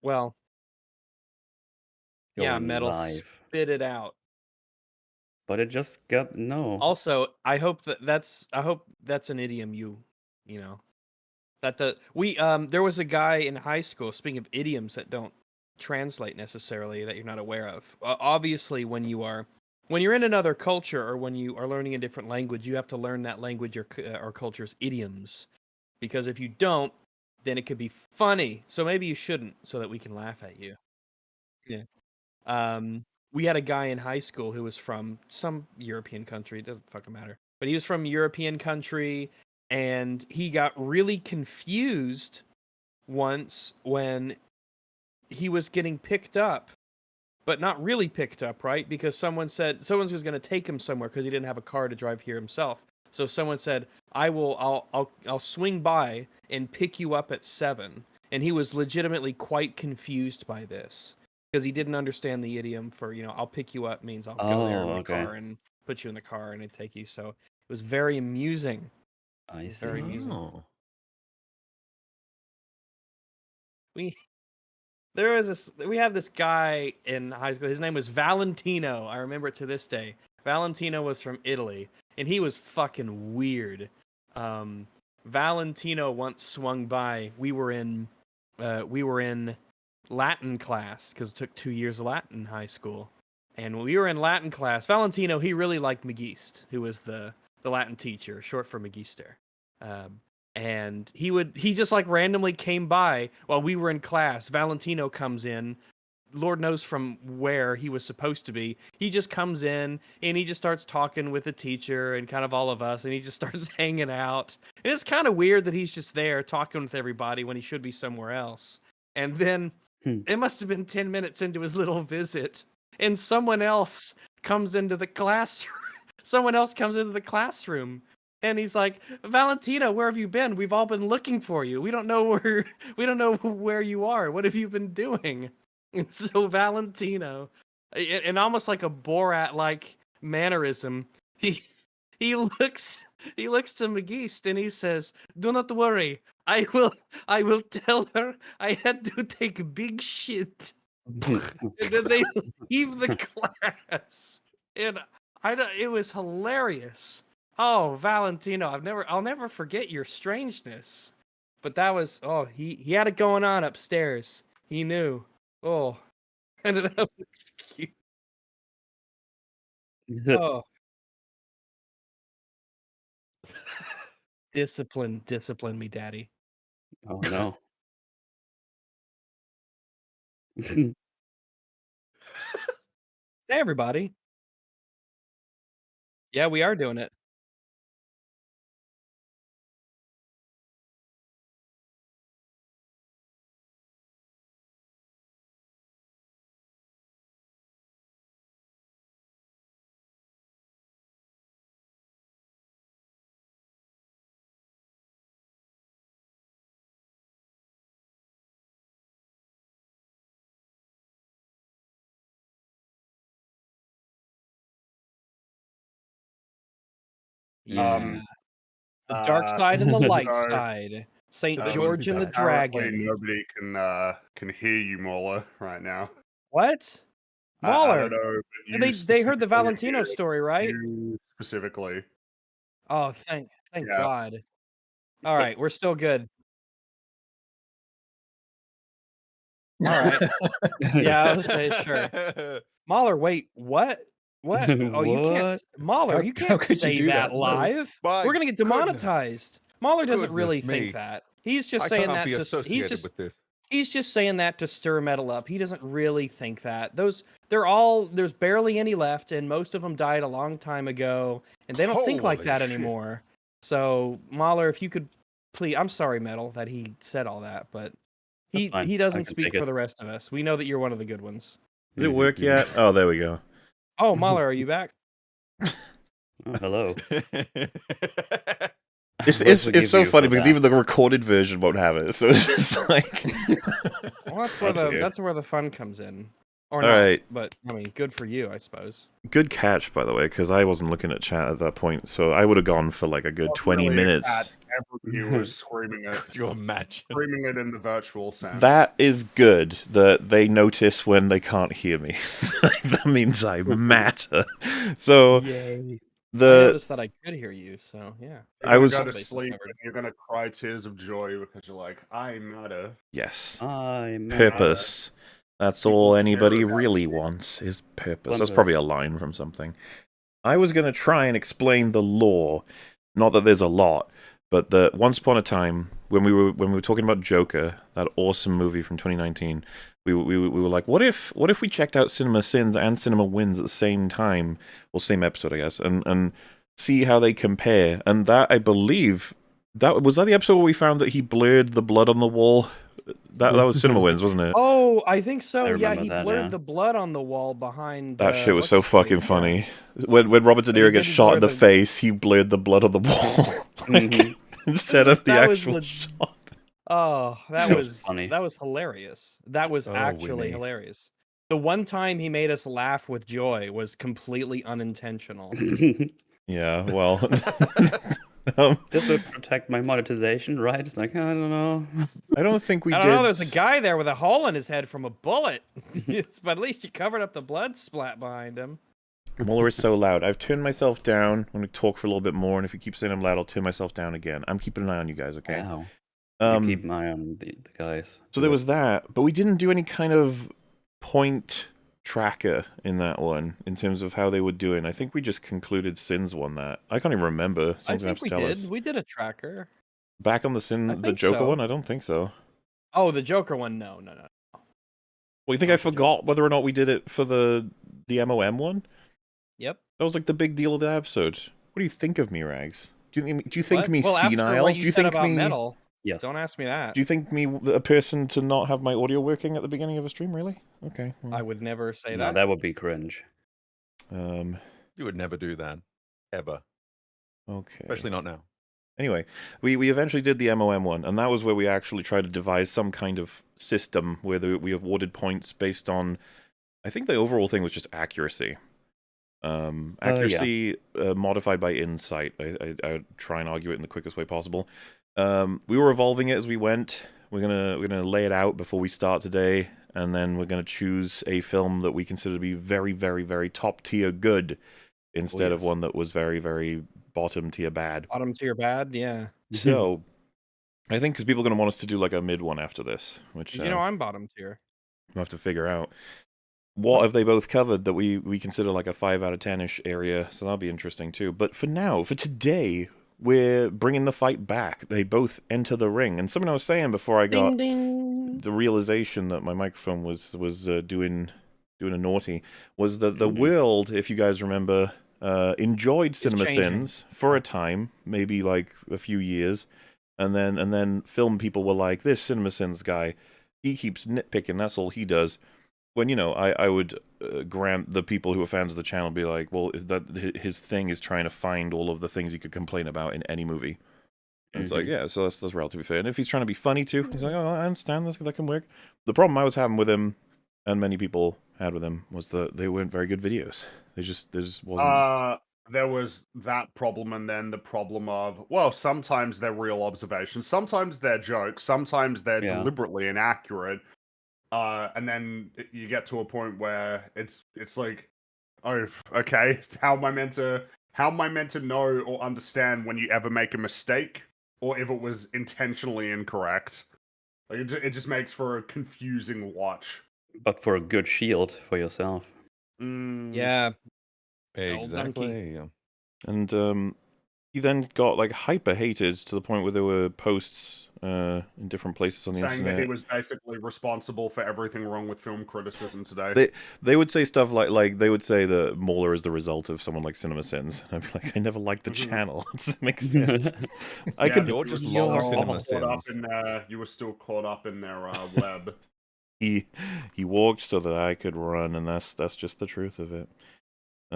Well, yeah, Going metal, live. spit it out. But it just got no. Also, I hope that's an idiom you know. There was a guy in high school, speaking of idioms that don't translate necessarily that you're not aware of. Obviously, when you're in another culture or when you are learning a different language, you have to learn that language or culture's idioms. Because if you don't, then it could be funny. So maybe you shouldn't, so that we can laugh at you. Yeah. We had a guy in high school who was from some European country. It doesn't fucking matter. But he was from European country, and he got really confused once when he was getting picked up, but not really picked up, right? Because someone was going to take him somewhere because he didn't have a car to drive here himself. So someone said, I'll swing by and pick you up at 7. And he was legitimately quite confused by this because he didn't understand the idiom for, I'll pick you up means I'll go there in my car and put you in the car and take you. So it was very amusing. I see. Very amusing. Oh. We have this guy in high school. His name was Valentino. I remember it to this day. Valentino was from Italy, and he was fucking weird. Valentino once swung by. We were in Latin class because it took 2 years of Latin in high school. And when we were in Latin class, Valentino, he really liked Magiste, who was the Latin teacher, short for Magister. And he just like randomly came by while we were in class. Valentino comes in, Lord knows from where he was supposed to be. He just comes in and he just starts talking with the teacher and kind of all of us, and he just starts hanging out. And it's kind of weird that he's just there talking with everybody when he should be somewhere else. And then it must have been 10 minutes into his little visit, and someone else comes into the classroom. And he's like, Valentino, where have you been? We've all been looking for you. We don't know where you are. What have you been doing? And so Valentino, in almost like a Borat-like mannerism, he looks to Magiste and he says, "Do not worry. I will tell her I had to take a big shit." And then they leave the class. And it was hilarious. Oh, Valentino, I'll never forget your strangeness. But that was, he had it going on upstairs. He knew. Oh, ended up cute. Oh. Discipline me, daddy. Oh no. Hey, everybody. Yeah, we are doing it. Yeah. The dark side and the light side. St. George and the Dragon. Nobody can hear you, Mauler, right now. What? I don't Mauler. know. But They heard the Valentino story, right? You specifically. Oh, thank God. All right, we're still good. All right. Yeah, okay, sure. Mauler, wait, what? What? Oh, you can't, Mauler, you can't say that live. We're gonna get demonetized. Mauler doesn't really think that. He's just saying that he's just saying that to stir metal up. He doesn't really think that. There's barely any left, and most of them died a long time ago, and they don't think like that anymore. So, Mauler, if you could please, I'm sorry, Metal, that he said all that, but he doesn't speak for the rest of us. We know that you're one of the good ones. Did it work yet? Oh, there we go. Oh, Mauler, are you back? Oh, hello. It's so funny because even the recorded version won't have it. So it's just like, well, that's where the fun comes in. Or all not, right. But I mean, good for you, I suppose. Good catch, by the way, because I wasn't looking at chat at that point, so I would have gone for like a good 20 minutes. every viewer screaming it, Could you imagine? screaming it in the virtual sense. That is good that they notice when they can't hear me. That means I matter. So Yay. I the noticed that I could hear you, so yeah. You're I gonna was go to Bases sleep covered. and you're gonna cry tears of joy because you're like, I matter. yes. I'm Purpose. That's People all care anybody about really you. wants is purpose. One That's of probably those. a line from something. I was going to try and explain the lore. Not that there's a lot, but that once upon a time, when we were talking about Joker, that awesome movie from 2019, we were like, what if we checked out Cinema Sins and Cinema Wins at the same time, well, same episode, I guess, and see how they compare. And that, I believe, that was the episode where we found that he blurred the blood on the wall. That was Cinema Wins, wasn't it? Oh, I think so. I Yeah, remember he that, blurred yeah. the blood on the wall behind. That shit was so what's his fucking face? Yeah. funny. When Robert De But he Niro gets didn't shot blur in the the- face, he blurred the blood on the wall Mhm. instead of the That was actual leg- shot. Oh, that That was was funny. that was hilarious. That was Oh, actually Winnie. hilarious. The one time he made us laugh with joy was completely unintentional. Yeah, well, This would protect my monetization, right? It's like, I don't know. I don't think we I did. don't know. There's a guy there with a hole in his head from a bullet, but at least you covered up the blood splat behind him. Mueller is so loud. I've turned myself down. I'm going to talk for a little bit more, and if you keep saying I'm loud, I'll turn myself down again. I'm keeping an eye on you guys, okay? Wow. Um, You keep an eye on the guys. So there was that, but we didn't do any kind of point tracker in that one in terms of how they were doing. I think we just concluded Sins won that. I can't even remember. I Someone's gonna have think to we tell did. us. We did a tracker. Back on the I the think Joker so. one? I don't think so. Oh, the Joker one? No. Well, you think I Not the Joker. forgot whether or not we did it for the MOM one? Yep. That was like the big deal of the episode. What do you think of me, Rags? Do you think What? me well, after senile? what Do you you said think about me? metal, Yes. don't ask me that. Do you think me a person to not have my audio working at the beginning of a stream? Really? Okay. well, I would never say No, that. that would be cringe. Um. You would never do that. Ever. Okay. Especially not now. Anyway, we eventually did the MOM one, and that was where we actually tried to devise some kind of system where we awarded points based on. I think the overall thing was just accuracy. Accuracy modified by insight. I would try and argue it in the quickest way possible. We were evolving it as we went. We're gonna lay it out before we start today, and then we're gonna choose a film that we consider to be very, very, very top tier good, instead of yes. one that was very, very bottom tier bad. Bottom tier bad, yeah. So, I think because people are going to want us to do like a mid one after this, which You know I'm bottom tier. we'll have to figure out. What have they both covered that we consider like a 5 out of 10-ish area? So that'll be interesting too. But for now, for today, we're bringing the fight back. They both enter the ring. And something I was saying before I got Ding. the realization that my microphone was doing a naughty was that the world, if you guys remember, enjoyed Cinema changing. Sins for a time, maybe like a few years, and then film people were like, this Cinema Sins guy, he keeps nitpicking, that's all he does. When, I would grant the people who are fans of the channel be like, well, that his thing is trying to find all of the things you could complain about in any movie. And it's like, yeah, so that's relatively fair. And if he's trying to be funny too, he's like, oh, I understand this, that can work. The problem I was having with him, and many people had with him, was that they weren't very good videos. There just wasn't. There was that problem, and then the problem of, well, sometimes they're real observations, sometimes they're jokes, sometimes they're deliberately inaccurate. And then you get to a point where it's like, oh, okay, how am I meant to know or understand when you ever make a mistake, or if it was intentionally incorrect? Like it just makes for a confusing watch. But for a good shield for yourself. Yeah. Old donkey. Exactly. Yeah. And he then got like hyper hated to the point where there were posts in different places on the Saying internet. that he was basically responsible for everything wrong with film criticism today. They would say stuff like they would say that Mauler is the result of someone like Cinema Sins. And I'd be like, I never liked the channel. It doesn't make sense. You're just long Cinema Sins. You were still caught up in their web. He walked so that I could run, and that's just the truth of it.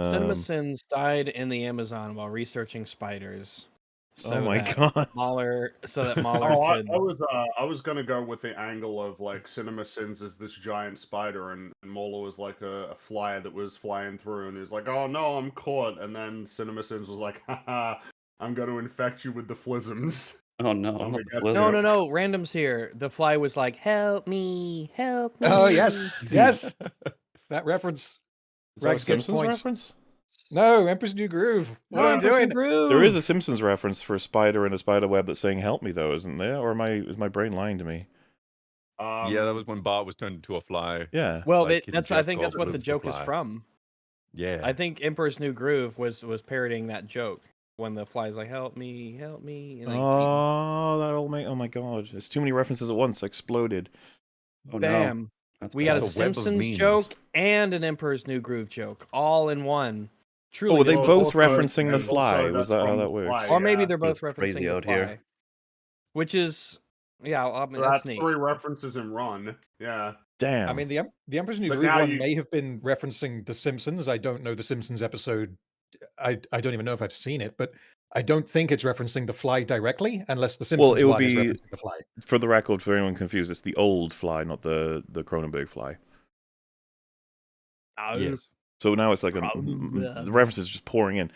Cinema Sins died in the Amazon while researching spiders. So oh my that god! Mahler could. I was gonna go with the angle of like Cinema Sins is this giant spider, and Mauler was like a fly that was flying through, and he was like, "Oh no, I'm caught." And then Cinema Sins was like, "Haha, I'm going to infect you with the flisms." Oh no, Oh not my the God. Blizzard. No. Random's here. The fly was like, "Help me, help me." Oh yes, yes. That reference. Is that a Rex gets Simpsons points. reference? No, Emperor's New Groove. What No, are you Emperor's New doing? Groove. There is a Simpsons reference for a spider in a spider web that's saying "Help me," though, isn't there? Or is my brain lying to me? Yeah, that was when Bart was turned into a fly. Yeah. Well, Like Kitty I Jeff think that's what the Goldblum's joke is fly. from. Yeah. I think Emperor's New Groove was parodying that joke when the fly's like, "Help me, help me." And like, Oh, that all make. Oh my god, it's too many references at once. I exploded. Oh bam. no. That's We got a That's a web of Simpsons memes. joke and an Emperor's New Groove joke all in one. Truly, Oh, were they this was both also- referencing the and fly? also Was that's that how from that The works? Fly, Or maybe yeah. they're both It's crazy referencing the out here. fly, which is, yeah, I mean, So that's that's neat. 3 references in Run. Yeah. Damn. I mean, the Emperor's New But Groove now one you- may have been referencing The Simpsons. I don't know the Simpsons episode. I don't even know if I've seen it, but I don't think it's referencing the fly directly, unless the Simpsons it would one is be- referencing the fly. for the record, for anyone confused, it's the old fly, not the Cronenberg fly. Yes. So now it's like the references just pouring in.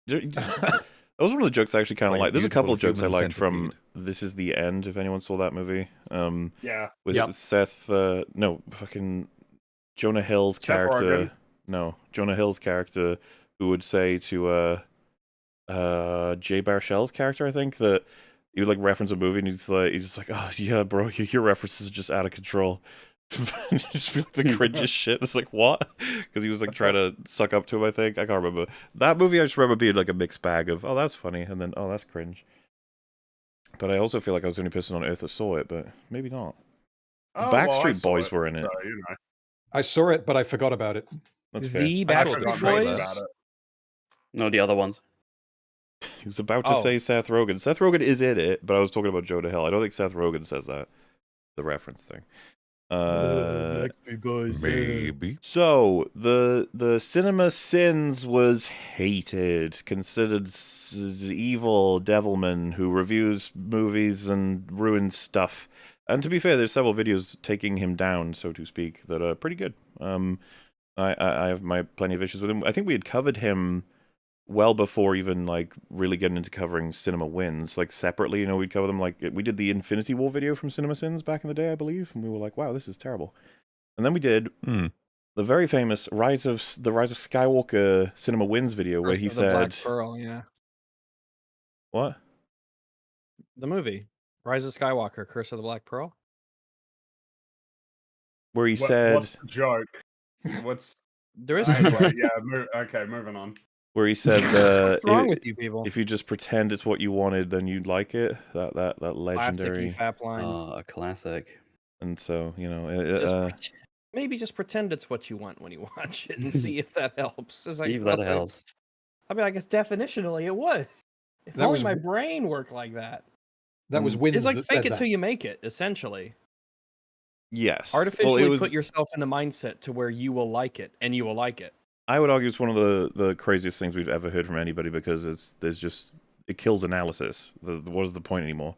That was one of the jokes I actually kind of Like like. There's a couple of beautiful jokes I human liked from centipede. This Is the End, if anyone saw that movie. Yeah. Was Yep. it Seth? No, fucking Jonah Hill's Seth character. Rogen. No, Jonah Hill's character, who would say to Jay Baruchel's character, I think, that he would like reference a movie, and he's just like, oh yeah, bro, your references are just out of control. Just be like the cringiest shit. It's like, what? Because he was like trying to suck up to him, I think. I can't remember. That movie I just remember being like a mixed bag of, oh, that's funny, and then, oh, that's cringe. But I also feel like I was the only person on earth that saw it, but maybe not. Oh, well, I Backstreet saw Boys were in it. So, you know. I saw it, but I forgot about it. That's fair. The I saw Backstreet the Boys. trailer. About it. No, the other ones. He was about to Oh. say Seth Rogen. Seth Rogen is in it, but I was talking about Jonah Hill. I don't think Seth Rogen says that. The reference thing. Maybe. So the Cinema Sins was hated, considered evil devilman who reviews movies and ruins stuff. And to be fair, there's several videos taking him down, so to speak, that are pretty good. I have my plenty of issues with him. I think we had covered him well before even like really getting into covering Cinema Wins, like separately. You know, we'd cover them like we did the Infinity War video from Cinema Sins back in the day, I believe, and we were like, wow, this is terrible. And then we did the very famous Rise of Skywalker Cinema Wins video where he Curse of the Black said, Pearl, yeah. what? The movie. Rise of Skywalker, Curse of the Black Pearl. Where he What- said, What's the joke? What's. There is no Anyway, joke. yeah, okay, moving on. where he said, What's wrong with you people? if you just pretend it's what you wanted, then you'd like it. That Plastic legendary. EFAP line. A classic. And so, you know, Maybe just pretend it's what you want when you watch it and see if that helps. It's like, See if that well, helps. I mean, I guess definitionally it would. If That only was my w- brain worked like that. That was Wins. It's like that fake said it that. till you make it, essentially. yes. Artificially Well, put yourself in the mindset to where you will like it, and you will like it. I would argue it's one of the craziest things we've ever heard from anybody because it kills analysis. What is the point anymore?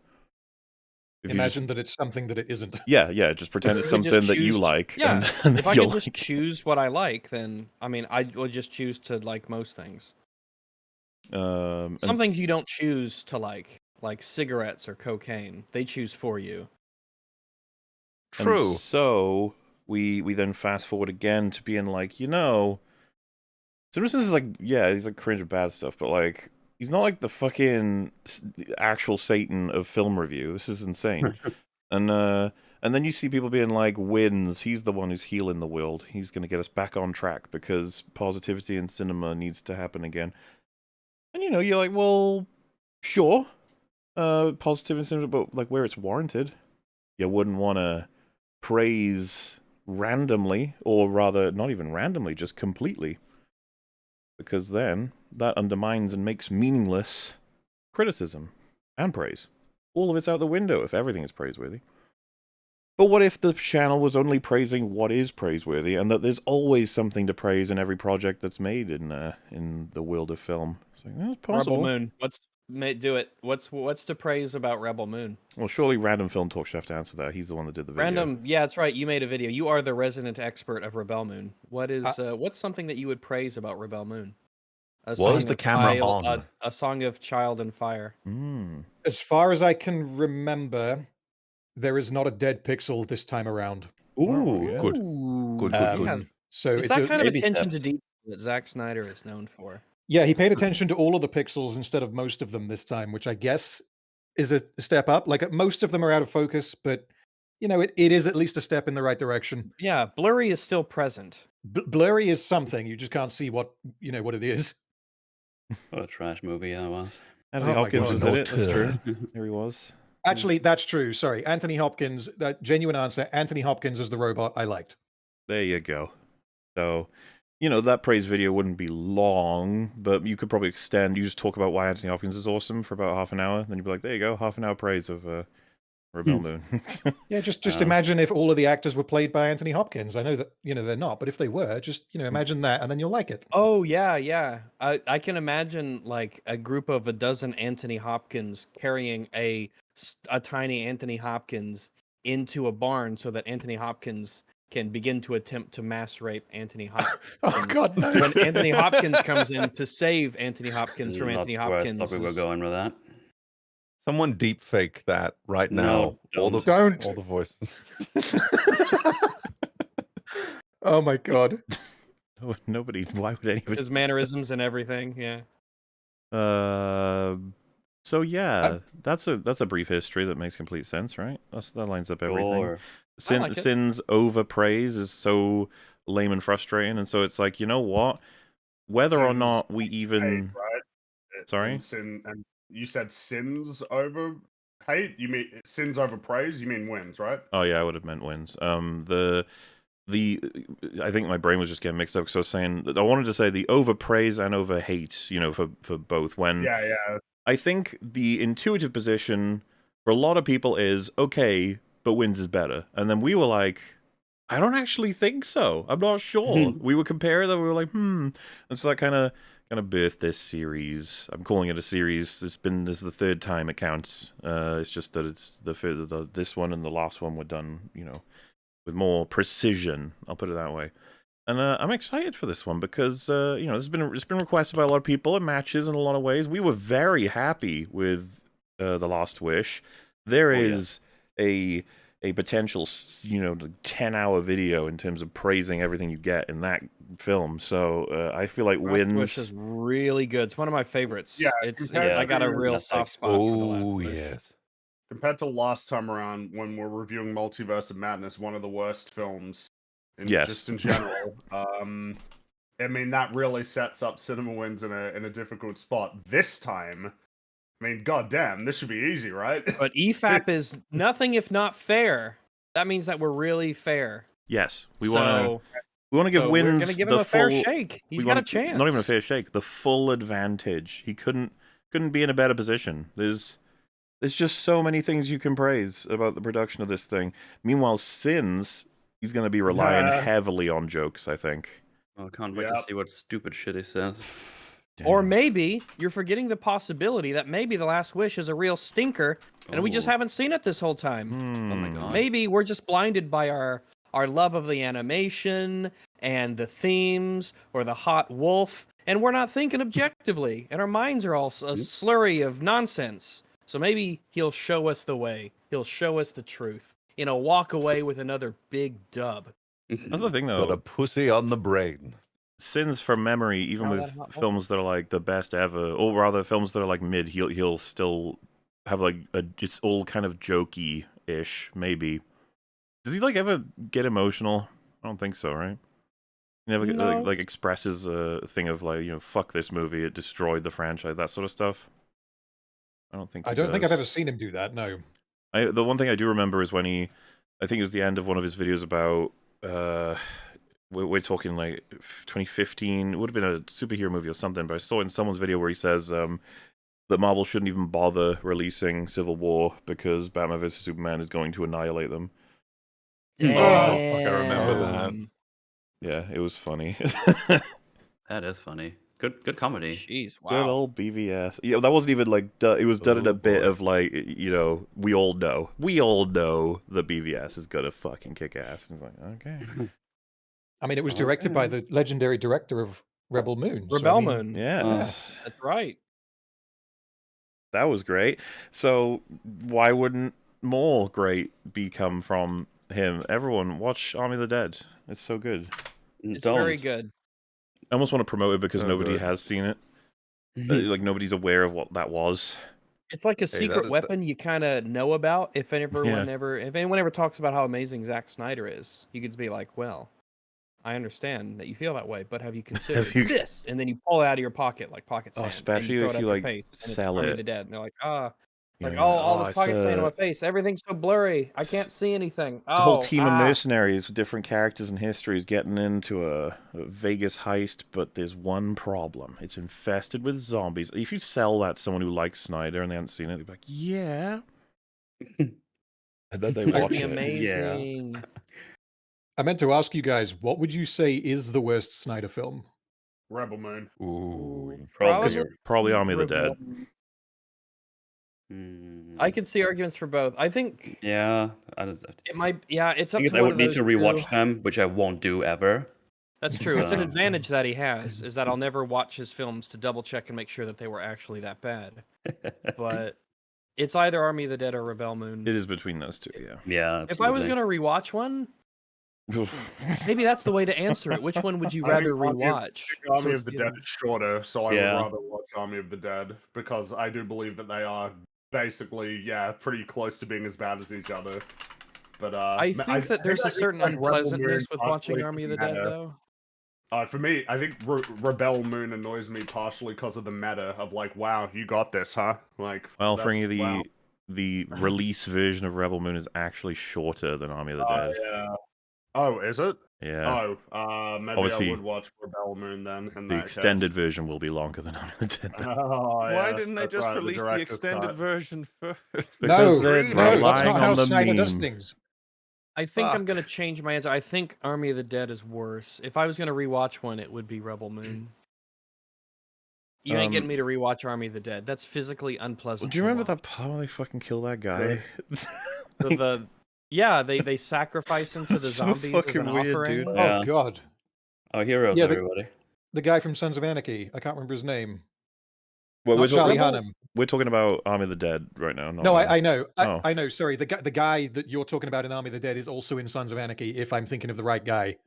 If you Imagine that it's something that it isn't. just pretend it's If we just something that you choose- like. Yeah, and if I you'll could just like it. choose what I like, then I mean, I would just choose to like most things. And Some things you don't choose to like cigarettes or cocaine. They choose for you. and True. so we then fast forward again to being like, Simpsons is like, yeah, he's like cringe and bad stuff, but like he's not like the fucking actual Satan of film review. This is insane. And then you see people being like, Wins, he's the one who's healing the world. He's going to get us back on track because positivity in cinema needs to happen again. And you're like, well, sure, positivity in cinema, but like where it's warranted, you wouldn't want to praise randomly, or rather, not even randomly, just completely. Because then that undermines and makes meaningless criticism and praise. All of it's out the window if everything is praiseworthy. But what if the channel was only praising what is praiseworthy, and that there's always something to praise in every project that's made in the world of film? It's like, that's possible. Rebel Moon. Do it. What's to praise about Rebel Moon? Well, surely RandomFilmTalk should have to answer that. He's the one that did the video. Random. Yeah, that's right. You made a video. You are the resident expert of Rebel Moon. What's something that you would praise about Rebel Moon? A Was the camera on? A song of child and fire. As far as I can remember, there is not a dead pixel this time around. Ooh, yeah. Good. Ooh, Good. yeah. So It's it's that a, kind of baby attention to steps. detail that Zack Snyder is known for. yeah, he paid attention to all of the pixels instead of most of them this time, which I guess is a step up. Like most of them are out of focus, but it is at least a step in the right direction. Yeah, blurry is still present. Blurry is something, you just can't see what it is. What a trash movie that was. Anthony Oh my Hopkins God. was in it. That's true. There he was. Actually, that's true. Sorry, Anthony Hopkins. That genuine answer. Anthony Hopkins as the robot. I liked. There you go. So, that praise video wouldn't be long, but you could probably extend. You just talk about why Anthony Hopkins is awesome for about half an hour, then you'd be like, there you go, half an hour praise of Rebel Moon. Yeah, just imagine if all of the actors were played by Anthony Hopkins. I know that they're not, but if they were, just imagine that, and then you'll like it. Oh yeah. I can imagine like a group of a dozen Anthony Hopkins carrying a tiny Anthony Hopkins into a barn so that Anthony Hopkins can begin to attempt to mass rape Anthony Hopkins. Oh God, no. When Anthony Hopkins comes in to save Anthony Hopkins from Not Anthony where I Hopkins. thought we were going with that. Someone deep fake that right No, now. All the don't. all the voices. Oh my God. Nobody. Why would anybody? His mannerisms and everything. Yeah. So yeah, that's a brief history that makes complete sense, right? That lines up everything. Sure. I like it. Sin's overpraise is so lame and frustrating, and so it's like, you know what? Whether or Sin's not we even hate, right? Sorry? And you said sins over hate? You mean sins over praise? You mean wins, right? Oh yeah, I would have meant wins. I think my brain was just getting mixed up because I was saying I wanted to say the overpraise and over hate, for both. When Yeah. I think the intuitive position for a lot of people is okay, but wins is better, and then we were like, I don't actually think so. I'm not sure. We were comparing them. We were like, and so that kind of birthed this series. I'm calling it a series. This is the third time it counts. It's just that it's this one and the last one were done, with more precision. I'll put it that way. And I'm excited for this one because it's been requested by a lot of people. It matches in a lot of ways. We were very happy with The Last Wish. There is a potential 10-hour video in terms of praising everything you get in that film. So I feel like Last wins. Wish is really good. It's one of my favorites. Yeah, I got a real Netflix. soft spot for The Last Oh Wish. yes. Compared to last time around when we're reviewing Multiverse of Madness, one of the worst films Yes. just in general. I mean, that really sets up Cinema Wins in a difficult spot. This time, I mean, goddamn, this should be easy, right? But EFAP is nothing if not fair. That means that we're really fair. Yes, we want to give Wins we're gonna give him the a fair full- shake. He's we got a want- chance. Not even a fair shake. The full advantage. He couldn't be in a better position. There's just so many things you can praise about the production of this thing. Meanwhile, Sins, he's going to be relying heavily on jokes, I think. Well, I can't wait to see what stupid shit he says. Or maybe you're forgetting the possibility that maybe The Last Wish is a real stinker, and we just Ooh. haven't seen it this whole time. Oh my god. Maybe we're just blinded by our love of the animation and the themes or the hot wolf, and we're not thinking objectively, and our minds are all a slurry of nonsense. So maybe he'll show us the way. He'll show us the truth. Walk away with another big dub. That's the thing, Got though. a pussy on the brain. Sins from memory, even How with that hot films that are like the best ever, or rather films that are like mid, he'll still have like it's all kind of jokey-ish, maybe. Does he like ever get emotional? I don't think so, right? He never No. like expresses a thing of like, fuck this movie, it destroyed the franchise, that sort of stuff. I don't think. I don't think I've ever seen him do that. No. The one thing I do remember is when I think it was the end of one of his videos about, we're talking like 2015, it would have been a superhero movie or something, but I saw it in someone's video where he says that Marvel shouldn't even bother releasing Civil War because Batman vs. Superman is going to annihilate them. Oh, fuck, I remember that. Yeah, it was funny. That is funny. Good comedy. Jeez, wow. Good old BVS. Yeah, that wasn't even like, it was done in a bit boy. of like, we all know that BVS is gonna fucking kick ass. And it's like, okay. I mean, it was directed by the legendary director of Rebel Moon. So, I Rebel mean, Moon. Yes. That's right. That was great. So why wouldn't more great come from him? Everyone, watch Army of the Dead. It's so good. It's Don't. very good. I almost want to promote it because So nobody good. has seen it. Like nobody's aware of what that was. It's like a secret that- weapon you kind of know about. If anyone Yeah. ever talks about how amazing Zack Snyder is, you could be like, well, I understand that you feel that way, but have you considered you- this? And then you pull it out of your pocket like pocket sand, especially and you throw if it you, at like, your face, and it's sell Army it. of the Dead. And they're like, like, Yeah, all it's this pocket sand on a- my face. Everything's so blurry. I can't see anything. It's a whole team of mercenaries with different characters and histories getting into a Vegas heist, but there's one problem. It's infested with zombies. If you sell that to someone who likes Snyder and they haven't seen it, they'd be like, yeah. And then they That'd watch be it. amazing. I meant to ask you guys, what would you say is the worst Snyder film? Rebel Moon. Ooh. Probably Army of the Dead. I can see arguments for both. I think Yeah. it might. Yeah, it's up I guess to I one would of need those to rewatch two. them, which I won't do ever. That's true. It's an So- advantage that he has, is that I'll never watch his films to double check and make sure that they were actually that bad. But it's either Army of the Dead or Rebel Moon. It is between those two, yeah. Yeah. If I was absolutely. gonna rewatch one, maybe that's the way to answer it. Which one would you I think rather Army of- rewatch? Army So of it's the the Dead other- is shorter, so I Yeah. would rather watch Army of the Dead because I do believe that they are basically, pretty close to being as bad as each other. But I think that there's a certain like Rebel unpleasantness Moon with watching partially Army of the for Dead, meta. though. For me, I think Rebel Moon annoys me partially because of the meta of like, wow, you got this, huh? Like, Well, for that's- any wow. the release version of Rebel Moon is actually shorter than Army of the Dead. Yeah. Oh, is it? Yeah. Maybe Obviously, I would watch Rebel Moon then. In The that extended case. version will be longer than Army of the Dead. though. Oh, Why yes, didn't they that's just right, release the director's extended cut. version first? Because No, they're no, that's relying not how on the Snyder does meme. things. I think I'm Fuck. gonna change my answer. I think Army of the Dead is worse. If I was gonna rewatch one, it would be Rebel Moon. You ain't getting me to rewatch Army of the Dead. That's physically unpleasant. Do you to remember watch. that part where they fucking kill that guy? Yeah, they sacrifice him to the So zombies as fucking an weird, offering. dude. Yeah. Oh, God. Oh, heroes, Yeah, everybody. The guy from Sons of Anarchy. I can't remember his name. Well, Not Charlie about, Hunnam. we're talking about Army of the Dead right now. Not No, I know. Oh. I know. Sorry, the guy that you're talking about in Army of the Dead is also in Sons of Anarchy. If I'm thinking of the right guy.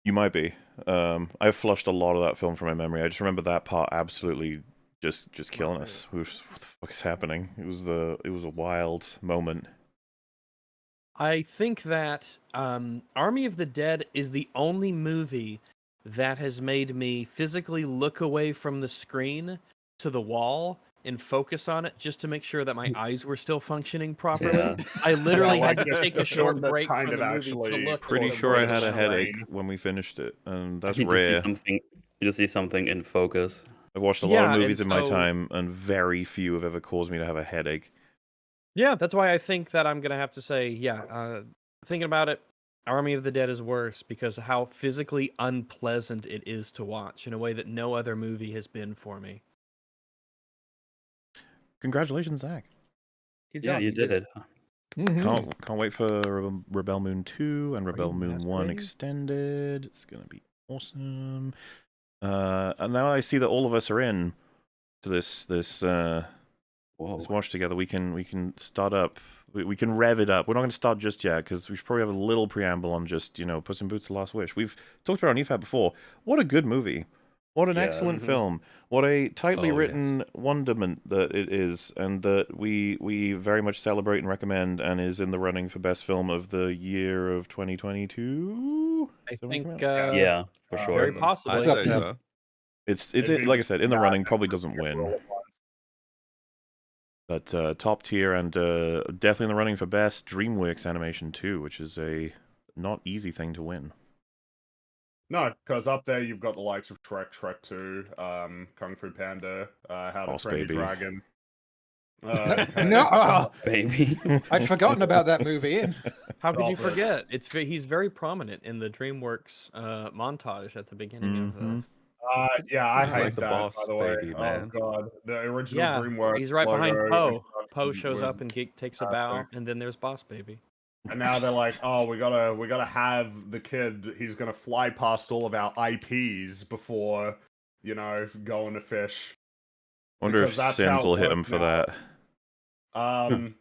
You might be. I've flushed a lot of that film from my memory. I just remember that part absolutely just killing us. What the fuck is happening? It was a wild moment. I think that Army of the Dead is the only movie that has made me physically look away from the screen to the wall and focus on it just to make sure that my eyes were still functioning properly. Yeah. I literally Yeah, had like to just take a a short film that break kind from of the movie actually to look. Pretty at the sure I brain had a strain. headache when we finished it, and that's I need to see rare. something. You just see something in focus. I've watched a lot Yeah, of and movies in my so- time, and very few have ever caused me to have a headache. Yeah, that's why I think that I'm gonna have to say, thinking about it, Army of the Dead is worse because of how physically unpleasant it is to watch in a way that no other movie has been for me. Congratulations, Zach. Good Yeah, job, you did it. Mhm. Can't wait for Rebel Moon 2 and Rebel Green Moon Mask 1 Day. Extended. It's gonna be awesome. And now I see that all of us are in to this Whoa. Let's watch together. We can start up. We can rev it up. We're not going to start just yet because we should probably have a little preamble on just Puss in Boots: The Last Wish. We've talked about it on EFAP before. What a good movie! What an Yeah. excellent film! What a tightly Oh, written wonderment that it is, and that we very much celebrate and recommend, and is in the running for best film of the year of 2022. I Is that what think, came out? Yeah, for sure. very I'd possibly. say Yeah. so. It's It'd be- like I said, in the yeah, running. Probably doesn't win. Roll it once. But top tier and definitely in the running for best DreamWorks animation too, which is a not easy thing to win. No, because up there you've got the likes of Shrek, Shrek 2, Kung Fu Panda, How to Boss Train Your Baby. Dragon. No, Baby. I'd forgotten about that movie. How could you Stop it. forget? He's very prominent in the DreamWorks montage at the beginning of Mhm. Yeah, I He's hate like the that, boss by the way. baby, man. Oh, God. The original Yeah, DreamWorks he's right behind logo Poe. and stuff Poe shows was- up and takes a bow, and then there's Boss Baby. And now they're like, oh, we gotta have the kid. He's gonna fly past all of our IPs before going to fish. Wonder if Because that's Sins how will it hit him works for now. that.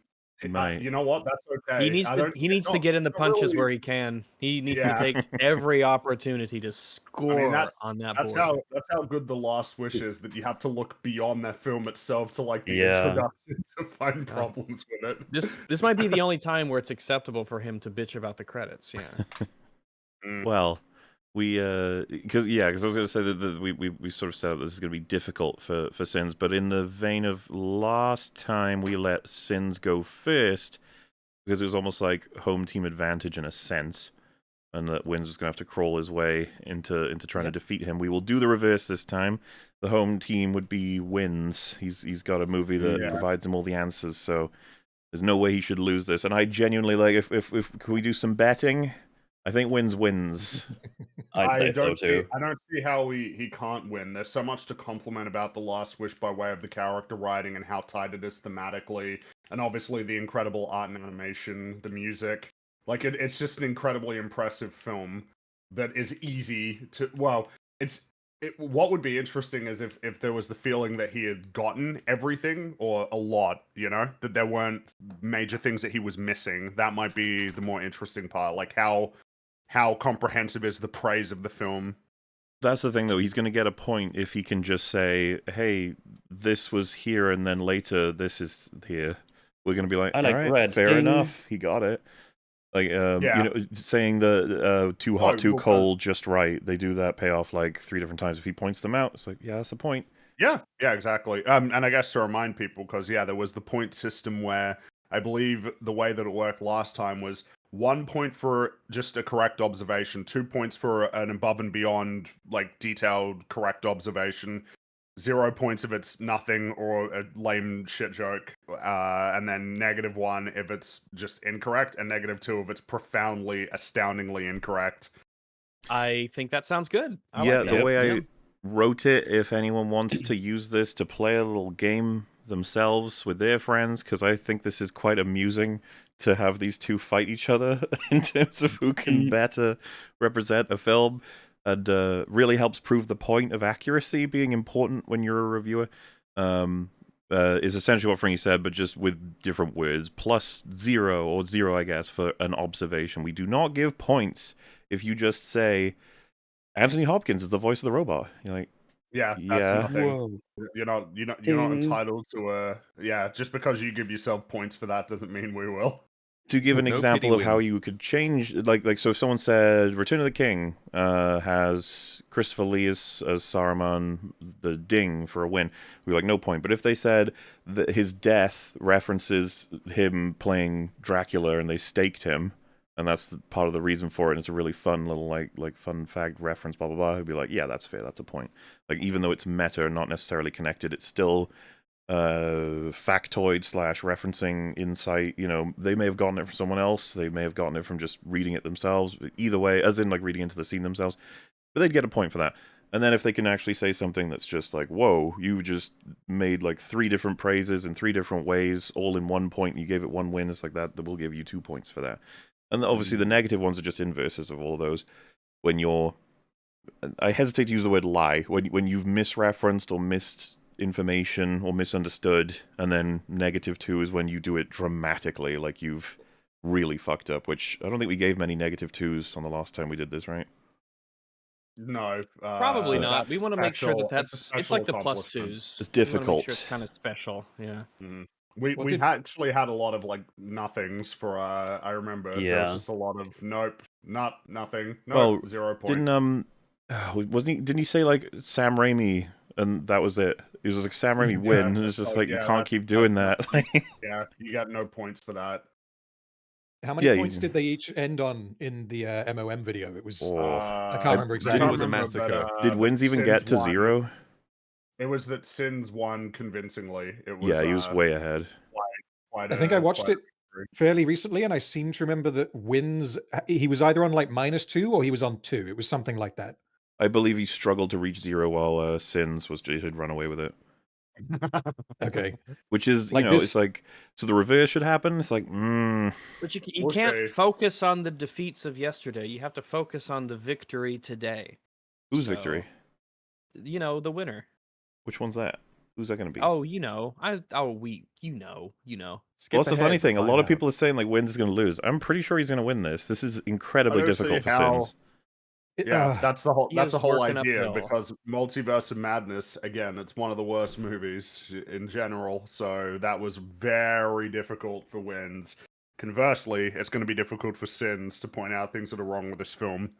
He might. You know what? That's okay. He needs to get in the punches where he can. He needs to take every opportunity to score on that board. That's how good The Last Wish is, that you have to look beyond that film itself to like the Yeah. introduction to find problems with it. This might be the only time where it's acceptable for him to bitch about the credits. Yeah. Well, because I was going to say that we sort of said that this is going to be difficult for Sins, but in the vein of last time we let Sins go first, because it was almost like home team advantage in a sense, and that Wins was going to have to crawl his way into trying to defeat him. We will do the reverse this time. The home team would be Wins. He's got a movie that provides him all the answers, so there's no way he should lose this. And I genuinely like if can we do some betting? I think wins. I'd say so too. I don't see how he can't win. There's so much to compliment about The Last Wish by way of the character writing and how tight it is thematically, and obviously the incredible art and animation, the music. Like it's just an incredibly impressive film that is easy to. Well, what would be interesting is if there was the feeling that he had gotten everything or a lot, that there weren't major things that he was missing. That might be the more interesting part. Like how comprehensive is the praise of the film? That's the thing, though. He's going to get a point if he can just say, hey, this was here, and then later this is here. We're going to be like, all right, red. Fair enough. He got it. Like, saying the too hot, too cold, just right. They do that payoff like 3 different times. If he points them out, it's like, yeah, that's the point. Yeah, exactly. And I guess to remind people, because, there was the point system where I believe the way that it worked last time was 1 point for just a correct observation, 2 points for an above and beyond, like, detailed correct observation, 0 points if it's nothing or a lame shit joke, and then -1 if it's just incorrect, and -2 if it's profoundly, astoundingly incorrect. I think that sounds good. The way I wrote it, if anyone wants to use this to play a little game themselves with their friends, because I think this is quite amusing to have these two fight each other in terms of who can better represent a film, and really helps prove the point of accuracy being important when you're a reviewer. Is essentially what Frankie said, but just with different words. +0 or 0, I guess, for an observation. We do not give points if you just say Anthony Hopkins is the voice of the robot. You're like, that's nothing. You're not entitled to just because you give yourself points for that doesn't mean we will. To give an example of how you could change, like so if someone said Return of the King has Christopher Lee as Saruman the Ding for a win, we're like, no point. But if they said that his death references him playing Dracula and they staked him, and that's part of the reason for it, and it's a really fun little like fun fact reference, blah blah blah, he'd be like, yeah, that's fair, that's a point. Like, even though it's meta and not necessarily connected, it's still factoid / referencing insight. They may have gotten it from someone else, they may have gotten it from just reading it themselves, either way, as in like reading into the scene themselves, but they'd get a point for that. And then if they can actually say something that's just like, whoa, you just made like 3 different praises in 3 different ways, all in 1 point, and you gave it 1 win, it's like that we'll give you 2 points for that. And obviously the negative ones are just inverses of all of those. When I hesitate to use the word lie, when you've misreferenced or missed information or misunderstood, and then -2 is when you do it dramatically, like you've really fucked up, which I don't think we gave many -2s on the last time we did this, right? No, probably not. We want to make sure that it's like the accomplishment. +2s. It's difficult. It's kind of special, yeah. We've actually had a lot of like nothings for I remember there was just a lot of nothing, 0 point. Didn't he say like Sam Raimi and that was it? It was like Sam Raimi win, and it's just like you can't keep doing that. Yeah, you got no points for that. How many points did they each end on in the MOM video? It was I can't remember exactly. It was a massacre. Did Wins even get to 0? It was that Sins won convincingly. It was, he was way ahead. I think I watched it fairly recently, and I seem to remember that Wins, he was either on like -2 or he was on 2. It was something like that. I believe he struggled to reach 0 while Sins had run away with it. Okay. Which is, it's like, so the reverse should happen? It's like, But you can't focus on the defeats of yesterday. You have to focus on the victory today. Whose victory? the winner. Which one's that? Who's that going to be? Oh, you know. Well, Skip that's the funny ahead to thing. A find lot of out. people are saying like Wins is going to lose. I'm pretty sure he's going to win this. This is incredibly I don't see difficult for how- Sins. Yeah, that's the whole He that's the is whole working idea uphill. because Multiverse of Madness, again, it's one of the worst movies in general, so that was very difficult for Wins. Conversely, it's going to be difficult for Sins to point out things that are wrong with this film.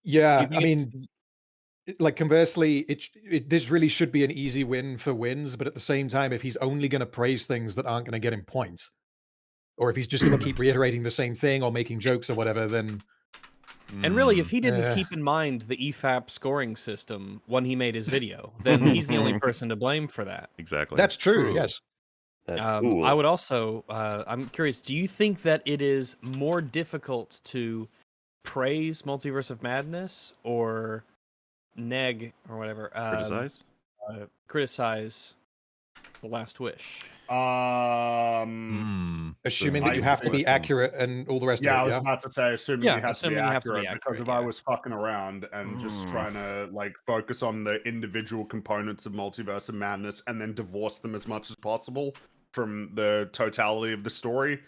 Yeah, Do I you think mean, like conversely, this really should be an easy win for Wins, but at the same time, if he's only going to praise things that aren't going to get him points, or if he's just going to keep reiterating the same thing or making jokes or whatever, then And really, if he didn't Yeah. keep in mind the EFAP scoring system when he made his video, then he's the only person to blame for that. Exactly. that's true. True. Yes. That fool. I would also, I'm curious, do you think that it is more difficult to praise Multiverse of Madness or neg or whatever, Criticize? criticize The Last Wish? Assuming that I you have to be think- accurate and all the rest Yeah, I of it. was Yeah. about to say, assuming Yeah, you have assuming to you be have to be accurate, because accurate, if I yeah. was fucking around and just trying to like focus on the individual components of Multiverse of Madness and then divorce them as much as possible from the totality of the story,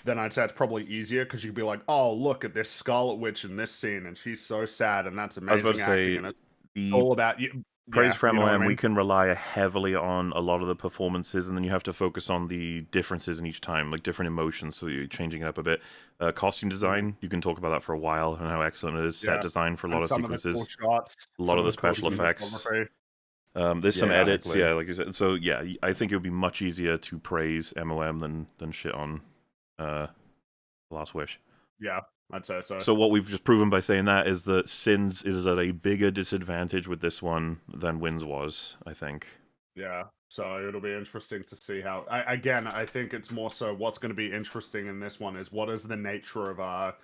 then I'd say it's probably easier because you could be like, oh, look at this Scarlet Witch in this scene, and she's so sad, and that's I was amazing about to acting, say, and it's the all about you. praise Yeah, for you know what I MLM, we mean? can rely heavily on a lot of the performances, and then you have to focus on the differences in each time, like different emotions, so you're changing it up a bit. Costume design, you can talk about that for a while, and how excellent it is. Set Yeah. design for a And lot of some sequences. of the cool shots, A lot some of the cool special effects. cinematography. There's some Yeah, edits, exactly. yeah, like you said. So yeah, I think it would be much easier to praise MOM than shit on Last Wish. Yeah, I'd say so. So what we've just proven by saying that is that Sins is at a bigger disadvantage with this one than Wins was, I think. Yeah, so it'll be interesting to see how. I think it's more so what's going to be interesting in this one is what is the nature of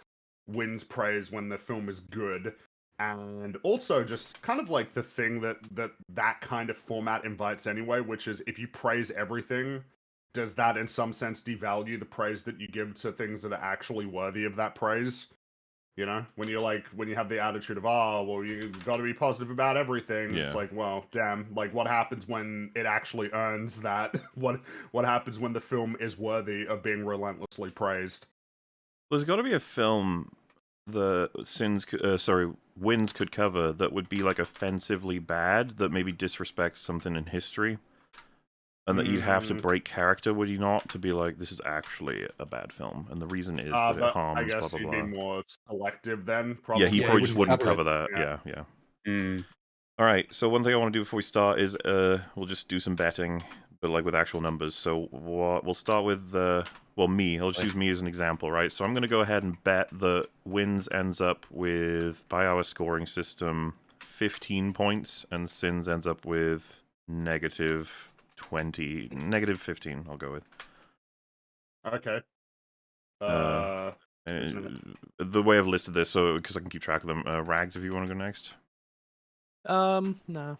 Wynn's praise when the film is good, and also just kind of like the thing that kind of format invites anyway, which is if you praise everything, does that in some sense devalue the praise that you give to things that are actually worthy of that praise? You know, when you have the attitude of, oh, well, you got to be positive about everything. Yeah. It's like, well, damn, like what happens when it actually earns that? What happens when the film is worthy of being relentlessly praised? There's got to be a film the Wins could cover that would be like offensively bad, that maybe disrespects something in history, and that you'd have to break character, would you not, to be like, this is actually a bad film, and the reason is that it But harms I guess blah blah he'd blah. be more selective then. Probably. Yeah, he Yeah, probably he just wouldn't wouldn't cover cover it. that. Yeah. Mm. All right. So one thing I want to do before we start is we'll just do some betting, but like with actual numbers. So we'll start with me. I'll just use me as an example, right? So I'm going to go ahead and bet that Wins ends up with, by our scoring system, 15 points, and Sins ends up with negative 15. I'll go with. Okay. The way I've listed this, so because I can keep track of them. Rags, if you want to go next. No. No.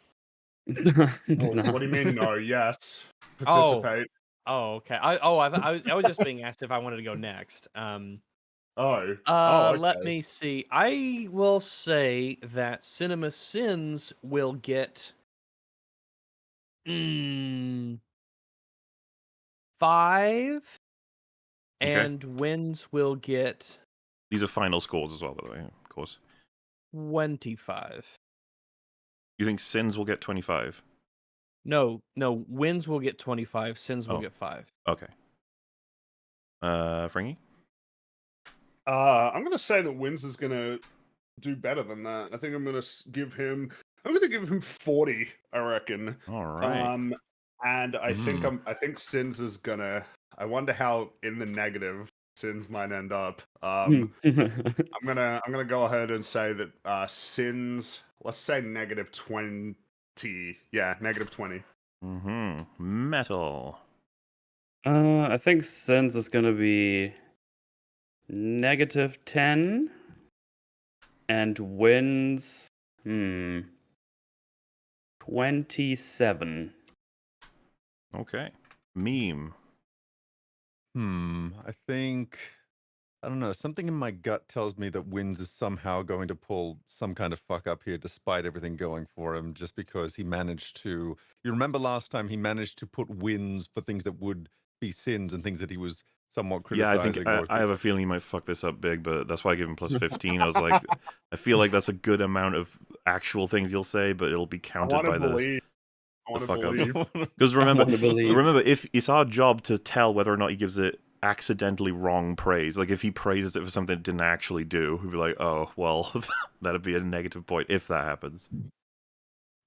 What do you mean? No. Yes. Participate. Oh, okay. I was just being asked if I wanted to go next. Okay. Let me see. I will say that Cinema Sins will get 5, and Wins will get These are final scores as well, by the way, of course. 25. You think Sins will get 25? No, Wins will get 25, Sins will get 5. Okay. Frankie? I'm gonna say that Wins is gonna do better than that. I think I'm gonna give him 40, I reckon. All right. And I think Sins is gonna. I wonder how in the negative Sins might end up. I'm gonna go ahead and say that Sins. Let's say negative 20. Yeah, negative 20. Metal. I think Sins is gonna be negative 10, and Wins 27. Okay. Meme. I think I don't know. Something in my gut tells me that Wins is somehow going to pull some kind of fuck up here, despite everything going for him, just because he managed to. You remember last time he managed to put wins for things that would be sins and things that he was somewhat Yeah, I criticizing. think I have a feeling he might fuck this up big, but that's why I give him plus 15. I was like, I feel like that's a good amount of actual things you'll say, but it'll be counted by the fuck up. Because remember, if it's our job to tell whether or not he gives it accidentally wrong praise. Like if he praises it for something it didn't actually do, we'd be like, oh, well, that'd be a negative point if that happens.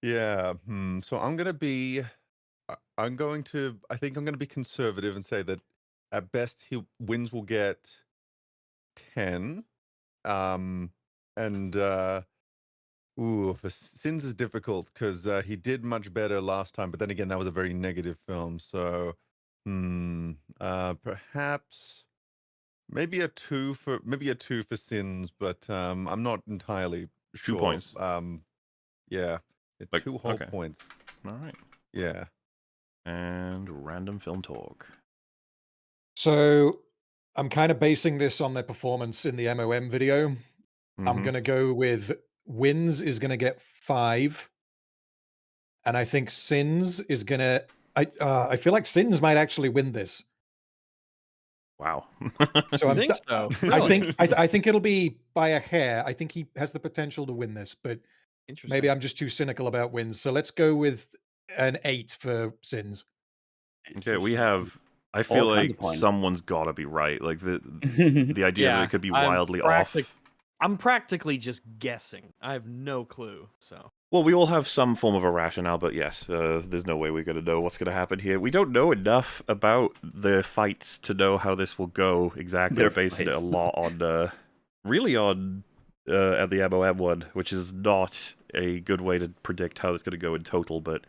Yeah. So I'm gonna be. I think I'm going to be conservative and say that at best Wins will get 10. And for Sins is difficult because he did much better last time, but then again that was a very negative film. So perhaps maybe a 2 for Sins, but I'm not entirely sure. 2 points. Yeah, like, 2 whole points. All right. Yeah. And random film talk. So I'm kind of basing this on their performance in the MOM video. I'm going to go with Wins is going to get 5. And I think Sins is going to... I feel like Sins might actually win this. Wow. So I think so. Really? I think it'll be by a hair. I think he has the potential to win this, but maybe I'm just too cynical about Wins. So let's go with an 8 for Sins. Okay, we have. I feel like someone's got to be right. Like the idea that it could be wildly off. I'm practically just guessing. I have no clue. So. Well, we all have some form of a rationale, but yes, there's no way we're going to know what's going to happen here. We don't know enough about the fights to know how this will go exactly. We're basing it a lot on, really on at the MOM one, which is not a good way to predict how it's going to go in total, but.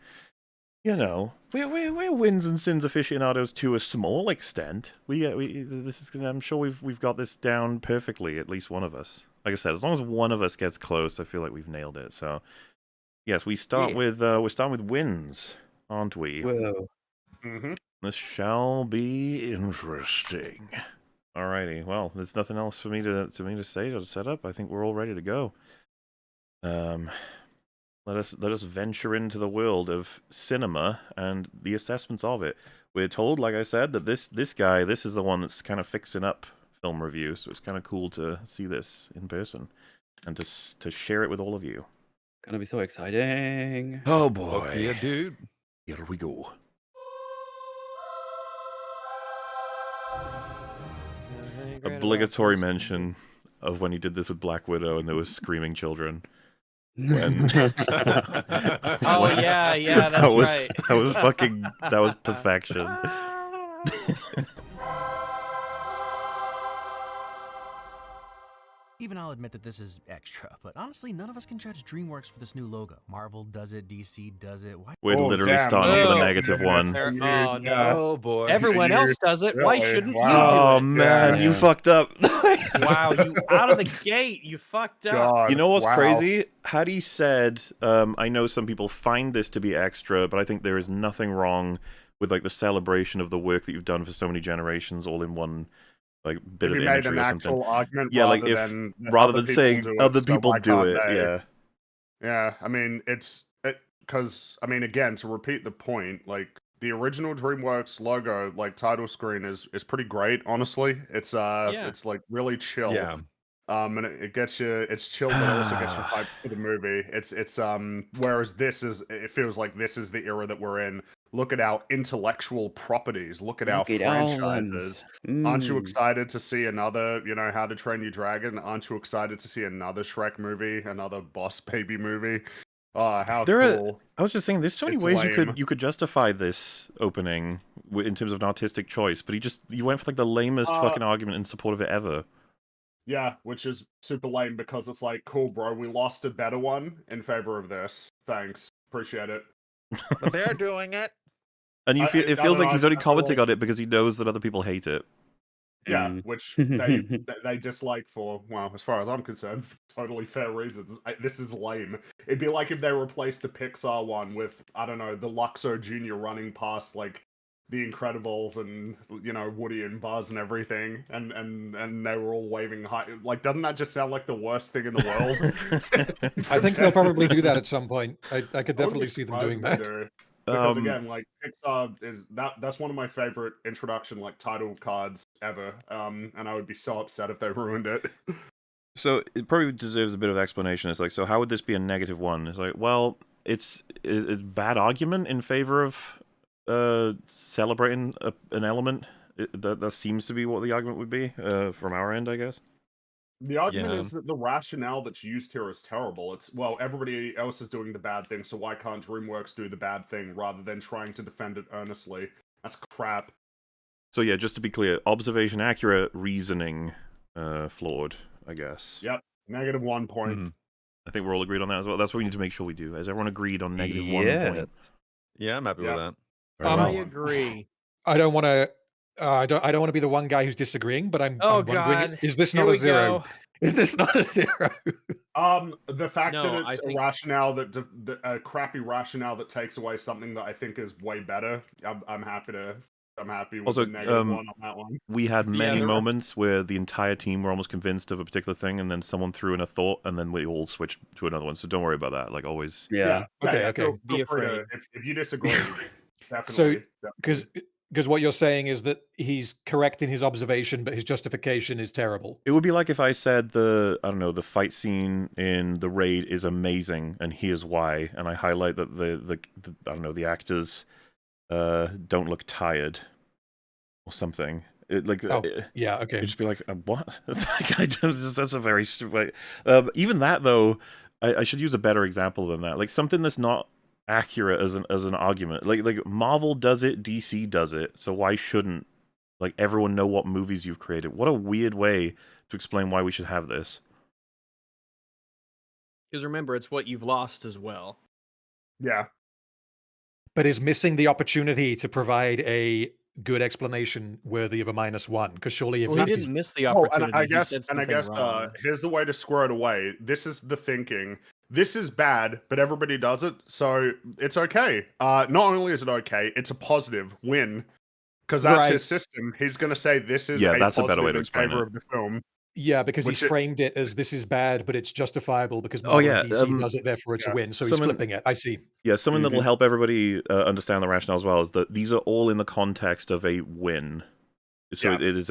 You know, we're Wins and Sins aficionados to a small extent. I'm sure we've got this down perfectly. At least one of us. Like I said, as long as one of us gets close, I feel like we've nailed it. So, yes, we start with Wins, aren't we? Whoa. This shall be interesting. Alrighty. Well, there's nothing else for me to say to set up. I think we're all ready to go. Let us venture into the world of cinema and the assessments of it. We're told, like I said, that this guy, this is the one that's kind of fixing up film reviews, so it's kind of cool to see this in person and to share it with all of you. Gonna be so exciting. Oh boy. Yeah, dude. Here we go. Obligatory mention of when he did this with Black Widow and there was screaming children. When yeah, that's right. That was perfection. Even I'll admit that this is extra, but honestly, none of us can judge DreamWorks for this new logo. Marvel does it, DC does it. Why? We're literally starting off with a negative one. Oh no! Oh boy! Everyone else does it. Why shouldn't you do it? Oh man, you fucked up. Wow, you out of the gate, you fucked up. God, you know what's crazy? Hattie said, I know some people find this to be extra, but I think there is nothing wrong with like the celebration of the work that you've done for so many generations all in one like bit of imagery or something. Yeah, like if rather than saying other people do it, yeah. I mean, because I mean, again, to repeat the point, like the original DreamWorks logo, like title screen, is pretty great. Honestly, it's like really chill. Yeah. And it gets you. It's chill, but it also gets you hyped for the movie. It's whereas it feels like this is the era that we're in. Look at our intellectual properties. Look at our franchises. Aren't you excited to see another, How to Train Your Dragon? Aren't you excited to see another Shrek movie, another Boss Baby movie? Oh, how cool! I was just thinking, there's so many ways you could justify this opening in terms of an artistic choice, but you went for like the lamest fucking argument in support of it ever. Yeah, which is super lame because it's like, cool, bro, we lost a better one in favor of this. Thanks, appreciate it. But they're doing it. And it feels like he's only commenting on it because he knows that other people hate it. Yeah, which they dislike for, well, as far as I'm concerned, totally fair reasons. This is lame. It'd be like if they replaced the Pixar one with, I don't know, the Luxo Jr. running past, like, the Incredibles and Woody and Buzz and everything, and they were all waving high. Like, doesn't that just sound like the worst thing in the world? I think they'll probably do that at some point. I could I wouldn't definitely be see them surprised doing if they that. do. Because again, like Pixar is that's one of my favorite introduction title cards ever. And I would be so upset if they ruined it. So it probably deserves a bit of explanation. It's like, so how would this be a -1? It's like, well, it's bad argument in favor of celebrating an element. That seems to be what the argument would be from our end, I guess. The argument is that the rationale that's used here is terrible. It's, well, everybody else is doing the bad thing, so why can't DreamWorks do the bad thing rather than trying to defend it earnestly? That's crap. So yeah, just to be clear, observation accurate, reasoning flawed, I guess. Yep, -1 point. I think we're all agreed on that as well. That's what we need to make sure we do. Is everyone agreed on -1 point? Yeah, I'm happy with that. I agree. I don't want to. I don't want to be the one guy who's disagreeing, but I'm wondering: God. is this Here not a we 0? go. Is this not a 0? The fact No, that I it's think- a rationale a crappy rationale that takes away something that I think is way better. I'm happy with Also, the -1 on that one. We had many there were- moments where the entire team were almost convinced of a particular thing, and then someone threw in a thought, and then we all switched to another one. So don't worry about that. Like always. Yeah. Okay. Feel Be free to- afraid. if you disagree, definitely. Because what you're saying is that he's correct in his observation, but his justification is terrible. It would be like if I said the fight scene in The Raid is amazing, and here's why, and I highlight that the actors don't look tired or something. Yeah, okay. It'd just be like, what? That's a very stupid. Even that though, I should use a better example than that. Like something that's not accurate as an argument. Like Marvel does it, DC does it. So why shouldn't everyone know what movies you've created? What a weird way to explain why we should have this. Because remember, it's what you've lost as well. Yeah. But is missing the opportunity to provide a good explanation worthy of a -1? Because surely if Well, he didn't miss the opportunity. I He guess, said something wrong. here's the way to square it away. This is the thinking. This is bad, but everybody does it, so it's okay. Not only is it okay, it's a positive win. Because that's his system. He's going to say this is that's a better positive way to in explain favor it. of the film. Yeah, because he's framed it as this is bad, but it's justifiable because Oh, yeah, DC does it, therefore it's a win. So he's flipping it. I see. Yeah, something that'll help everybody understand the rationale as well is that these are all in the context of a win. So it is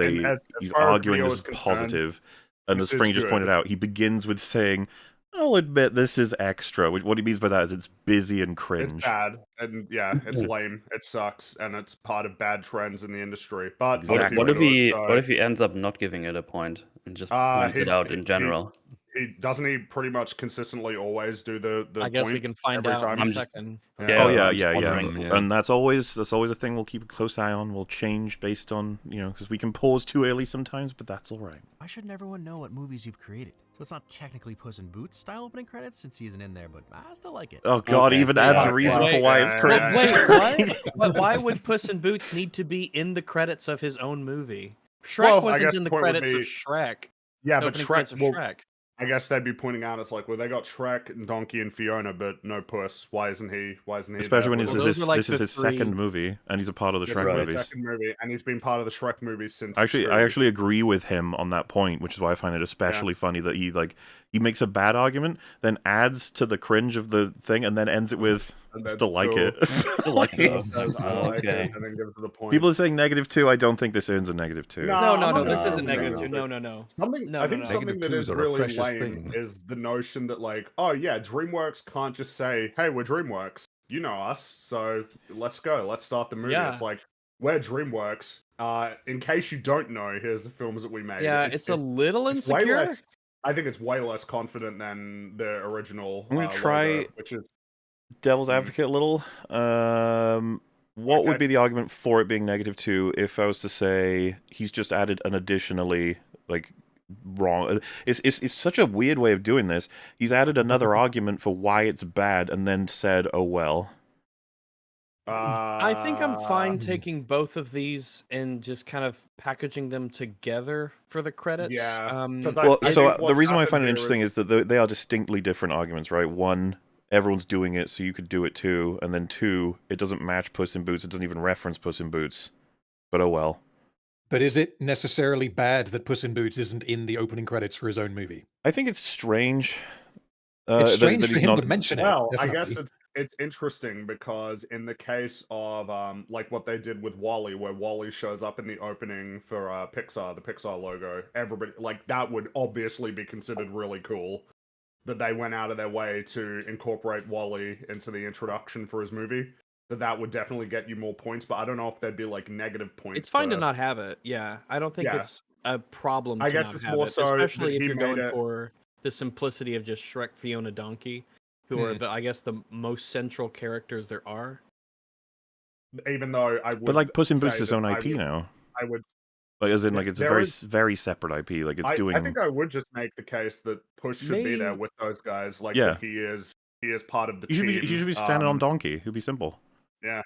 he's arguing this is positive. And as Spring just pointed out, he begins with saying, I'll admit this is extra. What he means by that is it's busy and cringe. It's bad, and it's lame. It sucks, and it's part of bad trends in the industry. But Exactly. What if he ends up not giving it a point and just points it out in general? He doesn't he pretty much consistently always do the I guess point we can find every out time? in a second. Yeah. And that's always a thing we'll keep a close eye on. We'll change based on, because we can pause too early sometimes, but that's all right. Why shouldn't everyone know what movies you've created? So it's not technically Puss in Boots style opening credits since he isn't in there, but I still like it. Oh God, even adds a reason for why it's cringe. Wait, what? But why would Puss in Boots need to be in the credits of his own movie? Shrek wasn't in the credits of Shrek. Yeah, but Shrek. I guess they'd be pointing out it's like, well, they got Shrek and Donkey and Fiona, but no Puss. Why isn't he? Especially when this is his three... second movie, and he's a part of the Shrek movies. Second movie, and he's been part of the Shrek movies since. I actually agree with him on that point, which is why I find it especially funny that he makes a bad argument, then adds to the cringe of the thing, and then ends it with still like it. Still like it. Okay. And then gives it the point. People are saying -2. I don't think this earns a -2. No. This isn't -2. No. I think something that is really lame is the notion that DreamWorks can't just say, "Hey, we're DreamWorks. You know us, so let's go. Let's start the movie." Yeah. It's like, we're DreamWorks. In case you don't know, here's the films that we made. Yeah, it's a little insecure. I think it's way less confident than the original. I'm gonna try logo, which is devil's advocate a little. What would be the argument for it being -2 if I was to say he's just added an additionally wrong? It's such a weird way of doing this. He's added another argument for why it's bad and then said, "Oh well." I think I'm fine taking both of these and just kind of packaging them together for the credits. Yeah. The reason why I find it interesting is that they are distinctly different arguments, right? One, everyone's doing it, so you could do it too. And then 2, it doesn't match Puss in Boots. It doesn't even reference Puss in Boots. But oh well. But is it necessarily bad that Puss in Boots isn't in the opening credits for his own movie? I think it's strange. It's strange that for he's him not... to mention it. Well, I Definitely. guess it's interesting because in the case of like what they did with Wall-E, where Wall-E shows up in the opening for Pixar, the Pixar logo, everybody like that would obviously be considered really cool that they went out of their way to incorporate Wall-E into the introduction for his movie. That would definitely get you more points, but I don't know if there'd be like negative points. It's fine to not have it. Yeah, I don't think it's a problem to I guess not it's have more it, so especially that if he you're made going it- for the simplicity of just Shrek, Fiona, Donkey, who are I guess the most central characters there are. Even though I would, But like Puss in Boots say is its own that IP now. I would. Like as in Yeah, like it's a there very is- very separate IP. Like it's doing. I think I would just make the case that Puss should be there May- with those guys. Like Yeah. that he is part of the You should team. be, you should be standing on Donkey. It'd be simple. Yeah,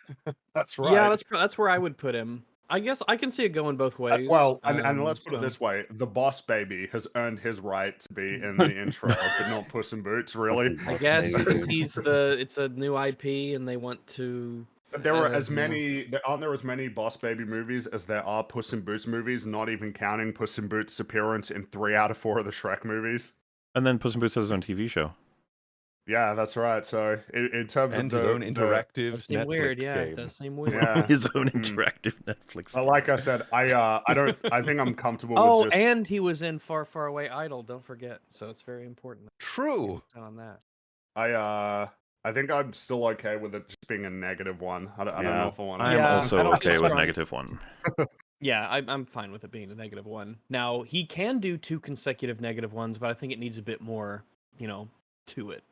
that's right. Yeah, that's where I would put him. I guess I can see it going both ways. Well, and let's put it so- this way: the Boss Baby has earned his right to be in the intro, but not Puss in Boots, really. I guess because it's a new IP and they want to. But there are as you know. many. Aren't there as many Boss Baby movies as there are Puss in Boots movies? Not even counting Puss in Boots' appearance in 3 out of 4 of the Shrek movies. And then Puss in Boots has his own TV show. Yeah, that's right. So in terms And of his own interactive Does seem Netflix weird, yeah. game. It does seem weird. Yeah. His own interactive Netflix. But like I said, I don't. I think I'm comfortable Oh, with just. and he was in Far, Far Away Idol. Don't forget. So it's very important True. on that. I think I'm still okay with it just being a -1. I don't know if I want to. I am Yeah, also I don't okay feel with strong. -1. Yeah, I'm fine with it being a -1. Now he can do 2 consecutive -1s, but I think it needs a bit more, to it.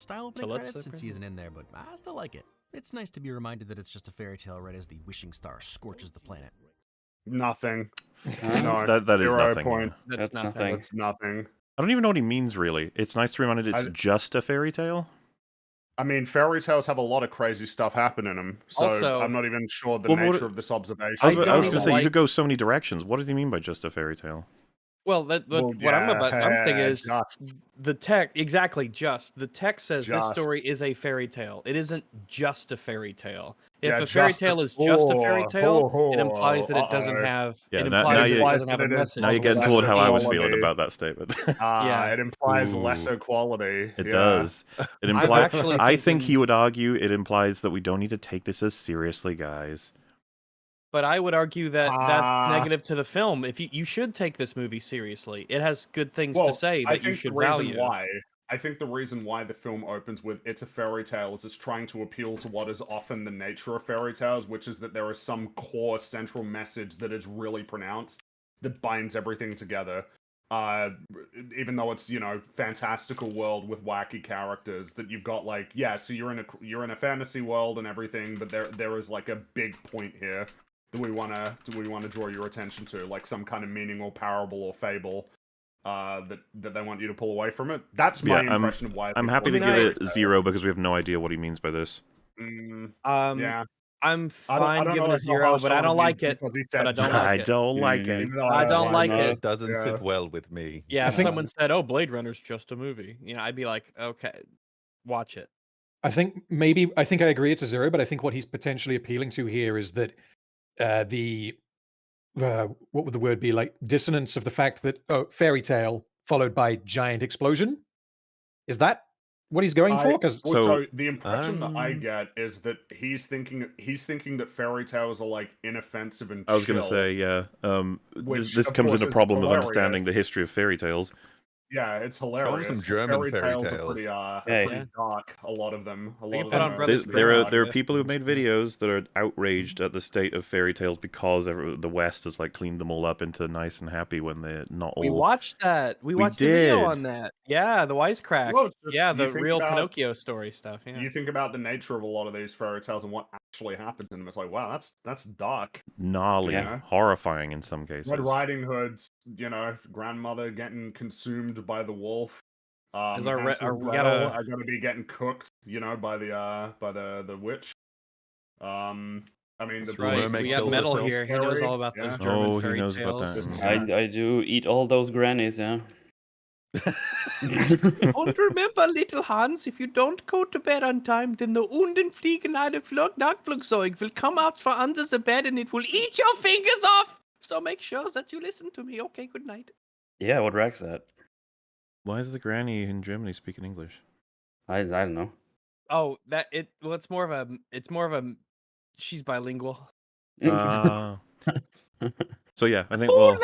Style So opening let's credits since isn't in there, but I still like it. It's nice to be reminded that it's just a fairy tale right as the wishing star scorches the planet. Nothing. Huh? No, That is 0 nothing. point. That's That's nothing. nothing. That's nothing. I don't even know what he means really. It's nice to be reminded it's just a fairy tale. I mean, fairy tales have a lot of crazy stuff happen in them, so Also- I'm not even sure the Well, what- nature of this observation. I was I going don't to say you like- could go so many directions. What does he mean by just a fairy tale? Well, what I'm saying is just. the text exactly just the text says this Just. story is a fairy tale. It isn't just a fairy tale. If Yeah, a fairy just- tale is just a fairy tale, oh, it implies that it doesn't uh-oh. have. Yeah, it now implies you- it doesn't have a Now you're message. Now you're getting lesser toward how I was quality. feeling about that statement. Yeah. It implies Ooh. lesser quality. It yeah. does. It implies. actually I think thinking- he would argue it implies that we don't need to take this as seriously, guys. But I would argue that that's Ah. negative to the film. If you should take this movie seriously, it has good things Well, to say I that you think should the reason value. why. I think the reason why the film opens with "It's a fairy tale" is it's trying to appeal to what is often the nature of fairy tales, which is that there is some core central message that is really pronounced that binds everything together. Even though it's fantastical world with wacky characters that you've got so you're in a fantasy world and everything, but there is like a big point here that we want to draw your attention to, like some kind of meaning or parable or fable. That they want you to pull away from it. That's my impression of why. I'm happy to mean, give I- it 0 because we have no idea what he means by this. Yeah, I'm I fine don't giving know it if how 0, harsh but I I wanna don't be like it. because he But I said don't just. like it. don't like it. Even though I don't wanna like know. it. It doesn't Yeah. sit well with me. Yeah, I if think- someone said, "Oh, Blade Runner's just a movie," I'd be like, "Okay, watch it." I think I agree it's a 0, but I think what he's potentially appealing to here is that what would the word be, like dissonance of the fact that fairy tale followed by giant explosion. Is that what he's going for? Because So- So the impression that I Um, get is that he's thinking that fairy tales are like inoffensive and I was going to chill. say, yeah. Which, This of comes course, in a is problem of hilarious. understanding the history of fairy tales. Yeah, it's hilarious. some German fairy tales tales. are pretty, Hey. pretty dark. A lot of them. A can lot of put them on are Brothers pretty Grimm There dark. are this people who've made and- videos that are outraged at the state of fairy tales because the West has cleaned them all up into nice and happy when they're not all. We watched that. We We watched the video did. on that. Yeah, the wisecrack. Well, it's just- yeah, you the think real about- Pinocchio story stuff. Yeah. You think about the nature of a lot of these fairy tales and what actually happens in them. It's like, wow, that's dark. Gnarly, Yeah. horrifying in some cases. Red Riding Hood's, grandmother getting consumed by the wolf. Is our re- Hansel and we Gretel gotta- are going to be getting cooked, by the witch. I mean, That's the right. Mermaid We have kills Metal herself here. He knows story, all about those yeah. German Oh, he fairy knows about tales. that. I do eat all those grannies, yeah. Und remember, little Hans, if you don't go to bed on time, then the Undenfliegenheide Nachflugzeug will come out from under the bed and it will eat your fingers off. So make sure that you listen to me. Okay, good night. Yeah, what Rex said. Why is the granny in Germany speaking English? I don't know. Oh, it's more of a she's bilingual. So yeah, I think Oh,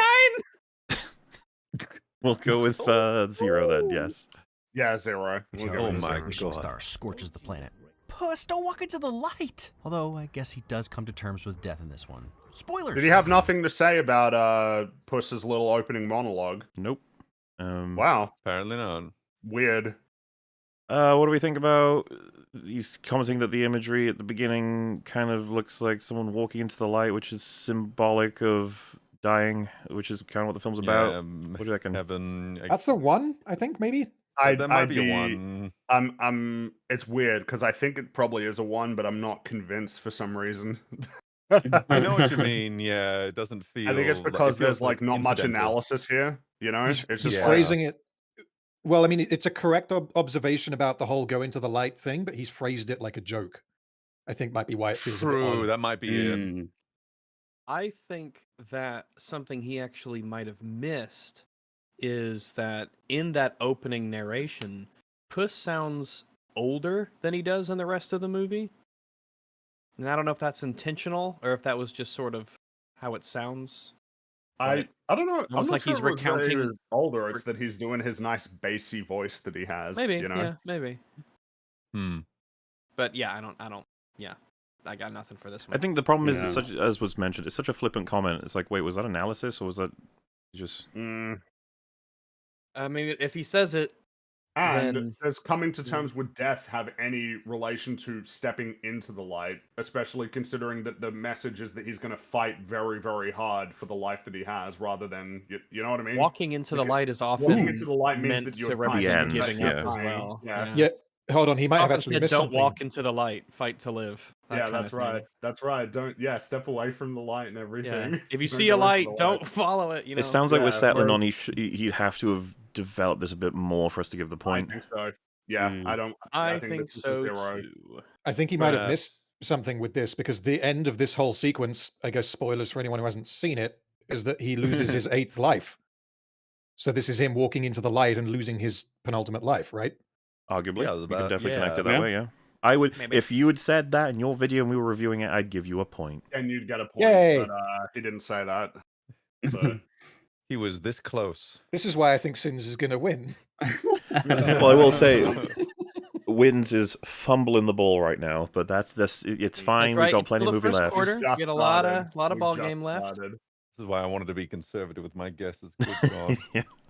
we'll go with 0 then. Yes. Yeah, 0. We'll go Oh with my 0. Shooting God. star scorches the planet. Puss, don't walk into the light. Although I guess he does come to terms with death in this one. Spoilers. Did he have nothing to say about Puss's little opening monologue? Nope. Wow, Apparently not. weird. What do we think about? He's commenting that the imagery at the beginning kind of looks like someone walking into the light, which is symbolic of dying, which is kind of what the film's about. Yeah, What do you reckon? Heaven. That's the one, I think, maybe. There might be a one. It's weird because I think it probably is a 1, but I'm not convinced for some reason. I know what you mean. Yeah, it doesn't feel. I think it's because it feels there's like not much incidental. analysis here. You know, He's it's just yeah. phrasing it. Well, I mean, it's a correct observation about the whole go into the light thing, but he's phrased it like a joke. I think might be why it feels a bit True, odd. that might be it. Mm. I think that something he actually might have missed is that in that opening narration, Puss sounds older than he does in the rest of the movie. And I don't know if that's intentional or if that was just sort of how it sounds. I don't know. I'm Almost not like sure he's it was that he recounting- was older. It's that he's doing his nice bassy voice that he has. Maybe, you know. yeah, maybe. Hmm. But yeah, I don't. Yeah, I got nothing for this one. I think the problem is, Yeah. it's such, as was mentioned, it's such a flippant comment. It's like, wait, was that analysis or was that just? Mm. I mean, if he says it, And Then- does coming to terms with death have any relation to stepping into the light, especially considering that the message is that he's going to fight very, very hard for the life that he has, rather than you know what I mean? walking into the light is Walking often into the light means meant that to you're represent The end, giving yeah. up as well. Yeah. Yeah, hold on. He might have Often actually said, missed don't something. walk into the light, fight to live. That Yeah, kind that's of thing. right. That's right. Don't step away from the light and Yeah. everything. If you Don't see go a into light, the don't follow it. You know. It sounds like we're Yeah, settling whereas- on he'd have to have developed this a bit more for us to give the I point. think so. Yeah, Mm. I don't. I think think this is so 0. too. I think he might have Perhaps. missed something with this because the end of this whole sequence, I guess spoilers for anyone who hasn't seen it, is that he loses his 8th life. So this is him walking into the light and losing his penultimate life, right? Arguably, Yeah, it was we can about- definitely connect yeah. it that Yeah. way. Yeah, I would. Maybe. If you had said that in your video and we were reviewing it, I'd give you a point. And you'd get a point. Yay. But he didn't say that. So. He was this close. This is why I think Sins is going to win. Well, I will say, Wins is fumbling the ball right now, but it's fine. That's right. We've got Until plenty the of movie first left. quarter, Just we got a lot started. of We ball just game left. started. This is why I wanted to be conservative with my guesses. Good God.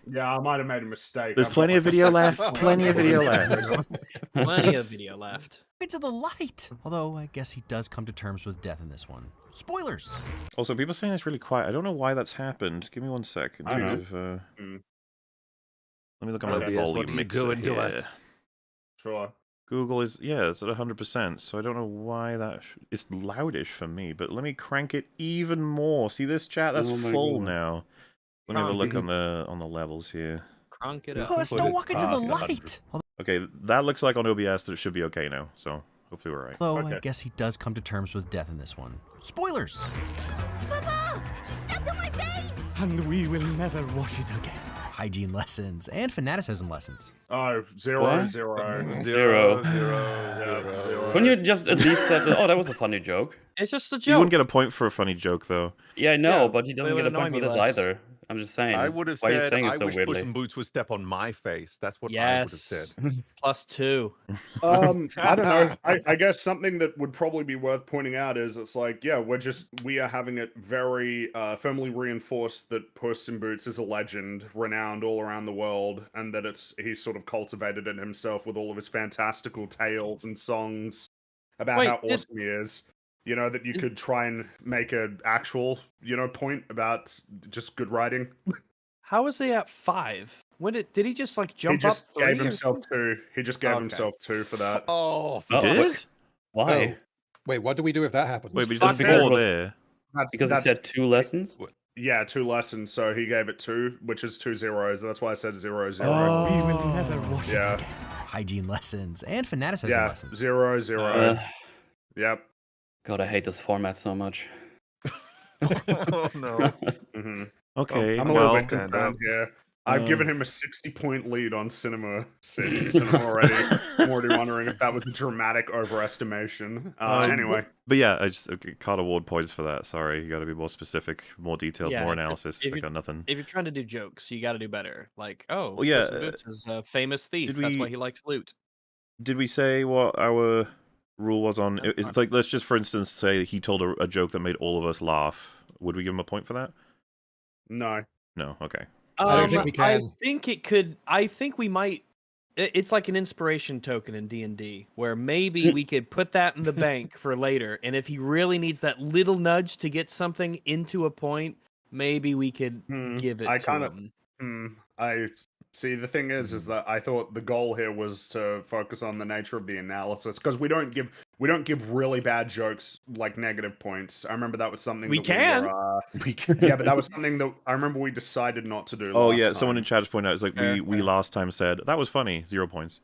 Yeah, I might have made a mistake. There's I've got plenty of like a video 6 left. point Plenty of video lead. left. Plenty of video left. Into the light. Although I guess he does come to terms with death in this one. Spoilers. Also, people are saying it's really quiet. I don't know why that's happened. Give me 1 second. I don't know. Let me look at Okay. my Yes, what volume are you mixer doing to here. us? Sure. Google is, it's at 100%, so I don't know why it's loudish for me, but let me crank it even more. See this chat? That's Oh my full God. now. Let me have a look on the levels here. Cronk it up. Puss, put don't it walk into the past 100. light. Okay, that looks like on OBS that it should be okay now, so hopefully we're right. Although I Okay. guess he does come to terms with death in this one. Spoilers. Papa! He stepped on my face! And we will never wash it again. Hygiene lessons and fanaticism lessons. Oh, 0, What? 0. Zero. Yeah, 0. Couldn't you just at least said, oh, that was a funny joke? It's just a You joke. wouldn't get a point for a funny joke, though. Yeah, I know, Yeah, but he but it doesn't would get a annoy point for me this less. either. I'm just saying. I would have Why are you said, saying it I so wish weirdly? Puss in Boots would step on my face. That's what I would have said. Yes. +2. I don't know. I guess something that would probably be worth pointing out is it's like, yeah, we are having it very firmly reinforced that Puss in Boots is a legend, renowned all around the world, and that he's sort of cultivated it himself with all of his fantastical tales and songs about Wait, how did- awesome he is. You know, that you could try and make an actual, point about just good writing. How is he at 5? When did he just like jump he just up 3? gave or himself something? 2. He just gave Okay. himself 2 for that. Oh, He Oh, did? Why? Oh. Wait, what do we do if that happens? Wait, but he Fuck said because it 4 was- there. Because he said 2 lessons? Yeah, 2 lessons. So he gave it 2, which is 2 zeros. That's why I said 0, 0. We will Oh. never wash it Yeah. again. Hygiene lessons and fanaticism Yeah, lessons. 0, 0. Uh, Yep. God, I hate this format so much. Oh no. hmm Okay, I'm a little well, bit concerned here. I've given him a 60-point lead on cinema already. I'm already wondering if that was a dramatic overestimation. Anyway. But yeah, I just can't award points for that. Sorry, you got to be more specific, more detailed, Yeah, more if- analysis. if I you- got nothing. If you're trying to do jokes, you got to do better. Like, oh, Well, yeah, Puss in Boots is a famous thief. did That's why we- he likes loot. Did we say what our rule was on? No, It's like, let's just, for instance, say he told a joke that made all of us laugh. Would we give him a point for that? No. No. Okay. I don't think we I can. think it could. I think we might. It's like an inspiration token in D&D, where maybe we could put that in the bank for later, and if he really needs that little nudge to get something into a point, maybe we could give it I to kinda- him. I see. The thing is that I thought the goal here was to focus on the nature of the analysis, because we don't give really bad jokes like negative points. I remember that was something We that can. yeah, but that was something that I remember we decided not to do. Oh last yeah, time. someone in chat just pointed out, it's like Fair, we fair. last time said that was funny, 0 points.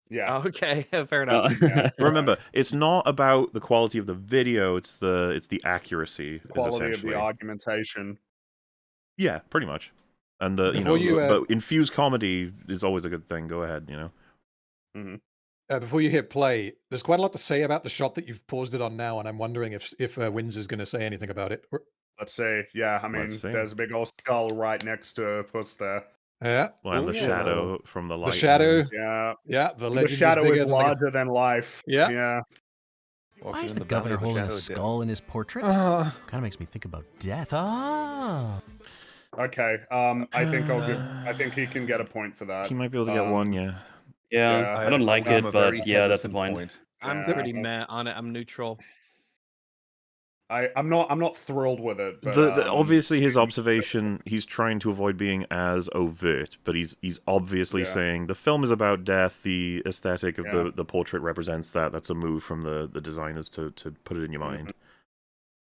Yeah. Okay, fair enough. Remember, it's not about the quality of the video; it's the accuracy. Is Quality of essentially. the argumentation. Yeah, pretty much. And the Before you, but infused comedy is always a good thing. Go ahead, Before you hit play, there's quite a lot to say about the shot that you've paused it on now, and I'm wondering if Wins is going to say anything about it. Let's see. Yeah, I mean, Let's see. there's a big old skull right next to Puss there. Yeah, Well, and the Ooh. shadow from the light. the shadow. Yeah. Yeah, the The legend shadow is is bigger than the- larger than life. Yeah. Yeah. Why Walking is in the valley governor of the holding a shadow of death. skull in his portrait? Uh, Kind of makes me think about death. Ah. Okay. I think he can get a point for that. He might be able to get one. Yeah. Yeah, I don't like I'm it, a but very yeah, that's a hesitant point. I'm Yeah. pretty meh on it. I'm neutral. I'm not thrilled with it. But, Obviously, his observation, he's trying to avoid being as overt, but he's obviously Yeah. saying the film is about death. The aesthetic of Yeah. the portrait represents that. That's a move from the designers to put it in your mind.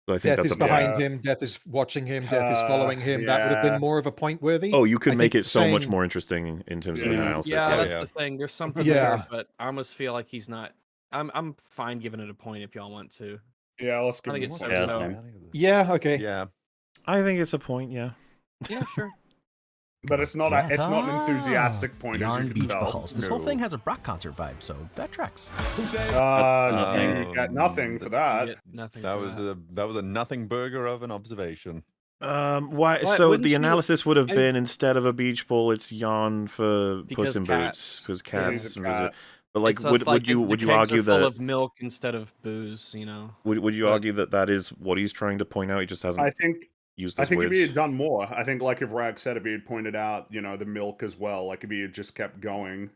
So I think death that's is a behind him. Death is watching him. Death is following him. That would have been yeah. more of a point worthy. Oh, you could I make think it so much saying- more interesting in terms of Yeah. analysis. Yeah, yeah. that's Yeah. the thing. There's something Yeah. there, but I almost feel like he's not. I'm fine giving it a point if y'all want to. Yeah, let's give I think him it's a so Yeah, point. that's so. fine. Yeah. Okay. Yeah. I think it's a point. Yeah. Yeah, sure. But it's not Death. it's not an enthusiastic point, as Yarn you can beach tell. balls. This whole No. thing has a rock concert vibe, so that tracks. Nothing. You get nothing for that. You get nothing. That for was a nothing burger of an observation. Why? Why- So wouldn't the you- analysis would have I- been, instead of a beach ball, it's yarn for Because Puss in cats. Boots, because Yeah, he's cats. a cat. But like, It's just like would the you kegs argue are full that of milk instead of booze? You know. would you but- argue that is what he's trying to point out? He just hasn't I think used I his think if words. he had done more, I think like if Rag said, if he had pointed out, the milk as well, like if he had just kept going,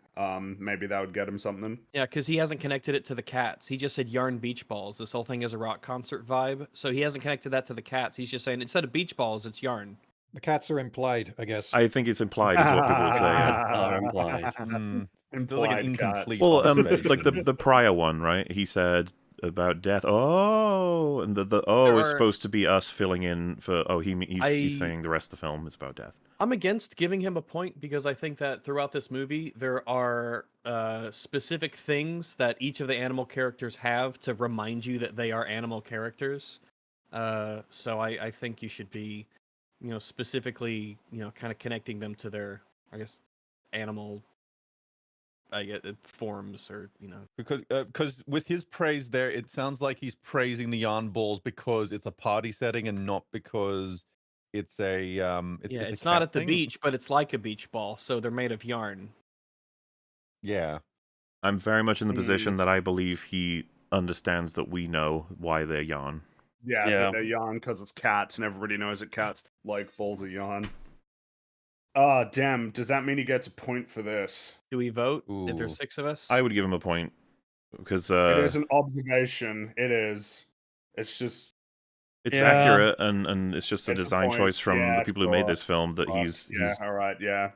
maybe that would get him something. Yeah, because he hasn't connected it to the cats. He just said yarn beach balls. This whole thing is a rock concert vibe. So he hasn't connected that to the cats. He's just saying instead of beach balls, it's yarn. The cats are implied, I guess. I think it's implied, is what people would say. Yeah. Are implied. Feels like an Implied cat. incomplete Well, observation. like the prior one, right? He said about death. Oh, and the oh is There are- supposed to be us filling in for. Oh, he's I- saying the rest of the film is about death. I'm against giving him a point because I think that throughout this movie there are specific things that each of the animal characters have to remind you that they are animal characters. So I think you should be, specifically, kind of connecting them to their, I guess, animal. I get forms, or because with his praise there, it sounds like he's praising the yarn balls because it's a party setting and not because it's a it's a not cat at the thing. beach, but it's like a beach ball, so they're made of yarn. Yeah. I'm very much in the position that I believe he understands that we know why they're yarn. Yeah, Yeah. they're yarn because it's cats, and everybody knows that cats like balls of yarn. Damn, does that mean he gets a point for this? Do we vote if Ooh. there's 6 of us? I would give him a point because It is an observation. It is. It's just. it's Yeah. accurate and it's just a It's a design point. choice from Yeah, the people who made sure. this film that Yeah, he's. all right, yeah.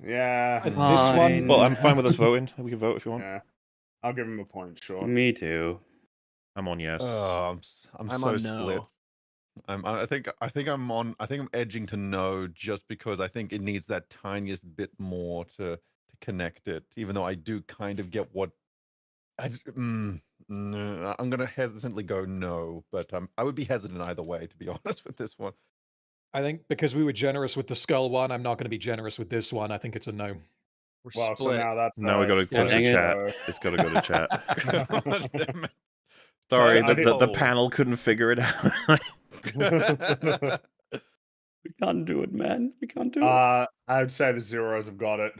Yeah. This Fine. one, Well, I'm fine with us voting. We can vote if you want. Yeah. I'll give him a point, sure. Me too. I'm on yes. Oh, I'm I'm so on split. no. I think I'm edging to no, just because I think it needs that tiniest bit more to connect it. Even though I do kind of get what no, I'm gonna hesitantly go no, but I would be hesitant either way, to be honest with this one. I think because we were generous with the skull one, I'm not going to be generous with this one. I think it's a no. We're Well, so split. now that's Now we got to split, put it to dang it. chat. so- It's got to go to chat. God damn it. Sorry, I the think- panel couldn't figure it out. We can't do it, man. We can't do it. I would say the zeros have got it.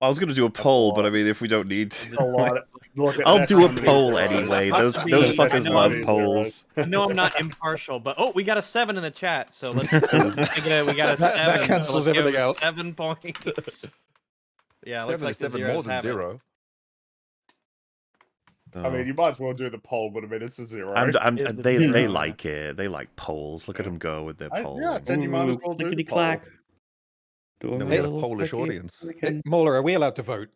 I was going to do a poll, but I mean, if we don't need to, A lot. Look at I'll that, do a so many poll zeros. anyway. Those There's fuckers so love many polls. I know I'm not impartial, but we got a 7 in the chat, so let's. We got a 7. cancels so let's give everything it out. 7 points. Yeah, it looks 7 like is the 7 zeros more than have it. 0. I mean, you might as well do the poll, but I mean, it's a zero. They zero. like it. They like polls. Look at them go with their polls. Yeah, then you might as well do the Clickety poll. clack. Do No, a we got a little Polish clicky audience. Hey, clicking. Mauler, are we allowed to vote?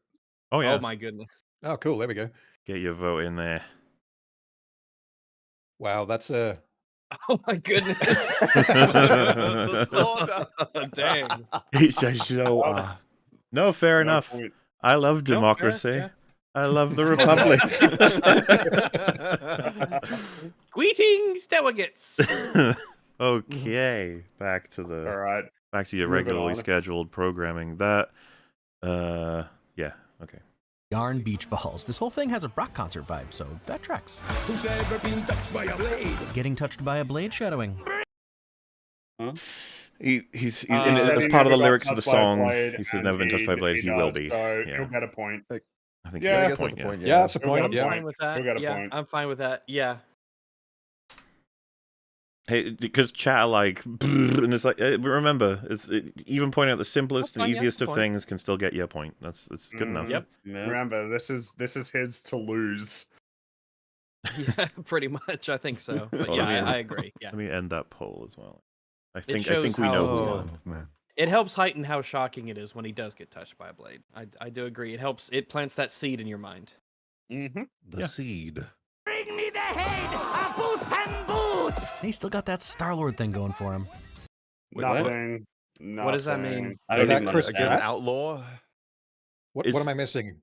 Oh yeah, Oh my goodness. Oh, cool. There we go. get your vote in there. Wow, that's a. Oh my goodness. The slaughter. Dang. He says so. No, fair No enough. point. I love No, democracy. yeah. I love the republic. Greetings, delegates. Okay, back to All right. your Moving regularly on. scheduled programming. That, yeah, okay. Yarn beach balls. This whole thing has a rock concert vibe, so that tracks. Who's ever been touched by a blade? Getting touched by a blade shadowing. He's He as said he part of never the got lyrics of the touched by a song. blade, He says and never been touched by a blade. He will does, be. So Yeah, he'll get a point. I think Yeah, he I has guess a point. that's a point. Yeah, that's a We'll get point. a Yeah. point. Fine with that. We'll get a Yeah, point. I'm fine with that. Yeah. Hey, because chat are like, and it's like, remember, even pointing out the simplest That's and fine, yeah, easiest that's of fine. things can still get you a point. It's good enough. Yep. Yeah. Remember, this is his to lose. Yeah, pretty much. I think so. But Well, yeah, let me- I agree. Yeah. Let me end that poll as well. I think shows we know how- who Oh, won. man. It helps heighten how shocking it is when he does get touched by a blade. I do agree. It helps. It plants that seed in your mind. Mm-hmm. The seed. Bring me the head of Booth and Booth! And he's still got that Star-Lord thing going for him. Wait, what? Nothing. What does that Nothing. mean? I Is don't that even Chris I guess understand. outlaw. What It's- am I missing?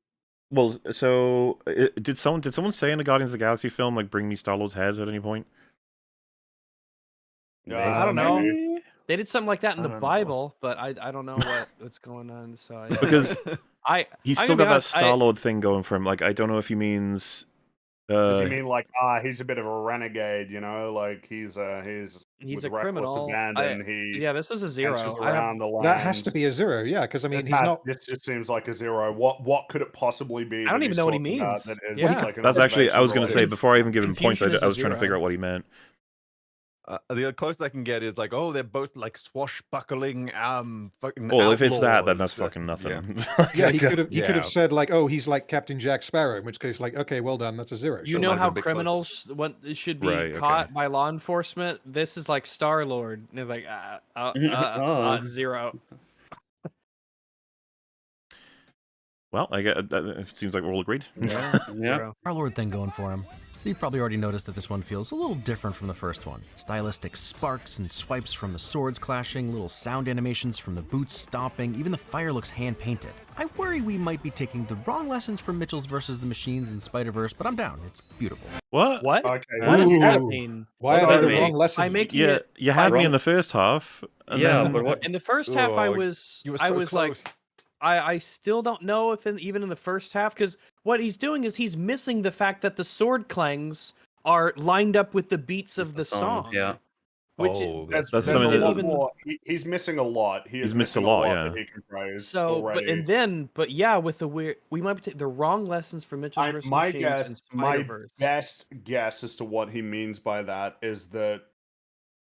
Well, so did someone say in the Guardians of the Galaxy film like bring me Star-Lord's head at any point? I don't know. maybe. They did something like that in I the don't know. Bible, but I don't know what's going on. So I, Because he's I'm still gonna be got that honest, Star-Lord thing going for him. Like I don't know if he means. Does he mean like he's a bit of a renegade, you know, like he's he's with a reckless criminal. abandon, he Yeah, this is a ventures zero. around the That has lands. to be a zero. Yeah, because I mean, This he's not. This just seems like a zero. What could it possibly be? I don't that even he's know what he talking about means. that is Yeah. like an That's actually I was observation going to say related? before I even give him points. I Confusion is a was trying to figure zero. out what he meant. The closest I can get is like, oh, they're both like swashbuckling, fucking. Well, if it's that, then outlaws. that's fucking nothing. Yeah, he could have. He could Yeah. have said like, "Oh, he's like Captain Jack Sparrow," in which case, like, okay, well done, that's a zero. You Sure. know might have how been a bit close. criminals should be Right, okay. caught by law enforcement? This is like Star Lord. And they're like Oh. zero. Well, I get it seems like we're all agreed. Yeah. Zero. Star-Lord thing going for him. So you've probably already noticed that this one feels a little different from the first one. Stylistic sparks and swipes from the swords clashing, little sound animations from the boots stomping, even the fire looks hand-painted. I worry we might be taking the wrong lessons from Mitchell's vs. the Machines in Spider-Verse, but I'm down. It's beautiful. What? What? Okay. What does that Ooh. mean? Why Sorry, are they the mate. wrong lessons? By making Yeah, it you had me wrong- in the first half. And Yeah, then, but what? in the first half, I Oh, was You were I so was like close. I still don't know if even in the first half, because what he's doing is he's missing the fact that the sword clangs are lined up with the beats of the song. Yeah. Which Oh, That's That's there's something a that- lot even- more. He's missing a lot. He is He's missed a missing lot, that yeah. he can praise so, already. but yeah, with the weird, we might be taking the wrong lessons from Mitchell's vs. my Machines guess, and my Spider-Verse. best guess as to what he means by that is that.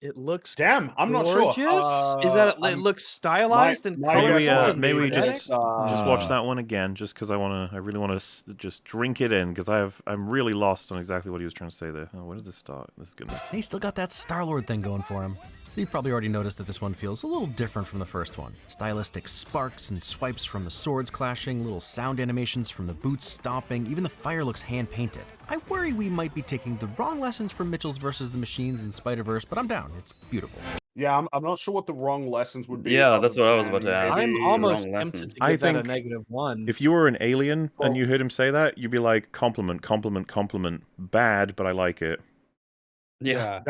It looks Damn, I'm not gorgeous. sure. Is that it I'm- looks stylized and my colorful? guess and maybe we would be just- that, just watch that one again, just because I really want to just drink it in, because I'm really lost on exactly what he was trying to say there. Oh, where does this start? This is good enough. And he's still got that Star-Lord thing going for him. So you've probably already noticed that this one feels a little different from the first one. Stylistic sparks and swipes from the swords clashing, little sound animations from the boots stomping, even the fire looks hand-painted. I worry we might be taking the wrong lessons from Mitchell's versus the Machines in Spider-Verse, but I'm down. It's beautiful. Yeah, I'm not sure what the wrong lessons would be. Yeah, other that's what I was about to than ask. I'm maybe- What's the almost wrong tempted lesson? to I give that a think -1. if you were an alien Well- and you heard him say that, you'd be like, compliment, compliment, compliment. Bad, but I like it. Yeah.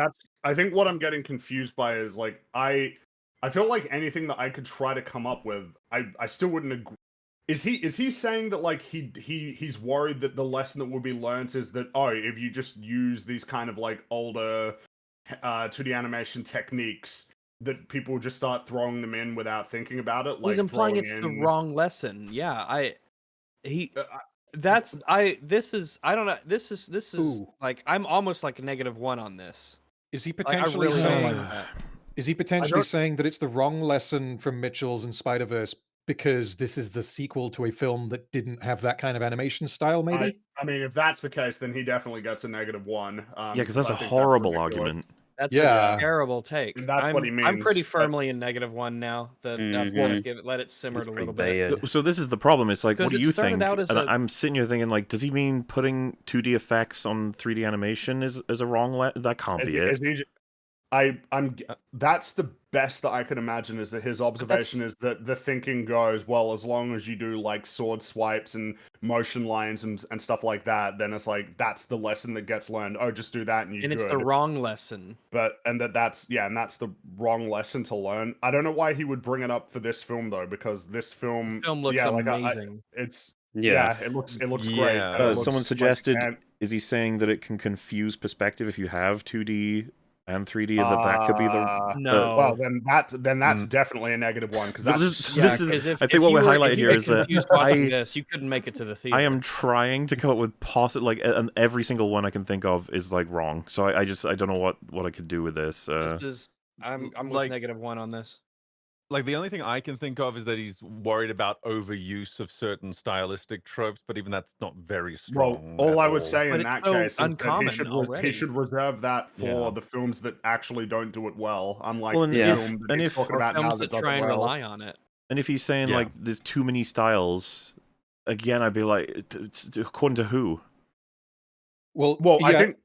I think what I'm getting confused by is like I feel like anything that I could try to come up with, I still wouldn't agree. Is he saying that like he's worried that the lesson that will be learnt is that if you just use these kind of like older 2D animation techniques that people will just start throwing them in without thinking about it? Like He's implying throwing it's in, the wrong lesson. Yeah, he Uh, that's this is I don't know. This is Ooh. like I'm almost like a -1 on this. Is he Like, potentially I really don't saying? like that. Is he potentially saying that it's the wrong lesson from Mitchell's and Spider-Verse because this is the sequel to a film that didn't have that kind of animation style? Maybe. I mean, if that's the case, then he definitely gets a -1. Yeah, because that's I a think horrible ridiculous. argument. That's Yeah. a terrible take. And that's what he I'm pretty means, but- firmly in -1 now. That I've Mhm. got to let it simmer It's a pretty little bit. bad. So this is the problem. It's like, what 'Cause do it you started think? out as And a- I'm sitting here thinking, like, does he mean putting 2D effects on 3D animation is a wrong? That can't be it. That's the best that I could imagine is that his observation is that the thinking goes, well, as long as you do like sword swipes and motion lines and stuff like that, then it's like that's the lesson that gets learned. Oh, just do that and you're And it's good. the wrong lesson. And that's the wrong lesson to learn. I don't know why he would bring it up for this film though, because this film, This film looks yeah, like, amazing. Yeah. it looks great. Yeah. and it looks Someone like suggested, an- is he saying that it can confuse perspective if you have 2D and 3D, and that could be the... No. Well, then that's definitely a -1 because Well, that's this is- I think what we highlighted here is that this, you couldn't make it to the theater. I am trying to come up with and every single one I can think of is like wrong. So I don't know what I could do with this. This is I'm like- with -1 on this. Like the only thing I can think of is that he's worried about overuse of certain stylistic tropes, but even that's not very well. strong. All at I would say But in it's that so case is that uncommon he already. should reserve that for Yeah. the films that actually don't do it well, unlike Well, the yeah. film that and he's if- talking Or about now films that that does try it and well. rely on it. And if he's saying Yeah. like there's too many styles, again I'd be like, it's according to who? Well, Well, I yeah, think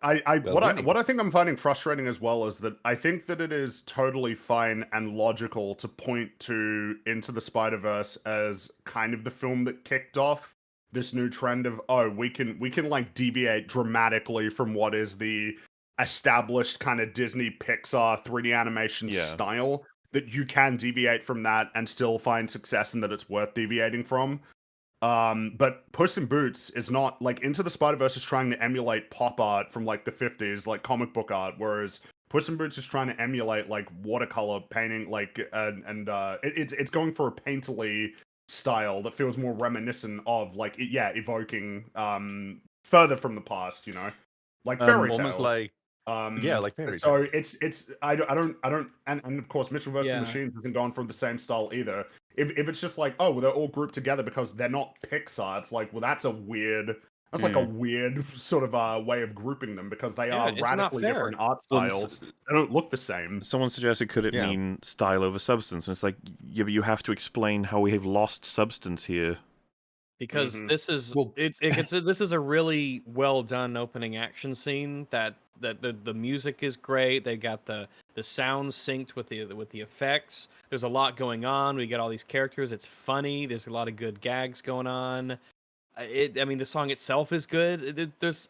Well, winning. what I think I'm finding frustrating as well is that I think that it is totally fine and logical to point to Into the Spider-Verse as kind of the film that kicked off this new trend of we can like deviate dramatically from what is the established kind of Disney Pixar 3D animation Yeah. style, that you can deviate from that and still find success and that it's worth deviating from. But Puss in Boots is not like Into the Spider-Verse is trying to emulate pop art from like the 50s, like comic book art, whereas Puss in Boots is trying to emulate like watercolor painting, like it's going for a painterly style that feels more reminiscent of like evoking further from the past, you know, like fairy tales. almost like like fairy So it's I don't and of course Mitchell vs. Yeah. Machines isn't going for the same style either. If it's just like they're all grouped together because they're not Pixar, it's like that's like a weird sort of way of grouping them because they Yeah, are it's not radically fair. different art Well, styles. They don't look the same. Someone suggested, could it Yeah. mean style over substance? And it's like, yeah, but you have to explain how we have lost substance here. Because Mhm. this is Well- this is a really well done opening action scene that the music is great. They got the sound synced with the effects. There's a lot going on. We get all these characters. It's funny. There's a lot of good gags going on. I mean, the song itself is good. There's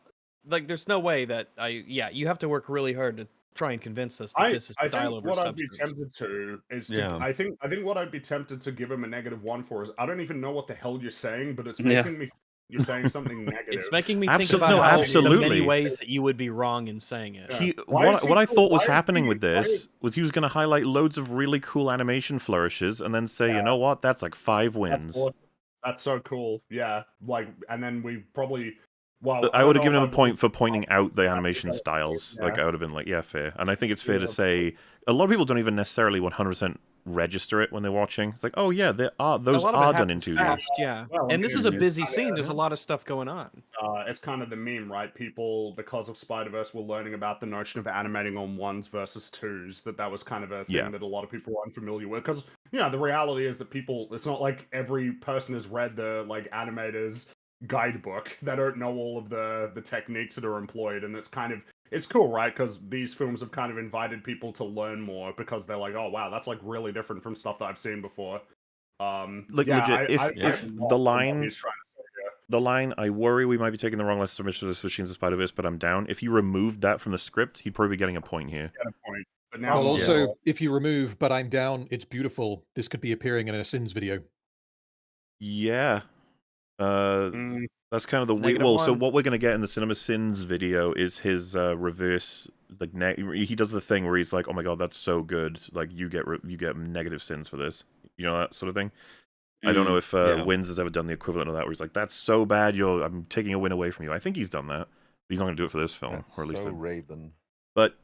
no way that you have to work really hard to try and convince us that this is I style think over what I'd be substance. tempted to is Yeah. I think what I'd be tempted to give him a -1 for is I don't even know what the hell you're saying, but it's Yeah. making me you're saying something negative. It's making me think Absol- about no, how the absolutely. many ways that you would be wrong in saying it. Yeah. What I thought was why is happening he- with this was he was going to highlight loads of really cool animation flourishes and then say, you know what, that's like 5 wins. That's awesome. That's so cool. Yeah, like, and then we probably. Well, But I would have given him a point for pointing out the animation Yeah. styles. Like, I would have been like, yeah, fair. And I think it's fair to say a lot of people don't even necessarily 100% register it when they're watching. It's like, oh yeah, those a lot of it are done in happens 2D. fast, yeah. Well, I And this mean, is a it's busy kinda- scene. There's a lot of stuff going on. It's kind of the meme, right? People, because of Spider-Verse, were learning about the notion of animating on 1s versus 2s. That was kind of a thing Yeah. that a lot of people were unfamiliar with. Because, the reality is that it's not like every person has read the, like, animators guidebook. They don't know all of the techniques that are employed, and it's cool, right? Because these films have kind of invited people to learn more because they're like, oh wow, that's like really different from stuff that I've seen before. Like yeah, legit, if love the what line, he's trying to say here. the line, I worry we might be taking the wrong lessons from Mr. Machines of Spider-Verse, but I'm down. If you removed that from the script, he'd probably be getting a point here. Get a point. But now, Well, also, if you remove "But I'm down, it's beautiful," this could be appearing in a Sins video. Yeah. That's kind of the weird. Negative Well, so one. what we're gonna get in the Cinema Sins video is his reverse. Like he does the thing where he's like, "Oh my god, that's so good! Like you get negative sins for this." You know, that sort of thing. I don't know if Wins has ever done the equivalent of that, where he's like, "That's so bad, I'm taking a win away from you." I think he's done that. But he's not gonna do it for this film, That's or at least. so Raven. But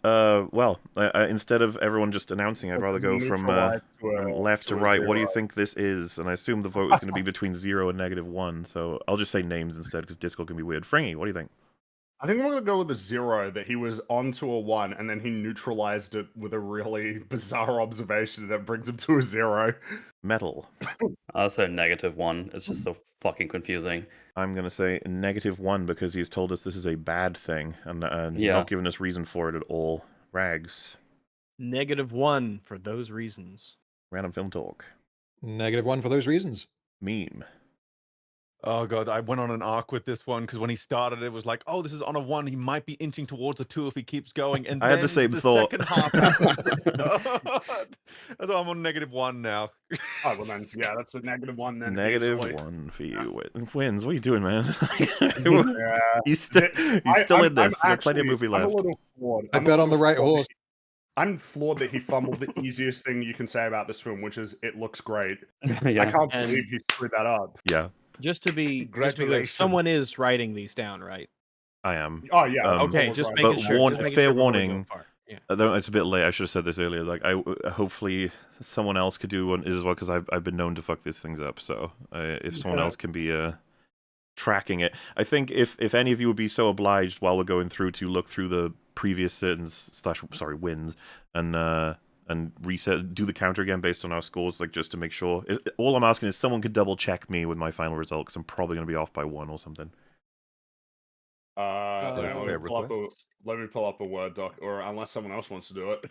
well, instead of everyone just announcing, I'd rather go from left to right. What do you think this is? And I assume the vote is going to be between 0 and -1. So I'll just say names instead because Discord can be weird. Fringy, what do you think? I think we're going to go with a 0, that he was onto a 1, and then he neutralized it with a really bizarre observation that brings him to a 0. Metal. Also -1. It's just so fucking confusing. I'm going to say -1 because he's told us this is a bad thing, and he's not giving us reason for it at all. Rags. -1 for those reasons. Random Film Talk. -1 for those reasons. Meme. Oh god, I went on an arc with this one because when he started, it was like, "Oh, this is on a 1. He might be inching towards a 2 if he keeps going." And I had the same thought. Second half happened. So I'm on -1 now. Oh, well then, yeah, that's a -1 then. -1 for you. Wins. What are you doing, man? Yeah. He's still in this. There's plenty of movie left. I bet on the right horse. I'm floored that he fumbled the easiest thing you can say about this film, which is it looks great. Yeah. I can't believe he screwed that up. Yeah, Just to be clear, Congratulations. someone is writing these down, right? I am. Oh yeah. Okay, Paul's just right. making But sure. just making fair sure before we go warning, far. Yeah. It's a bit late. I should have said this earlier. Like, hopefully someone else could do one as well because I've been known to fuck these things up. So if someone else can be tracking it, I think if any of you would be so obliged while we're going through to look through the previous wins and reset, do the counter again based on our scores, like just to make sure. All I'm asking is someone could double check me with my final result because I'm probably going to be off by 1 or something. Let me pull up a Word doc, or unless someone else wants to do it.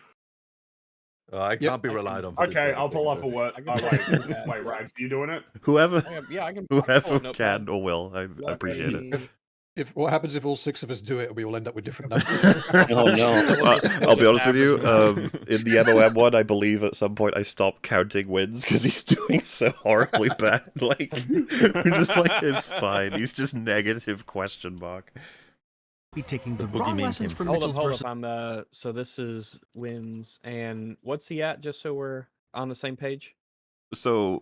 I can't be relied on. For this Okay, kind of I'll pull thing, up so- a Word. I can Oh, pull wait, that. wait, Rags, are you doing it? Whoever Yeah, I can. whoever no can problem. or will, I appreciate it. If what happens if all 6 of us do it, we will end up with different numbers. Oh no. I'll be honest with you. average In the MOM one, I believe at some point I stopped counting wins because he's doing so horribly bad. Like, we're just like, it's fine. He's just negative question mark. Be taking the The wrong boogeyman lessons came. from Hold Mitchell's up. versus. I'm so this is wins, and what's he at? Just so we're on the same page. So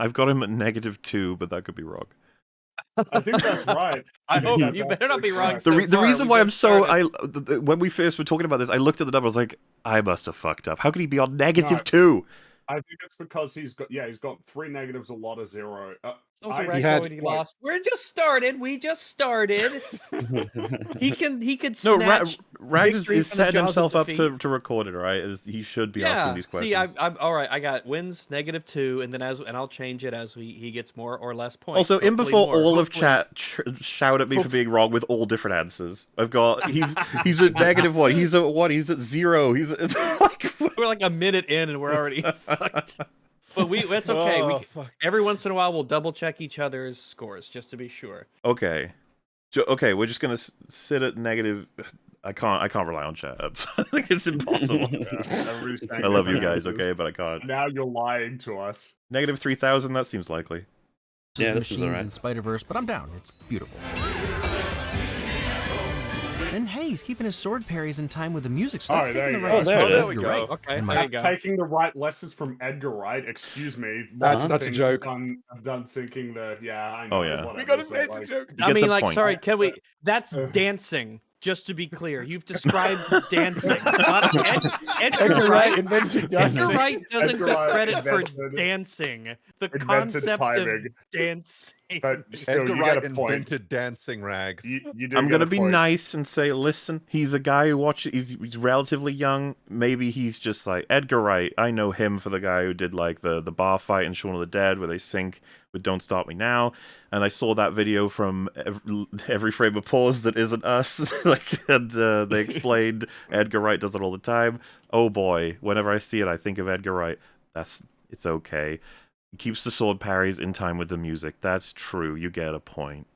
I've got him at -2, but that could be wrong. I think that's right. I hope that's you better not be absolutely wrong. correct. So The far, reason we why I'm just so started. when we first were talking about this, I looked at the number. I was like, I must have fucked up. How could he be on No. -2? I think it's because he's got 3 negatives, a lot of 0. Also, I- Rex had- already lost. We just started. We just started. He could No, snatch. Rags victory is from the setting jaws of himself up defeat. to record it. All right, he should be asking these questions. See, I'm all right. I got wins -2, and then and I'll change it as he gets more or less points. Also, in hopefully before more. all of Hopefully- chat shout at me for being wrong with all different answers. I've got he's at -1. He's at 1. He's at 0. He's at, like, We're like a minute in, and we're already fucked. But that's okay. Oh, fuck. Every once in a while, we'll double check each other's scores just to be sure. okay. Okay, we're just gonna sit at negative. I can't rely on chat. I think it's impossible. Everybody's saying I love you different guys, answers. okay, but I can't. Now you're lying to us. -3,000. That seems likely. Yeah, the this is machines alright. in Spider-Verse, but I'm down. It's beautiful. And hey, he's keeping his sword parries in time with the music, so that's Oh, there taking the you right go. Oh, there it lessons. is. You're There we right. go. Okay, And there my- you That's go. taking the right lessons from Edgar Wright. Excuse me. That's Lots of a things joke. I've done syncing the. Yeah, I know. Oh, yeah. whatever, We gotta so, say it's a like- joke. He I gets mean, a like, point. sorry, can we? That's dancing. Just to be clear, you've described dancing. Not Edgar Wright. invented Edgar Wright doesn't Edgar get Wright credit for invented- dancing. The invented concept timing. of dancing. But still, Edgar you Wright get a point. invented dancing rags. You do I'm get gonna a be point. nice and say, listen, he's a guy who watches. He's relatively young. Maybe he's just like Edgar Wright. I know him for the guy who did like the bar fight in Shaun of the Dead, where they sync with "Don't Stop Me Now." And I saw that video from every frame of pause that isn't us. and they explained Edgar Wright does it all the time. Oh boy, whenever I see it, I think of Edgar Wright. It's okay. He keeps the sword parries in time with the music. That's true. You get a point.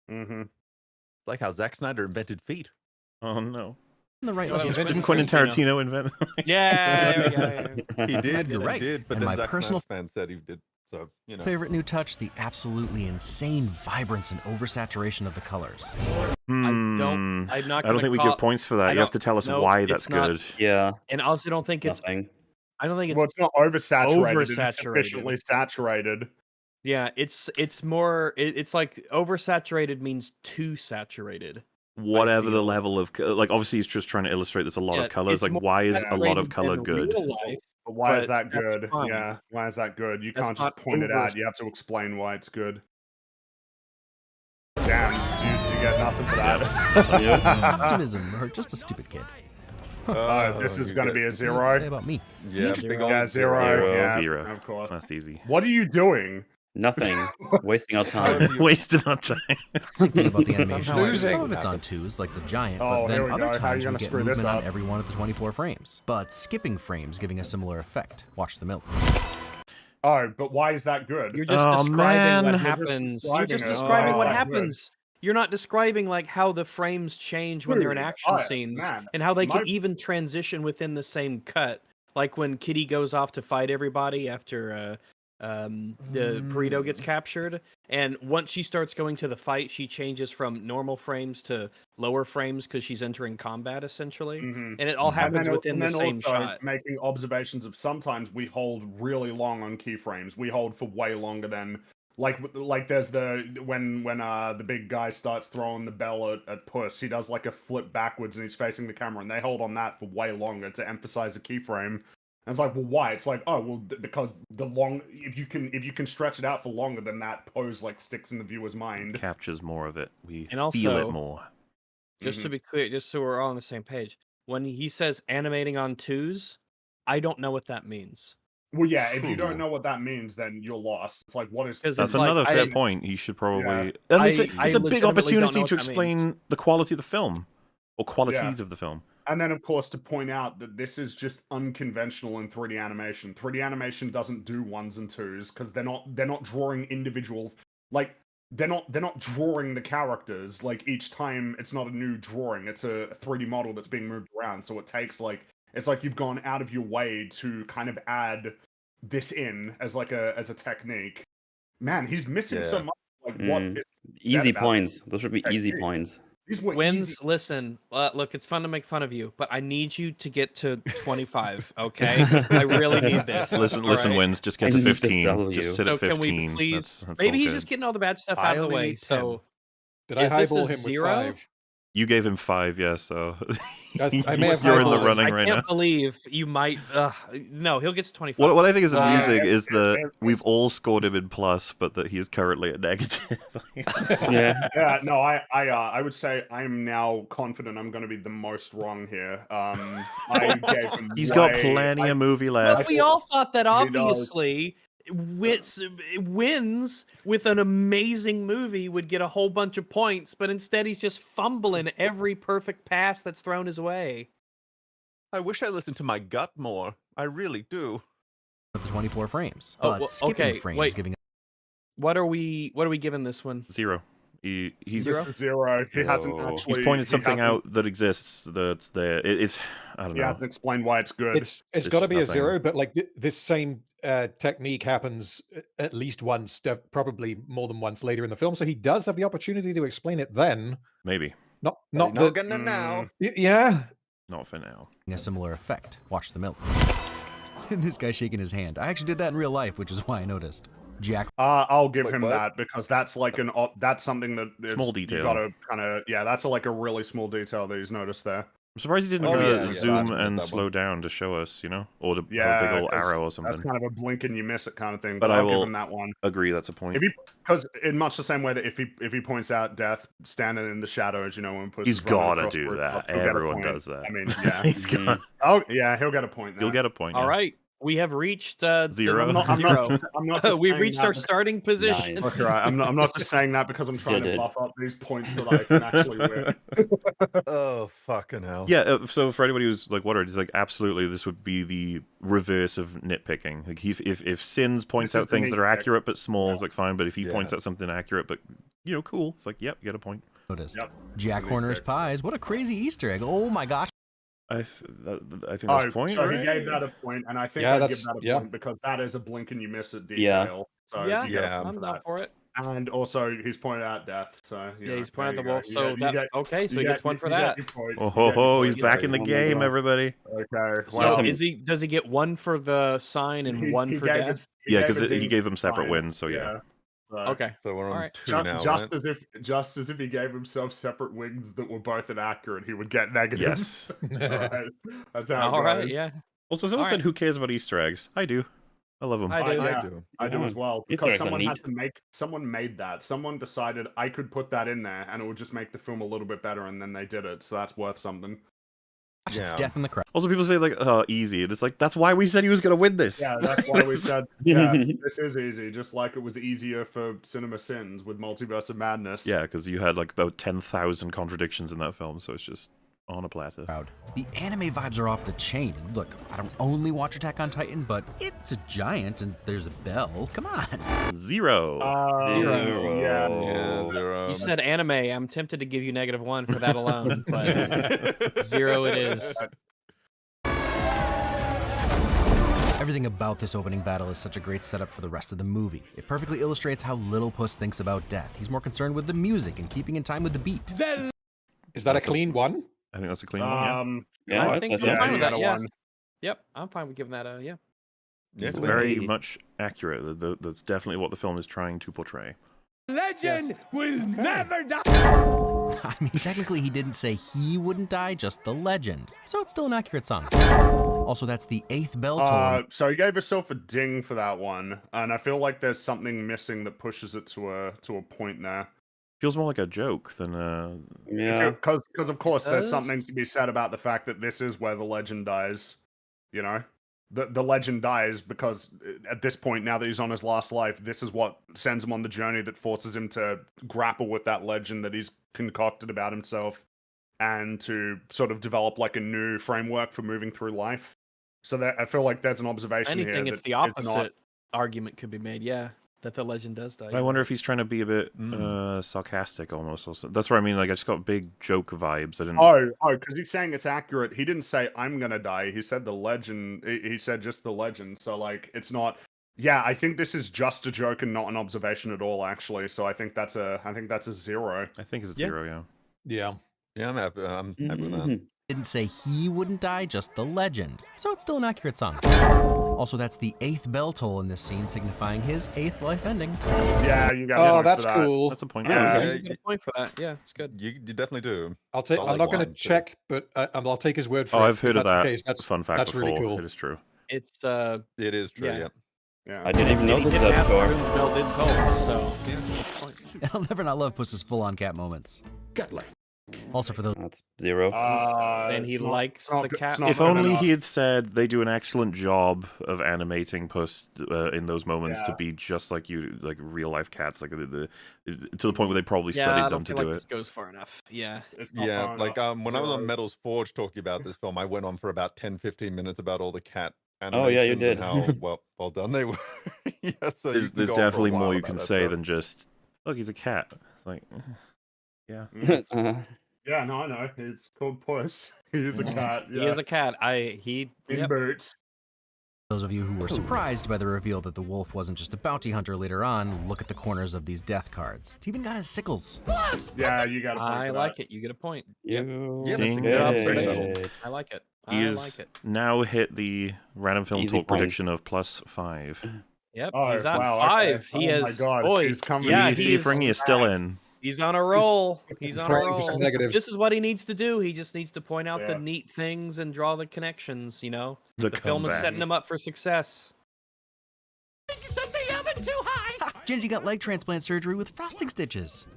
It's like how Zack Snyder invented feet. Oh no. The right No, that was lessons. Didn't Quentin Tarantino invent them? Yeah, there we go. He did. You're right. He did. But And then my Zack personal Snyder fans said he did. So, you know. favorite new touch, the absolutely insane vibrance and oversaturation of the colors. I'm not. I don't think we give points for that. You have to tell us why that's good. Yeah. And I also don't think it's. Nothing. I don't think it's. Well, it's not oversaturated. It's Oversaturated. sufficiently saturated. Yeah, it's more. It's like oversaturated means too saturated. Whatever the feel. level of like, obviously he's just trying to illustrate there's a lot of colors. it's Like, more why is a lot of saturated color than good? real life, But why is but that that's good? fine. Yeah, why is that good? You That's can't just not point it over- out. You have to explain why it's good. Damn, you get nothing for that. Optimism, or just a stupid kid. This is you going to get- be a What does it say zero. about me? Yeah, Zero. big old Yeah, zero. Yeah, Zero. of course. That's easy. What are you doing? Nothing. Wasting our time. Wasted on time. Thinking about the animation, Somehow some losing. of it's on twos, like the giant, Oh, but here then we other go. How are you times we gonna get screw this movement on up? every one of the 24 frames. But skipping frames giving a similar effect. Watch the milk. Oh, but why is that good? You're just Oh, describing man. what You're just happens. You're just describing it. describing Oh, what good. happens. You're not describing like how the frames change when they're in Dude, action I- scenes man, and how they my- can even transition within the same cut. Like when Kitty goes off to fight everybody after the burrito gets captured, and once she starts going to the fight, she changes from normal frames to lower frames because she's entering combat essentially, Mhm. and it all happens And within the then same also shot. making observations of sometimes we hold really long on keyframes. We hold for way longer than like there's the when the big guy starts throwing the bell at Puss, he does like a flip backwards and he's facing the camera, and they hold on that for way longer to emphasize the keyframe. And it's like, well, why? It's like, oh, well, because if you can stretch it out for longer, then that pose like sticks in the viewer's mind. Captures more of it. We And feel also- it more. Just to be clear, just so we're all on the same page, when he says animating on twos, I don't know what that means. Well, yeah, if you don't True. know what that means, then you're lost. It's like, what is? 'Cause That's it's like, another fair I- point. He should probably. Yeah. And it's I a big legitimately don't opportunity know to what that means. explain the quality of the film or qualities of the film. And then, of course, to point out that this is just unconventional in 3D animation. 3D animation doesn't do ones and twos because they're not drawing individual, like they're not drawing the characters. Like each time, it's not a new drawing. It's a 3D model that's being moved around. So it takes it's like you've gone out of your way to kind of add this in as like a technique. Man, he's missing so Yeah. much. Like what? Mm. is Easy about points. Those would be easy technique. points. These were Wins, easy. listen, look, it's fun to make fun of you, but I need you to get to 25, okay? I really need this. Listen, all right? Wins. Just get I to need this 15. W. Just sit So at can 15. we please? That's Maybe all he's good. just getting all the bad stuff I out of the only way. need 10. So Did Is I this a highball him zero? with 5? You gave him 5, yeah. So I may have you're in the highballed him. running I right can't now. believe you might. No, he'll get to 25. What I think is amusing is if- that if- we've all scored him in plus, but that he is currently at negative. Yeah. Yeah, no, I would say I'm now confident I'm going to be the most wrong here. I gave him. He's got way- plenty I- of movie Well, left. we all thought that does. obviously wins with an amazing movie would get a whole bunch of points, but instead he's just fumbling every perfect pass that's thrown his way. I wish I listened to my gut more. I really do. Of the 24 frames. Oh, But well, skipping okay, frames wait. giving What are we giving this one? 0. He's Zero? Zero. He hasn't Oh. actually. He's pointed he something hasn't- out that exists that's there. It's I don't He know. hasn't explained why it's good. It's It's got to just be a nothing. 0, but like this same technique happens at least once, probably more than once later in the film. So he does have the opportunity to explain it then. Maybe Not Not the, gonna now. yeah. not for now. a similar effect. Watch the milk. And this guy shaking his hand. I actually did that in real life, which is why I noticed. Jack. I'll give Wait, him what? that because that's like that's something that is, Small You detail. gotta kind of that's like a really small detail that he's noticed there. surprised he didn't zoom and slow down to show us, you know, or to put a big old arrow or something. That's kind of a blink and you miss it kind of thing. But I'll I will give him that one. agree that's a point. Because in much the same way that if he points out death standing in the shadows, you know, when Puss He's is running gotta across do the rooftop, that. he'll get a Everyone point. does that. I mean, yeah. He's got. Oh yeah, he'll get a point. There. You'll get a point. All yeah. right. We have reached Zero. zero. I'm not just We've saying reached that our because- starting position. Nice. Okay, right. I'm not just saying that because I'm trying Did to it. buff up these points that I can actually win. Oh, fucking hell. Yeah, so for anybody who's like wondering, he's like, absolutely, this would be the reverse of nitpicking. Like, if Sins points This is out the things that are nitpick. accurate but small, it's like fine. But if he Yeah. points out something accurate but cool, it's like, yep, you get a point. Noticed. Yep. Jack Horner's pies. What a crazy Easter egg. Oh my gosh. I think that's a point. so right? he gave that a point, and I think Yeah, I'd give that's- that a yeah. point because that is a blink and you miss it Yeah. detail. So Yeah, you get a Yeah. point I'm for down that. for it. And also, he's pointed out death. So Yeah, he's there pointed you out the go. wolf. You So get- that you get- okay. So you he get- gets one for you get that. your point. Oh You ho get your ho! point. He's back in the Oh my game, God. everybody. Okay. So Well, does he get one for the sign and one for gave death? Yeah, gave because a he ding gave him separate fine. wins. So yeah. So, Okay. So we're on Alright. two now, just right? as if he gave himself separate wings that were both inaccurate, he would get negatives. Right. That's how it All right. goes. Yeah. Also, someone said, Alright. "Who cares about Easter eggs?" I do. I love them. I do. Yeah. I do. I do Yeah. as well Easter because eggs are someone made that. Someone decided I could put that in there and it would just make the film a little bit better, and then they did it. So that's worth something. It's Yeah. death in the crowd. Also, people say like, "Oh, easy," and it's like that's why we said he was gonna win this. Yeah, that's why we said this is easy, just like it was easier for Cinema Sins with Multiverse of Madness. Yeah, because you had like about 10,000 contradictions in that film, so it's just on a platter. The anime vibes are off the chain. Look, I don't only watch Attack on Titan, but it's a giant and there's a bell. Come on. Zero. Zero. Yeah. 0. You said anime. I'm tempted to give you -1 for that alone, but 0 it is. Everything about this opening battle is such a great setup for the rest of the movie. It perfectly illustrates how little Puss thinks about death. He's more concerned with the music and keeping in time with the beat. Is that a clean one? I think that's a clean one. Yeah. Yeah, I that's think a I'm fine with that. got a Yeah. one. Yep. I'm fine with giving that a yeah. Yes, It's we very need- much accurate. That's definitely what the film is trying to portray. Legend will never die. I mean, technically he didn't say he wouldn't die, just the legend. So it's still an accurate song. Also, that's the 8th bell toll. So he gave himself a ding for that one, and I feel like there's something missing that pushes it to a point there. Feels more like a joke than Yeah. Because of course there's Does- something to be said about the fact that this is where the legend dies. You know, the legend dies because at this point, now that he's on his last life, this is what sends him on the journey that forces him to grapple with that legend that he's concocted about himself, and to sort of develop like a new framework for moving through life. So that I feel like there's an observation here. Anything, it's that the is opposite not- argument could be made. Yeah, that the legend does die. I wonder if he's trying to be a bit Mm. sarcastic almost. Also, that's what I mean. Like I just got big joke vibes. I didn't. Oh, because he's saying it's accurate. He didn't say I'm gonna die. He said the legend. He said just the legend. So like, it's not. Yeah, I think this is just a joke and not an observation at all. Actually, so I think that's a 0. I think it's a Yeah. 0. Yeah. Yeah. Yeah, I'm happy with that. Mhm. Didn't say he wouldn't die, just the legend. So it's still an accurate song. Also, that's the 8th bell toll in this scene, signifying his 8th life ending. Yeah, you got. Oh, point that's for that. cool. That's a point. Yeah. Yeah, you get a point for that. Yeah, it's good. You definitely do. I'll take. Solid I'm not going to one, too. check, but I'll take his word for Oh, it. I've heard If of that's that. the case, that's Fun fact that's before. really cool. It is true. It's It is true. Yeah. Yeah. Yeah. I didn't even and he notice did that ask before. who the bell did toll. So yeah, that's a point. I'll never not love Puss's full-on cat moments. Cat life. Also, for those That's 0. And he it's not- likes it's not the good- cat. it's not If good only enough. he had said they do an excellent job of animating Puss in those moments to Yeah. be just like real life cats, like to the point where they probably Yeah, I studied don't them to feel do like it. this goes far enough. Yeah. It's not Yeah, far like enough. when I was on 0. Metals Forge talking about this film, I went on for about 10-15 minutes about all the cat Oh, yeah, you animations did. and how well done they were. Yeah, so you There's can go on for a definitely while more you about can that say stuff. than just look, he's a cat. It's like, yeah. Mm. Yeah, no, I know. It's called Puss. He is a cat. Yeah. He is a cat. in Yep. boots. Those of you who were surprised by the reveal that the wolf wasn't just a bounty hunter later on, look at the corners of these death cards. It's even got his sickles. Yeah, you got. I like it. You get a point. Yeah, that's a Ding. good observation. Good. I like it. He I is like it. now hit the random film Easy talk points. prediction of +5. Yep. Oh, he's at wow, 5. okay. He Oh my has. God, Boy. he's coming. Yeah, see if he's Ringy is still in. He's on a roll. He's on a 20% roll. negatives. This is what he needs to do. He just needs to point out the Yeah. neat things and draw the connections, you know? The The film is comeback. setting him up for success. Set the oven too high. Gingy got leg transplant surgery with frosting stitches.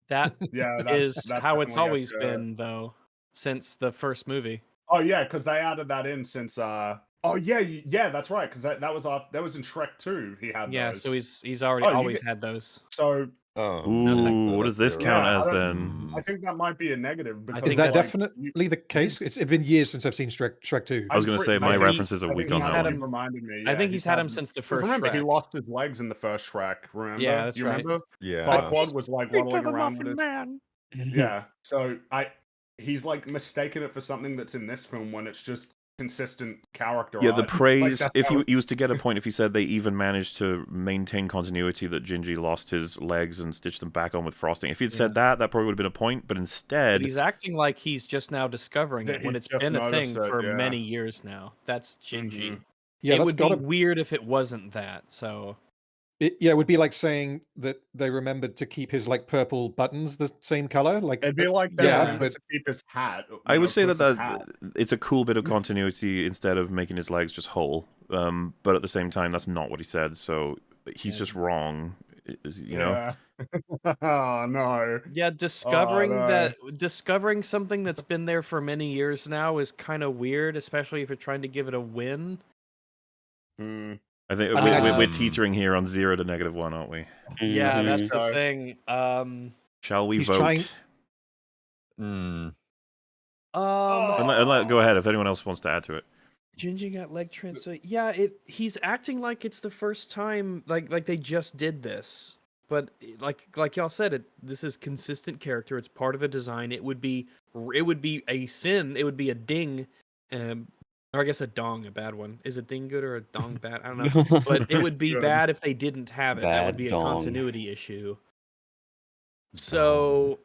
That Yeah, is how it's definitely always up to- been, though, since the first movie. Oh yeah, because they added that in since. Oh yeah, that's right. Because that was in Shrek 2. He had Yeah, those. so he's already Oh, you always get- had those. So Oh, Ooh, what does this count Yeah, I as don't- then? I think that might be a negative. Because think Is that that's- definitely the case? It's been years since I've seen Shrek 2. I was going to say my think references are I weak think on he's that had one. him- reminded me. I yeah, think he's had him since the 'cause first remember, he Shrek. lost his legs in the first Shrek. Remember? Yeah, that's you right. remember? Yeah. Farquaad was like Speak to waddling the around with Muffin his. Man. Yeah. So he's like mistaken it for something that's in this film when it's just consistent character. Yeah, the art. praise. that's If how he was to get a point, if he said they even managed to maintain continuity, that Gingy lost his legs and stitched them back on with frosting. If he'd said that probably would have been a point. But But instead, he's acting like he's just now discovering That it when he's it's just been a thing noticed it, for yeah. many years now. That's Gingy. Mhm. Yeah, It that's would be gotta weird if it wasn't that. So it would be like saying that they remembered to keep his like purple buttons the same color. Like It'd be like they Yeah. wanted to keep his hat. I would say that Puss's hat. it's a cool bit of continuity instead of making his legs just whole. But at the same time, that's not what he said. So he's just wrong. You know. Yeah. Oh no. yeah, discovering no. discovering something that's been there for many years now is kind of weird, especially if you're trying to give it a win. Hmm. I think I mean, we're teetering here on 0 to -1, aren't we? Yeah, that's Mhm. the So- thing. Shall we He's vote? trying- Mm. Go ahead if anyone else wants to add to it. Gingy got leg transplant. Yeah, he's acting like it's the first time, like they just did this. But like y'all said, this is consistent character. It's part of the design. It would be a sin. It would be a ding, or I guess a dong, a bad one. Is a ding good or a dong bad? I don't know. But it would be Good. bad if they didn't have it. That would Bad be a dong. continuity issue. So,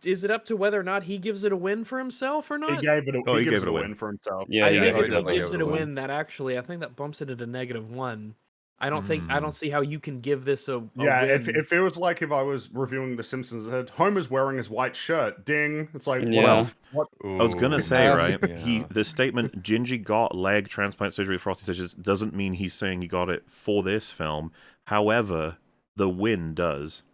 is it up to whether or not he gives it a win for himself or He not? gave it. Oh, He he gives gave it a win for himself. Yeah, I yeah, think yeah, if he definitely gives it a win. win, that actually, I think that bumps it into -1. I don't think I Mm. don't see how you can give this a Yeah, win. if it was like if I was reviewing The Simpsons, and said Homer's wearing his white shirt. Ding. It's like Yeah. what? I was gonna Ooh. say, right? Yeah. The statement "Gingy got leg transplant surgery with frosty stitches" doesn't mean he's saying he got it for this film. However, the win does.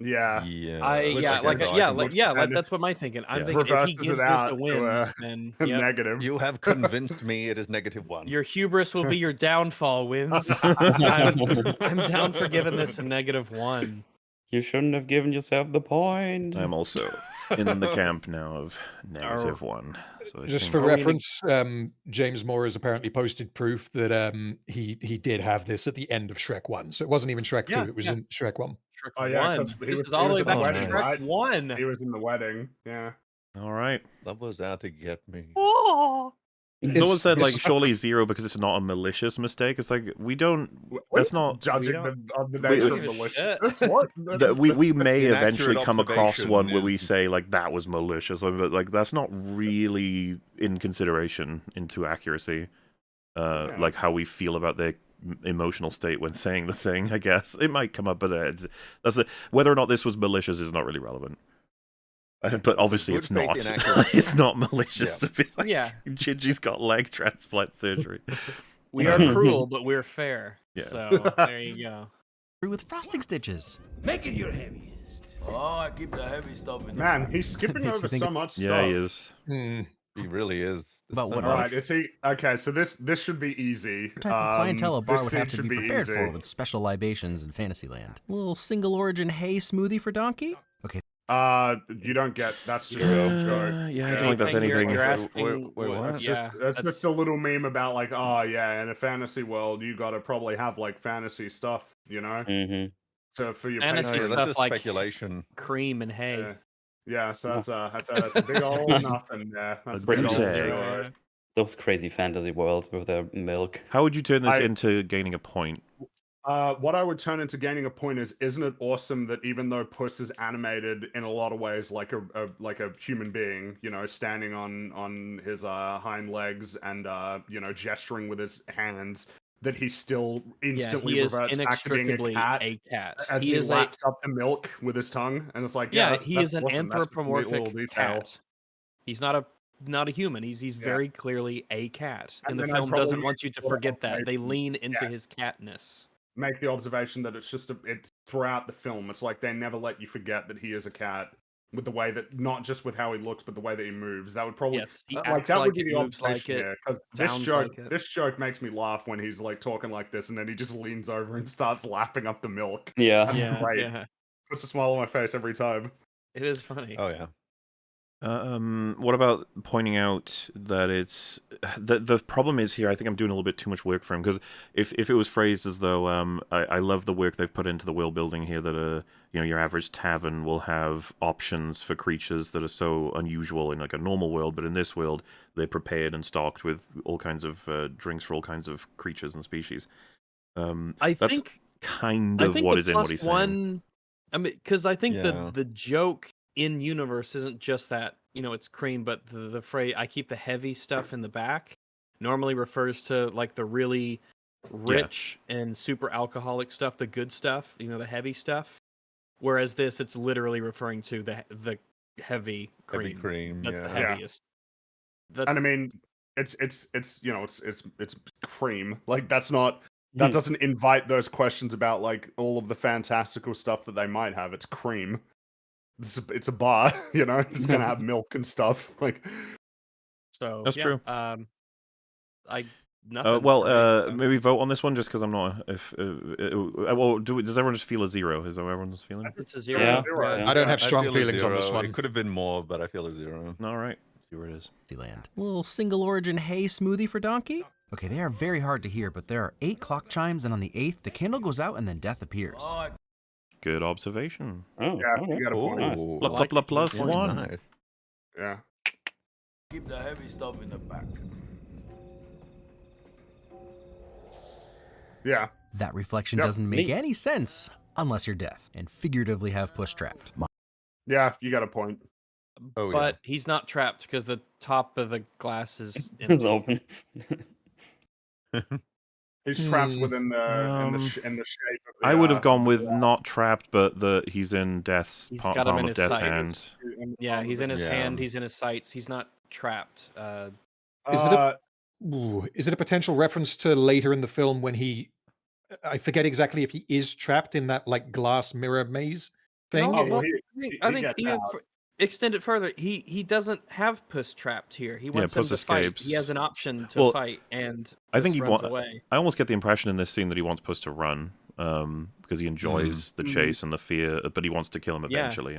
Yeah. Yeah. And that's what my thinking. I'm Yeah. thinking if he Reverses it gives this out a to, win, then yep, Negative. You have convinced me it is -1. your hubris will be your downfall. Wins. I'm down for giving this a -1. You shouldn't have given yourself the point. I'm also in the camp now of -1. So I Just think- for Are we in a- reference, James Moore has apparently posted proof that he did have this at the end of Shrek 1. So it wasn't even Shrek 2, it was in Shrek 1. Shrek Oh, yeah, 'cause 1. he This was- is all he the way was back at to the Shrek wedding, right? 1. He was in the wedding. Yeah. all right. That was out to get me. Oh. Someone said like it's- surely 0 because it's not a malicious mistake. It's like we don't. That's not. judging we the we- nature we- of Shit. maliciousness. What? That we may Inaccurate eventually come across one where we observation say like that was malicious, but like that's not really in consideration into accuracy. Yeah. Like how we feel about their emotional state when saying the thing. I guess it might come up, but whether or not this was malicious is not really relevant. But obviously, Good it's faith not. inaccuracy. It's not malicious Yeah. to be like, Yeah. Gingy's got leg transplant surgery. We are cruel, but we're fair. Yeah. So there you go. With frosting stitches. Make it your heaviest. Oh, I keep the heavy stuff in Man, he's skipping Makes you over think so of- much stuff. Yeah, he is. Hmm. He really is. About what All other right, is he okay? So this should be easy. type of clientele a bar this would have scene to should be prepared easy. for with special libations in Fantasyland. A little single origin hay smoothie for Donkey? Okay. You don't get. That's just a joke. Yeah, I don't think that's anything. You're asking. Wait, what? what- That's yeah, That's just a little meme about like, oh yeah, in a fantasy world, you gotta probably have like fantasy stuff, you know, Mm-hmm. so for your Fantasy No, patrons. stuff that's just like- speculation. cream and hay. Yeah. Yeah, so that's a big old nothing there. That's a big What old do you say? zero. Those crazy fantasy worlds with their milk. How would you turn this I- into gaining a point? What I would turn into gaining a point is, isn't it awesome that even though Puss is animated in a lot of ways like a human being, you know, standing on his hind legs and you know, gesturing with his hands, that he still Yeah, instantly he is reverts back to being a inextricably cat a cat. as He he is laps up the milk with his tongue, and it's like, yeah, yeah, that's, he that's is an awesome. That's just a neat little anthropomorphic detail. cat. He's not a human. He's Yeah. very clearly a cat, And and the then I'd film probably doesn't make want you to the forget that. They observation- lean into yeah, his catness. make the observation that it's just it's throughout the film. It's like they never let you forget that he is a cat with the way that, not just with how he looks, but the way that he moves. That would probably Yes, he like acts that like would be it, the moves like observation it, here, because sounds like it. this joke makes me laugh when he's like talking like this, and then he just leans over and starts lapping up the milk. Yeah. That's Yeah, great. yeah, Puts a smile on my face every time. it is funny. Oh yeah. What about pointing out that it's the problem is here? I think I'm doing a little bit too much work for him, because if it was phrased as though I love the work they've put into the world building here, that your average tavern will have options for creatures that are so unusual in like a normal world, but in this world they're prepared and stocked with all kinds of drinks for all kinds of creatures and species. I that's think kind I of think what the is in what he's saying. +1. I mean, because I think Yeah. the joke in universe isn't just that it's cream, but the phrase "I keep the heavy stuff in the back" normally refers to like the really rich and super alcoholic stuff, the good stuff, the heavy stuff. Whereas this, it's literally referring to the heavy cream. Heavy cream. That's the yeah. Yeah. heaviest. That's And I mean, it's it's cream. Like that doesn't invite those questions about like all of the fantastical stuff that they might have. It's cream. It's a bar, It's gonna have milk and stuff. Like, so. That's yeah, true. Nothing. Well, for me. maybe vote on this one just because I'm not. Does everyone just feel a 0? Is that what everyone's feeling? It's a 0. Yeah. Zero. I don't have I strong feel a feelings on this 0. one. It could have been more, but I feel a 0. All right, let's see where it is. Land. A little single origin hay smoothie for Donkey? Okay, they are very hard to hear, but there are 8 clock chimes, and on the 8th, the candle goes out and then death appears. Oh, Good observation. Oh, Yeah, okay. you got a point. Nice. Plus Really one. nice. Yeah. keep the heavy stuff in the back. Yeah. That reflection Yep, doesn't make neat. any sense unless you're death, and figuratively have Puss trapped. Yeah, you got a point. Oh But he's not trapped because the top of the glass is It's empty. open. He's trapped within the Um, in the shape of the, I would have gone of with the- not trapped, but he's in death's He's palm got him in of his death's sights. hand. Yeah, he's in his Yeah. hand. He's in his sights. He's not trapped. Is it is it a potential reference to later in the film when I forget exactly if he is trapped in that like glass mirror maze thing? Also, well, I he think gets even out. extend it further. He doesn't have Puss trapped here. He wants Puss him to fight. escapes. He has an option to Well, fight, and I think Puss he runs wa- away. I almost get the impression in this scene that he wants Puss to run, because he enjoys the chase and the fear, but he wants to kill him Yeah. eventually.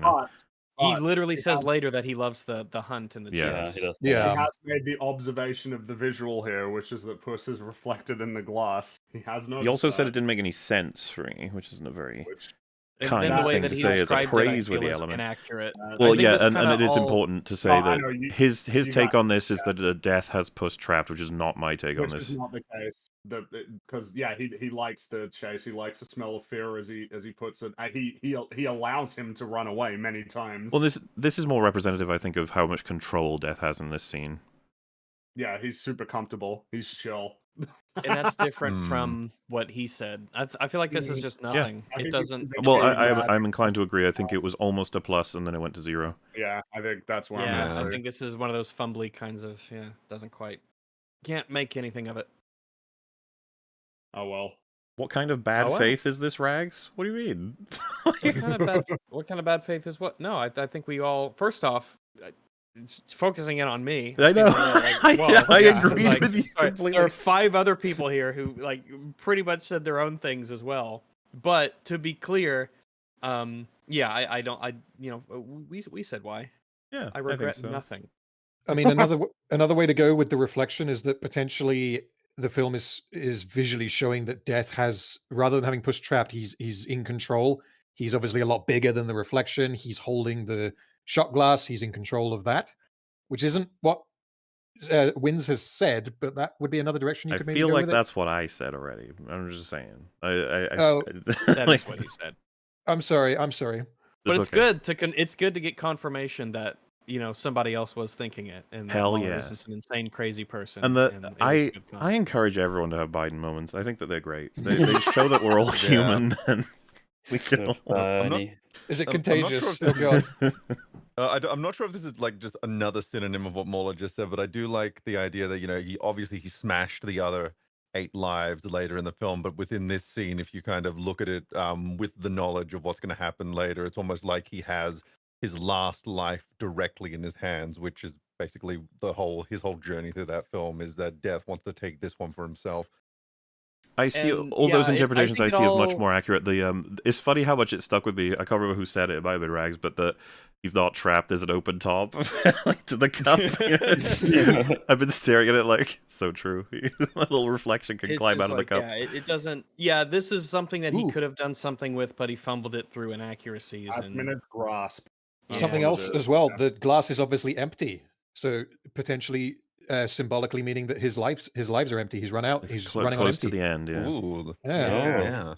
He But literally he says has- later that he loves the hunt and the Yeah. Yeah, chase. he does. Yeah. He has made the observation of the visual here, which is that Puss is reflected in the glass. He has noticed He also said that, it didn't make any sense for me, which isn't a very which And kind then the way thing that to he say as a described it, I praiseworthy feel is element. inaccurate. uh, Well, think yeah, this and kinda it is all- important to say I that know, you- his you take got- on this is that Death has Puss trapped, which is not my take on which this. is not the case. Because he likes the chase. He likes the smell of fear, as he puts it. He allows him to run away many times. Well, this is more representative, I think, of how much control Death has in this scene. Yeah, he's super comfortable. He's chill. And that's different Hmm. from what he said. I feel like this is just nothing. I think It doesn't. it's Well, very bad. I'm inclined to agree. I think it was almost a plus, and then it went to 0. Yeah, I think that's where I'm Yeah, at. I too. think this is one of those fumbly kinds of. Yeah, doesn't quite. Can't make anything of it. Oh well. What kind of bad Oh, well. faith is this, Rags? What do you mean? What kind of bad faith is what? No, I think we all. First off, it's focusing in on me. I know. I agreed with you sorry, completely. There are 5 other people here who like pretty much said their own things as well. But to be clear, yeah, I don't. We said why. Yeah, I regret think so. nothing. I mean, another way to go with the reflection is that potentially the film is visually showing that Death has, rather than having Puss trapped, he's in control. He's obviously a lot bigger than the reflection. He's holding the shot glass. He's in control of that, which isn't what Wins has said, but that would be another direction you I could maybe feel go like with that's what I said already. I'm just saying. Oh, That is what he said. I'm sorry. But it's good to get confirmation that somebody else was thinking it, and that Hell Mueller yes. isn't an insane crazy person. And it was a good film. I encourage everyone to have Biden moments. I think that they're great. They show that we're all Yeah. human, and we can all... Funny. Is it I'm not sure contagious? if Oh god. I'm not sure if this is like just another synonym of what Mola just said, but I do like the idea that he smashed the other 8 lives later in the film, but within this scene, if you kind of look at it with the knowledge of what's going to happen later, it's almost like he has his last life directly in his hands, which is basically his whole journey through that film is that Death wants to take this one for himself. I see And, all those yeah, interpretations. I I think see it as much all- more accurate. It's funny how much it stuck with me. I can't remember who said it. It might have been Rags, but he's not trapped. There's an open top like to the cup. I've been staring at it like so true. A little reflection can It's climb just out of the like, cup. Yeah, it doesn't. Yeah, this is something that he Ooh. could have done something with, but he fumbled it through inaccuracies. Last And minute grasp. Yeah. Something What else it is. as well. Yeah. The glass is obviously empty, so potentially symbolically meaning that his lives are empty. He's run out. It's He's running on close empty. to the end. Yeah. Ooh, Yeah. Oh. yeah.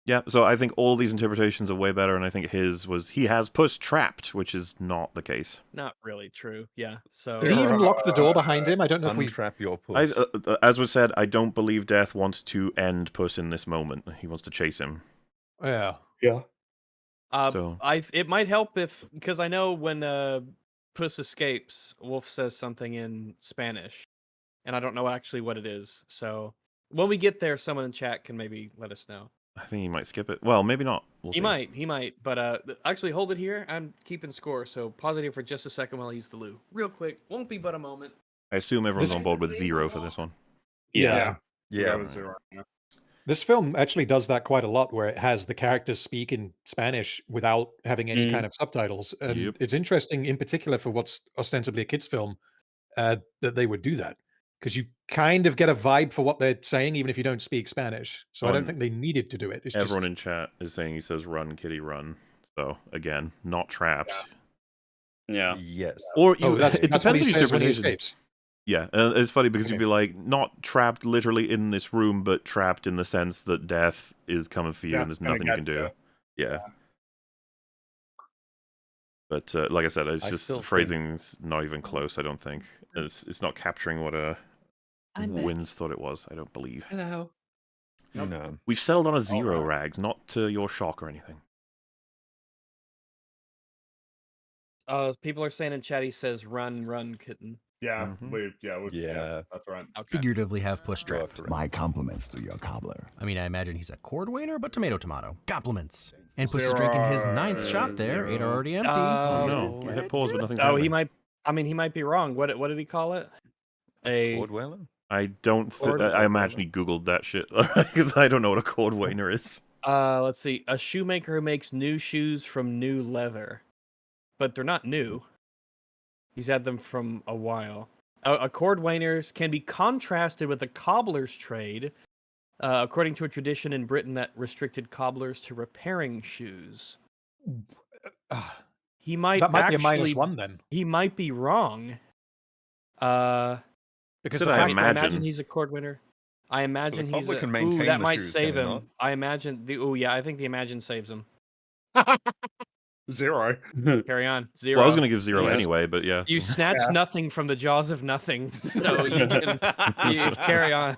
Yeah, so I think all these interpretations are way better, and I think his was he has Puss trapped, which is not the case. not really true. Yeah. So Did he even lock the door behind him? I don't know if we. Untrap your Puss. As was said, I don't believe Death wants to end Puss in this moment. He wants to chase him. Yeah. Yeah. So- it might help because I know when Puss escapes, Wolf says something in Spanish, and I don't know actually what it is. So when we get there, someone in chat can maybe let us know. I think he might skip it. Well, maybe not. We'll He see. might. But actually, hold it here. I'm keeping score, so pause it here for just a second while I use the loo. Real quick, won't be but a moment. I assume everyone's This- on board with 0 for this one. Yeah. Yeah. That was zero, yeah. This film actually does that quite a lot, where it has the characters speak in Spanish without having any kind of subtitles. And Yep. it's interesting, in particular, for what's ostensibly a kids' film, that they would do that, because you kind of get a vibe for what they're saying, even if you don't speak Spanish. So I don't And think they needed to do it. It's Everyone just in chat is saying he says "Run, kitty, run." So again, not trapped. Yeah. Yes. Or you, that's it what depends he on your says when he interpretation. escapes. Yeah, it's funny because Okay. you'd be like, not trapped literally in this room, but trapped in the sense that death is coming for you and there's Death's gonna nothing you can get do. Yeah. But like I said, it's I just still the think- phrasing's not even close. I don't think it's not capturing what Wins thought it was. I don't believe. Hello. No. We've settled on a 0, right. Rags, not to your shock or anything. People are saying in chat he says run, kitten. Yeah, Mhm. Yeah. that's right. Okay. Figuratively have Puss You are trapped. correct. My compliments to your cobbler. I mean, I imagine he's a cordwainer, but tomato. Compliments. And Puss is drinking his 9th shot there. 8 are already empty. Oh no, I hit pause, but nothing's Oh, happening. he might. I mean, he might be wrong. What did he call it? A Lord Whaler? I don't. Or- I imagine he googled that shit because I don't know what a cordwainer is. let's see, a shoemaker who makes new shoes from new leather, but they're not new. He's had them from a while. A cordwainers can be contrasted with a cobbler's trade, according to a tradition in Britain that restricted cobblers to repairing shoes. Ah, He might that might actually, be a -1 then, He might be wrong. because Should the I fact- I imagine imagine? he's a cordwainer. I imagine he's cobbler a, can maintain that the might shoes, save can he him. not? I imagine the I think the imagine saves him. 0. Carry on. 0. Well, I was going to give 0 Yes. anyway, but yeah. You snatch Yeah. nothing from the jaws of nothing, so you can you carry on.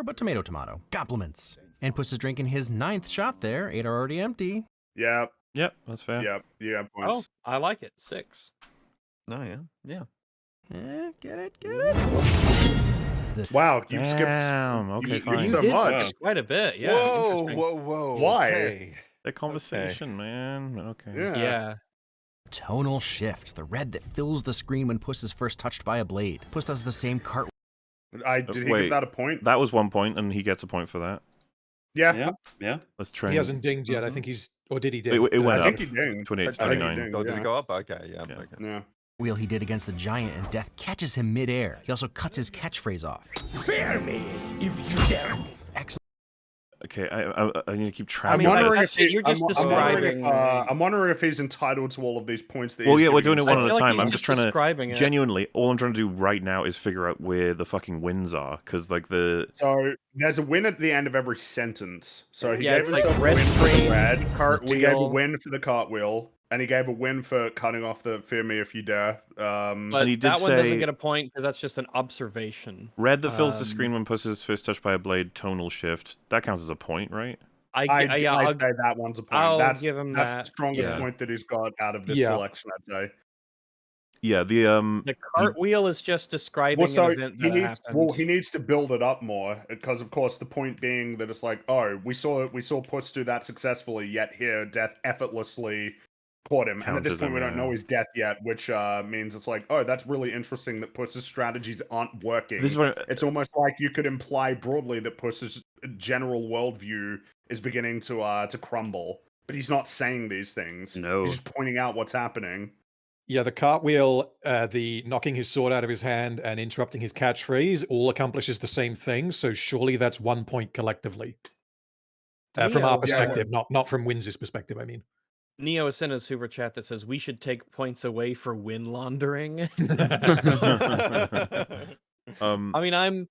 But tomato. Compliments. And Puss is drinking his 9th shot there. 8 are already empty. Yep, Yep, that's fair. yep, you have Oh, points. I like it. 6. No, yeah. Get it. Wow, you've skipped. Damn. Okay, you fine. so You did much. skip quite a bit. Yeah. interesting. whoa. Why? Okay. That conversation, man. Okay. Yeah. Tonal shift. The red that fills the screen when Puss is first touched by a blade. Puss does the same cart. Did he wait. give that a point? That was 1 point, and he gets a point for that. Yeah. Yeah. Let's try. he and- hasn't dinged yet. I think he's, or did he ding? It went I up. think he dinged. 28 I think he 29. dinged, Oh, did yeah. it go up? Okay, yeah. Yeah. Okay. Yeah. Wheel he did against the giant, and Death catches him midair. He also cuts his catchphrase off. Fear me if you dare. Excellent. Okay, I need to keep track I mean, of like this. I said, you're just describing. I'm wondering if he's entitled to all of these points. That Well, he's yeah, we're giving doing it one I at feel a like time. he's I'm just just trying to describing it. genuinely. All I'm trying to do right now is figure out where the fucking wins are, because like the So there's a win at the end of every sentence. So he Yeah, gave it's like himself a red win for the screen, red. He gave a cartwheel. win for the cartwheel, and he gave a win for cutting off the "Fear Me If You Dare." But he did that one doesn't say- get a point because that's just an observation. Red that fills the screen when Puss is first touched by a blade, tonal shift. That counts as a point, right? I'd say that one's a point. I'll give him that's that. the strongest Yeah. point that he's got out of this Yeah. selection, I'd say. Yeah, The cartwheel is just describing an event that happened. He needs to build it up more because, of course, the point being that it's like, oh, we saw Puss do that successfully, yet here Death effortlessly caught him, and at this Counters point him, we don't yeah. know his death yet, which means it's like, oh, that's really interesting that Puss's strategies aren't working. This is where It's almost like you could imply broadly that Puss's general worldview is beginning to crumble, but he's not saying these things. No. He's just pointing out what's happening. Yeah, the cartwheel, the knocking his sword out of his hand and interrupting his catchphrase all accomplishes the same thing. So surely that's 1 point collectively. From Neo, our perspective, not from Winds's perspective, I mean. Neo has sent a super chat that says we should take points away for win laundering. I mean,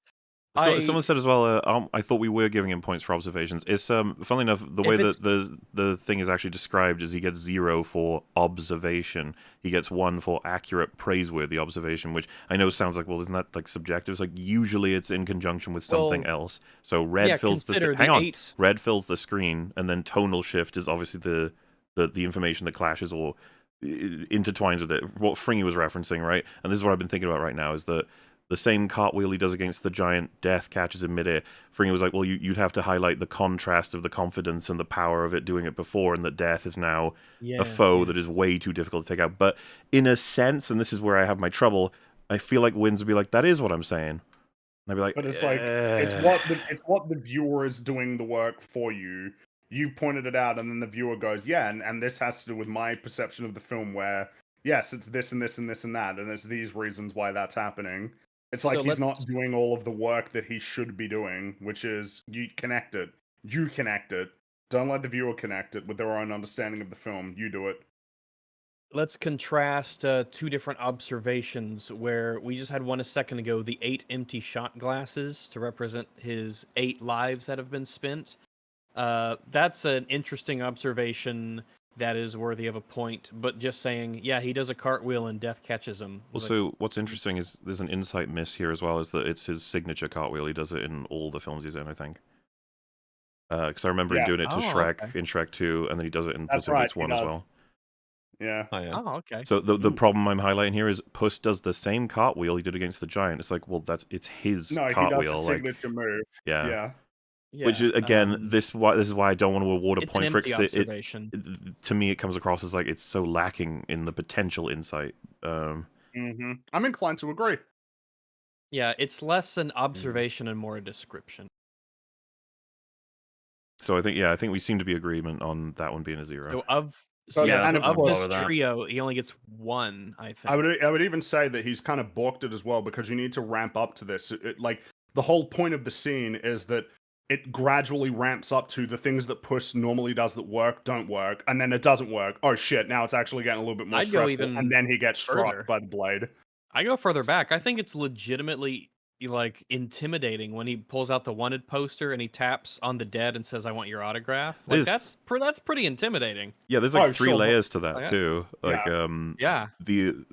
someone said as well. I thought we were giving him points for observations. It's funnily enough, the way that the thing is actually described is he gets 0 for observation. He gets 1 for accurate, praiseworthy observation, which I know sounds like, well, isn't that like subjective? It's like usually it's in conjunction with something else. So red fills red fills the screen, and then tonal shift is obviously the information that clashes or intertwines with it. What Fringy was referencing, right? And this is what I've been thinking about right now, is that the same cartwheel he does against the giant, Death catches in midair. Fringy was like, well, you'd have to highlight the contrast of the confidence and the power of it doing it before, and that Death is now a foe that is way too difficult to take out. But in a sense, and this is where I have my trouble, I feel like Wins would be like, that is what I'm saying. And I'd be like, but it's like it's what the viewer is doing the work for you. You've pointed it out, and then the viewer goes, yeah, and this has to do with my perception of the film where, yes, it's this and this and this and that, and it's these reasons why that's happening. It's like he's not doing all of the work that he should be doing, which is you connect it. You connect it. Don't let the viewer connect it with their own understanding of the film. You do it. Let's contrast 2 different observations where we just had one a second ago, the 8 empty shot glasses to represent his 8 lives that have been spent. That's an interesting observation that is worthy of a point, but just saying, yeah, he does a cartwheel and Death catches him. Also, what's interesting is there's an insight miss here as well, is that it's his signature cartwheel. He does it in all the films he's in, I think. Because I remember him doing it to Shrek in Shrek 2, and then he does it in Puss in Boots 1 as well. Yeah. Oh, okay. So the problem I'm highlighting here is Puss does the same cartwheel he did against the giant. It's like, well, it's his cartwheel. He does a signature move. Yeah. Yeah, which is, again, this is why I don't want to award a point for it. To me, it comes across as like it's so lacking in the potential insight. I'm inclined to agree. Yeah, it's less an observation and more a description. So I think we seem to be agreement on that one being a 0. So of this trio, he only gets 1, I think. I would even say that he's kind of balked it as well, because you need to ramp up to this. Like the whole point of the scene is that it gradually ramps up to the things that Puss normally does that don't work, and then it doesn't work. Oh shit, now it's actually getting a little bit more stressful, and then he gets struck by the blade. I go further back. I think it's legitimately like intimidating when he pulls out the wanted poster and he taps on the dead and says, "I want your autograph." Like that's pretty intimidating. Yeah, there's like 3 layers to that too. Like the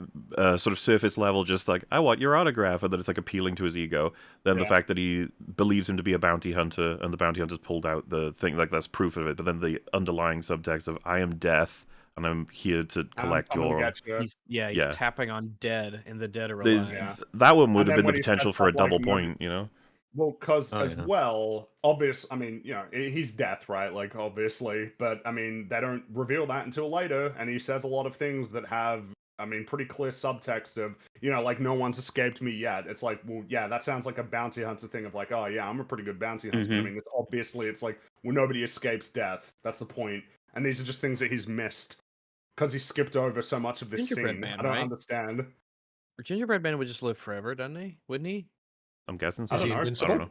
sort of surface level, just like, I want your autograph, and then it's like appealing to his ego. Then the fact that he believes him to be a bounty hunter, and the bounty hunter's pulled out the thing, like that's proof of it. But then the underlying subtext of I am Death, and I'm here to collect your... He's tapping on dead, and the dead are alive. That one would have been the potential for a double point, you know? Well, because I mean, you know, he's Death, right? Like, obviously. But, I mean, they don't reveal that until later, and he says a lot of things that have, I mean, pretty clear subtext of, you know, like, no one's escaped me yet. It's like, well, yeah, that sounds like a bounty hunter thing of like, oh, yeah, I'm a pretty good bounty hunter. I mean, it's like, well, nobody escapes death. That's the point. And these are just things that he's missed. Because he skipped over so much of this scene. I don't understand. Gingerbread Man would just live forever, doesn't he? Wouldn't he? I'm guessing so. Is he invincible?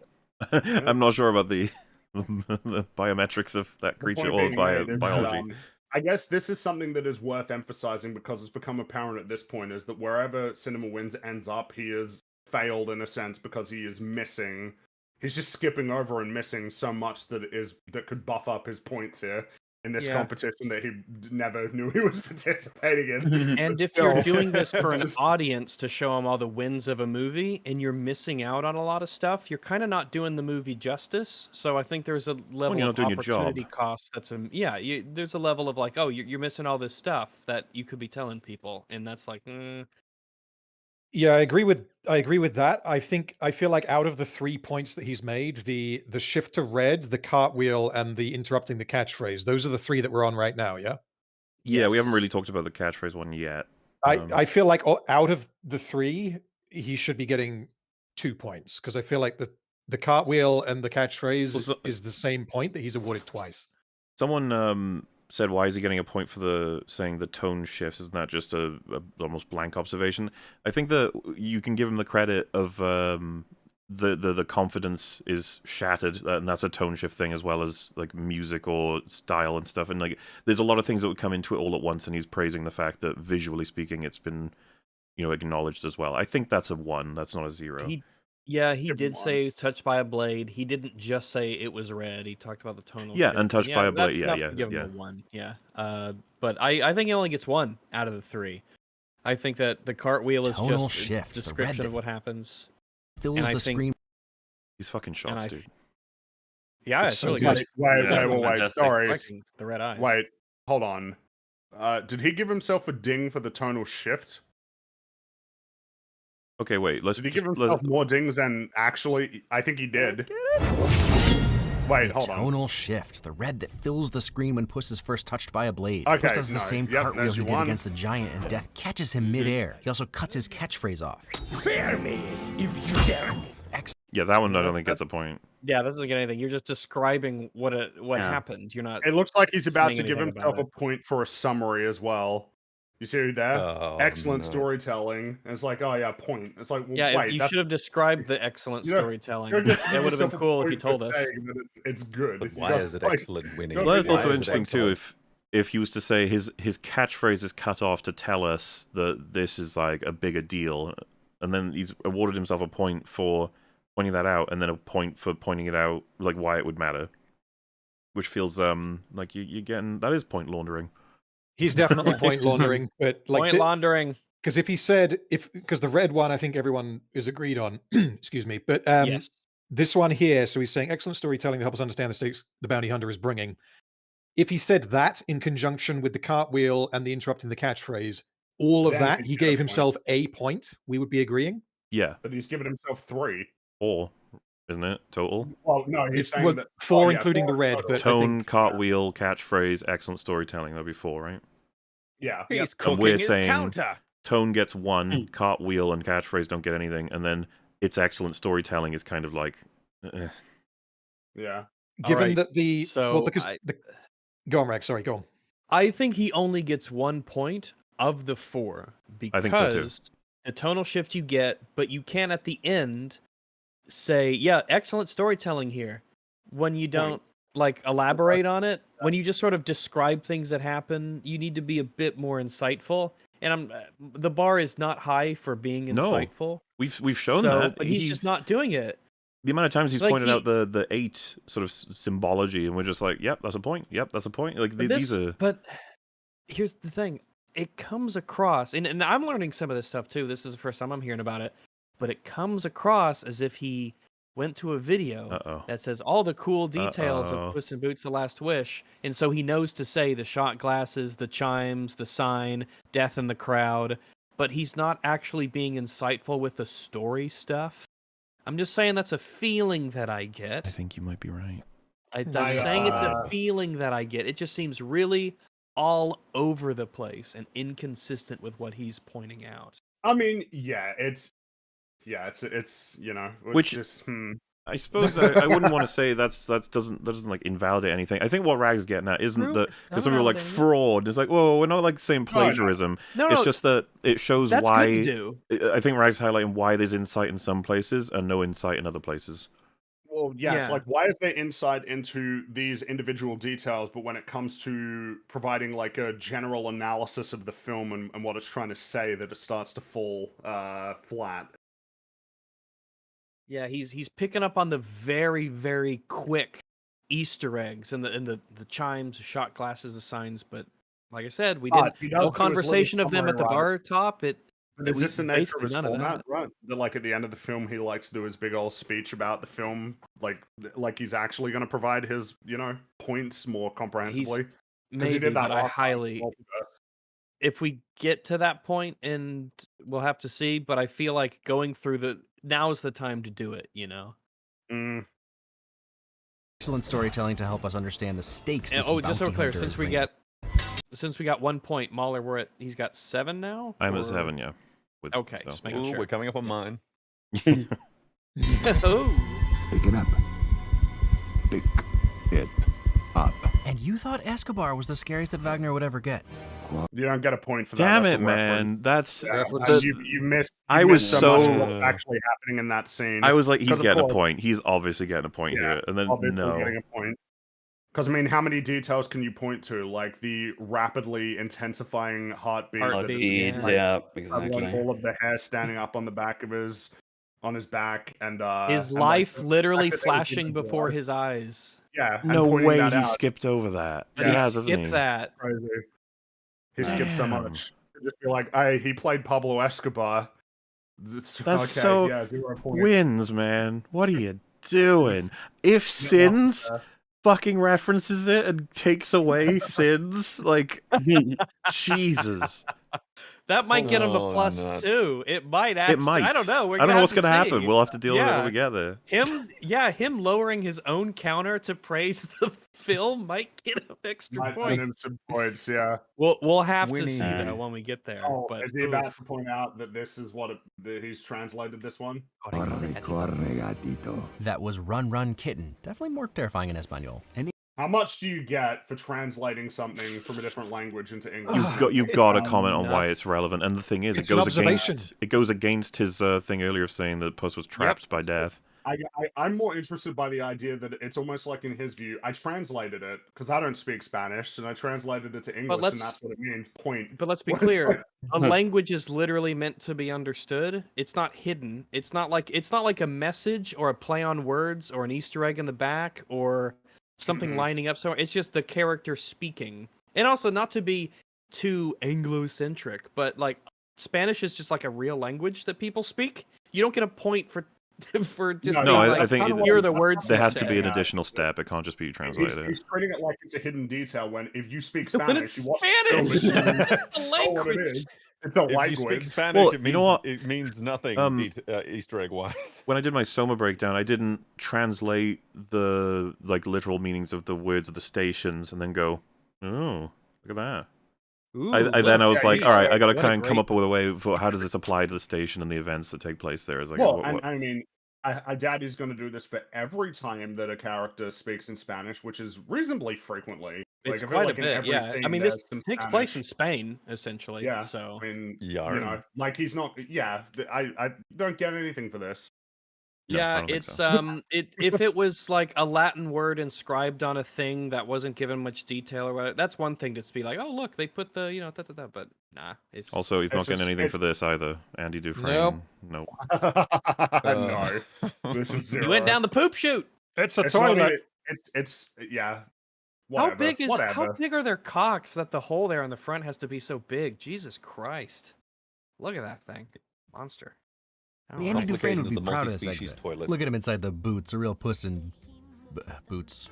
I don't know. I'm not sure about the biometrics of that creature or biology. I guess this is something that is worth emphasizing because it's become apparent at this point, is that wherever Cinema Wins ends up, he has failed in a sense because he is missing. He's just skipping over and missing so much that could buff up his points here. in this Yeah. competition that he never knew he was participating in. And but if you're still, doing this for it's an just- audience to show them all the wins of a movie and you're missing out on a lot of stuff, you're kind of not doing the movie justice. So I think there's a level you're not of doing your opportunity job. cost that's there's a level of like, oh, you're missing all this stuff that you could be telling people, and that's like, Yeah, I agree with that. I feel like out of the 3 points that he's made, the shift to red, the cartwheel, and the interrupting the catchphrase, those are the 3 that we're on right now, yeah? Yeah, we haven't yes. really talked about the catchphrase one yet. I feel like out of the 3, he should be getting 2 points because I feel like the cartwheel and the catchphrase is the same point that he's awarded twice. Someone said, "Why is he getting a point for saying the tone shifts? Isn't that just a almost blank observation?" I think that you can give him the credit of the confidence is shattered, and that's a tone shift thing as well as like music or style and stuff. And like, there's a lot of things that would come into it all at once, and he's praising the fact that visually speaking, it's been acknowledged as well. I think that's a 1. That's not a 0. He Give him did 1. say touched by a blade. He didn't just say it was red. He talked about the tonal Yeah, shift. and touched by a blade. That's Yeah, enough to give him a 1. Yeah. But I think he only gets 1 out of the 3. I think that the cartwheel is Tonal just shift, a the description red of what happens. fills And I the think- screen. These fucking shots, dude. Yeah, It's it's so really good. good. Wait, Yeah, wait. fantastic. Sorry. Liking the red eyes. Wait, hold on. Did he give himself a ding for the tonal shift? Okay, wait. Let's Did he just, give himself more dings than actually? I think he did. Wait, The hold on. tonal shift, the red that fills the screen when Puss is first touched by a blade. Okay, Puss does the no, same yep, cartwheel there's he your did 1. against the giant, and Death catches him midair. He also cuts his catchphrase off. Fear me if you dare. yeah, that one I don't think gets a point. Yeah, that doesn't get anything. You're just describing what Yeah. happened. You're not. It looks like he's about saying to give anything himself about a point for a summary as well. You see there? Oh, Excellent no. storytelling. And it's like, oh yeah, point. It's like, well, Yeah, wait, you that's should have described the excellent You know, storytelling. you're gonna give That would have been yourself a cool if you point told for us. saying that it's good. But You why know, is it like, excellent winning? Well, Well, that's Why also is it interesting too. excellent? If he was to say his catchphrase is cut off to tell us that this is like a bigger deal, and then he's awarded himself a point for pointing that out, and then a point for pointing it out, like why it would matter, which feels like you're getting that is point laundering. He's definitely point laundering, but like Point laundering. because if he said because the red one I think everyone is agreed on, excuse me, but Yes. this one here, so he's saying excellent storytelling to help us understand the stakes the bounty hunter is bringing. If he said that in conjunction with the cartwheel and the interrupting the catchphrase, all of Then that, he'd he get a gave point. himself a point. We would be agreeing. Yeah, But he's given himself 3. 4, isn't it total? Well, no, he's It's saying well, that 4 yeah, including 4 the red, total. but I Tone, think cartwheel, catchphrase, excellent storytelling. That'd be 4, right? Yeah. He's And cooking we're his saying- counter. Tone gets 1, cartwheel and catchphrase don't get anything, and then its excellent storytelling is kind of like, Yeah. given Alright, that the so because go on, Rex. Sorry, go on. I think he only gets 1 point of the 4 I think so, too. because the tonal shift you get, but you can at the end say, yeah, excellent storytelling here. When you don't like elaborate on it, when you just sort of describe things that happen, you need to be a bit more insightful. And the bar is not high for being No, insightful. we've shown so, that. but he's just not doing it. The amount of times he's Like, pointed he- out the 8 sort of symbology, and we're just like, yep, that's a point. Yep, that's a point. Like these are. But here's the thing: it comes across, and I'm learning some of this stuff too. This is the first time I'm hearing about it, but it comes across as if he went to a video Uh-oh. that says all the cool details Uh-oh. of Puss in Boots: The Last Wish, and so he knows to say the shot glasses, the chimes, the sign, death in the crowd, but he's not actually being insightful with the story stuff. I'm just saying that's a feeling that I get. I think you might be right. I'm I, saying it's a feeling that I get. It just seems really all over the place and inconsistent with what he's pointing out. I mean, yeah, it's you know, it's Which- just I suppose I wouldn't want to say that doesn't like invalidate anything. I think what Rag's getting at isn't True. that because some people are like Invalidating it. fraud. It's like, whoa, we're not like saying No, no. plagiarism. No, It's just that it shows that's why. good to do. I think Rag's highlighting why there's insight in some places and no insight in other places. well, yeah, it's Yeah. like why is there insight into these individual details, but when it comes to providing like a general analysis of the film and what it's trying to say, that it starts to fall flat. Yeah, he's picking up on the very, very quick Easter eggs and the chimes, the shot glasses, the signs. But like I said, we But didn't he does no do his little conversation of them at the summary, bar top. But is this the nature of basically his none of format, that. right? That like at the end of the film, he likes to do his big old speech about the film, like he's actually going to provide his, points more comprehensively. 'Cause he Maybe, did that but I last time with highly. Multiverse. If we get to that point, and we'll have to see, but I feel like going through now is the time to do it. Mm. Excellent storytelling to help us understand the stakes. And, This just so we're bounty clear, hunter since is we bringing. got 1 point, Mahler, he's got 7 now. I'm or... at 7, yeah. Okay, so. just making Ooh, sure. we're coming up on mine. Oh. Pick it up. Pick it up. And you thought Escobar was the scariest that Wagner would ever get. You don't get a point for that. Damn That's it, a reference. man. That's Yeah, the, you missed. I You was missed so much of so- what's actually happening in that scene. I was like, he's 'Cause of getting a course- point. He's obviously getting a point here. And then obviously no. getting a point. Because I mean, how many details can you point to? Like the rapidly intensifying heartbeat. Heartbeats, yeah. yeah, Like exactly. all of the hair standing up on the back of on his back, and His and, life like, the literally fact that they flashing did before that. his eyes. Yeah, and No pointing way that he out. skipped over that. But He he has, hasn't skipped he? that. Crazy. He skipped so Damn. much. Just be like, hey, he played Pablo Escobar. That's okay, so yeah, 0 points. wins, man. What are you doing? If Sins fucking references it and takes away Sins, like Jesus. That might get him to Oh, plus nuts. 2. It might. It might. I don't know. I don't know what's gonna gonna have to happen. see. We'll have to deal with it when we Yeah. get there. Him lowering his own counter to praise the film might get him extra Might earn points. him some points, yeah. We'll have to see Winning. though when we get there. Oh, but is he about to point out that this is what that he's translated this one? Corre, corre, gatito. That was Run Run Kitten. Definitely more terrifying in Espanol. And How much do you get for translating something from a different language into English? You've got to Um, comment on why nuts. it's relevant. And the thing is, It's an observation. it goes against his thing earlier of saying that Puss was trapped by death. I'm more interested by the idea that it's almost like in his view, I translated it because I don't speak Spanish, and I translated it to English, and let's- that's what it means. Point. But let's be Well, it's clear. like- A language is literally meant to be understood. It's not hidden. It's not like a message or a play on words or an Easter egg in the back or something Mhm. lining up somewhere. It's just the character speaking. And also not to be too Anglo-centric, but like Spanish is just like a real language that people speak. You don't get a point for just No, being I like, think here are the words. There he has to said. be an additional step. It can't just be translated. He's treating it like it's a hidden detail when if you speak When Spanish, it's you watch the film, Spanish. you know It's just the what it language. is. It's a If you speak language. Spanish, Well, it you means, know what? it means nothing Easter egg wise. When I did my Soma breakdown, I didn't translate the literal meanings of the words of the stations and then go, oh, look at that. Ooh, I was like, all right, I got to what a kind of come great up with a way for how does this apply to the station and the events that take place there. It's like, Well, what? I mean, I doubt he's going to do this for every time that a character speaks in Spanish, which is reasonably frequently. It's I feel quite like a in bit, every yeah. scene I mean, this there's some takes Spanish. place in Spain, essentially. Yeah, So I mean, Yarn. like he's not. Yeah, I don't get anything for this. No, I yeah, don't think it's so. if it was like a Latin word inscribed on a thing that wasn't given much detail or whatever, that's one thing to be like, oh look, they put the but nah, it's Also, he's It's not getting just- anything for this either. Andy Dufresne. Nope. Nope. No, this is you went down the poop chute. It's a It's not toilet. even- it's yeah. Whatever, How big are their cocks that the hole there on the front has to be so big? Jesus Christ! Look at that thing, monster. I don't know. Andy Dufresne would Complications be of the proud of this multi-species exit. toilet. Look at him inside the boots, a real puss in boots.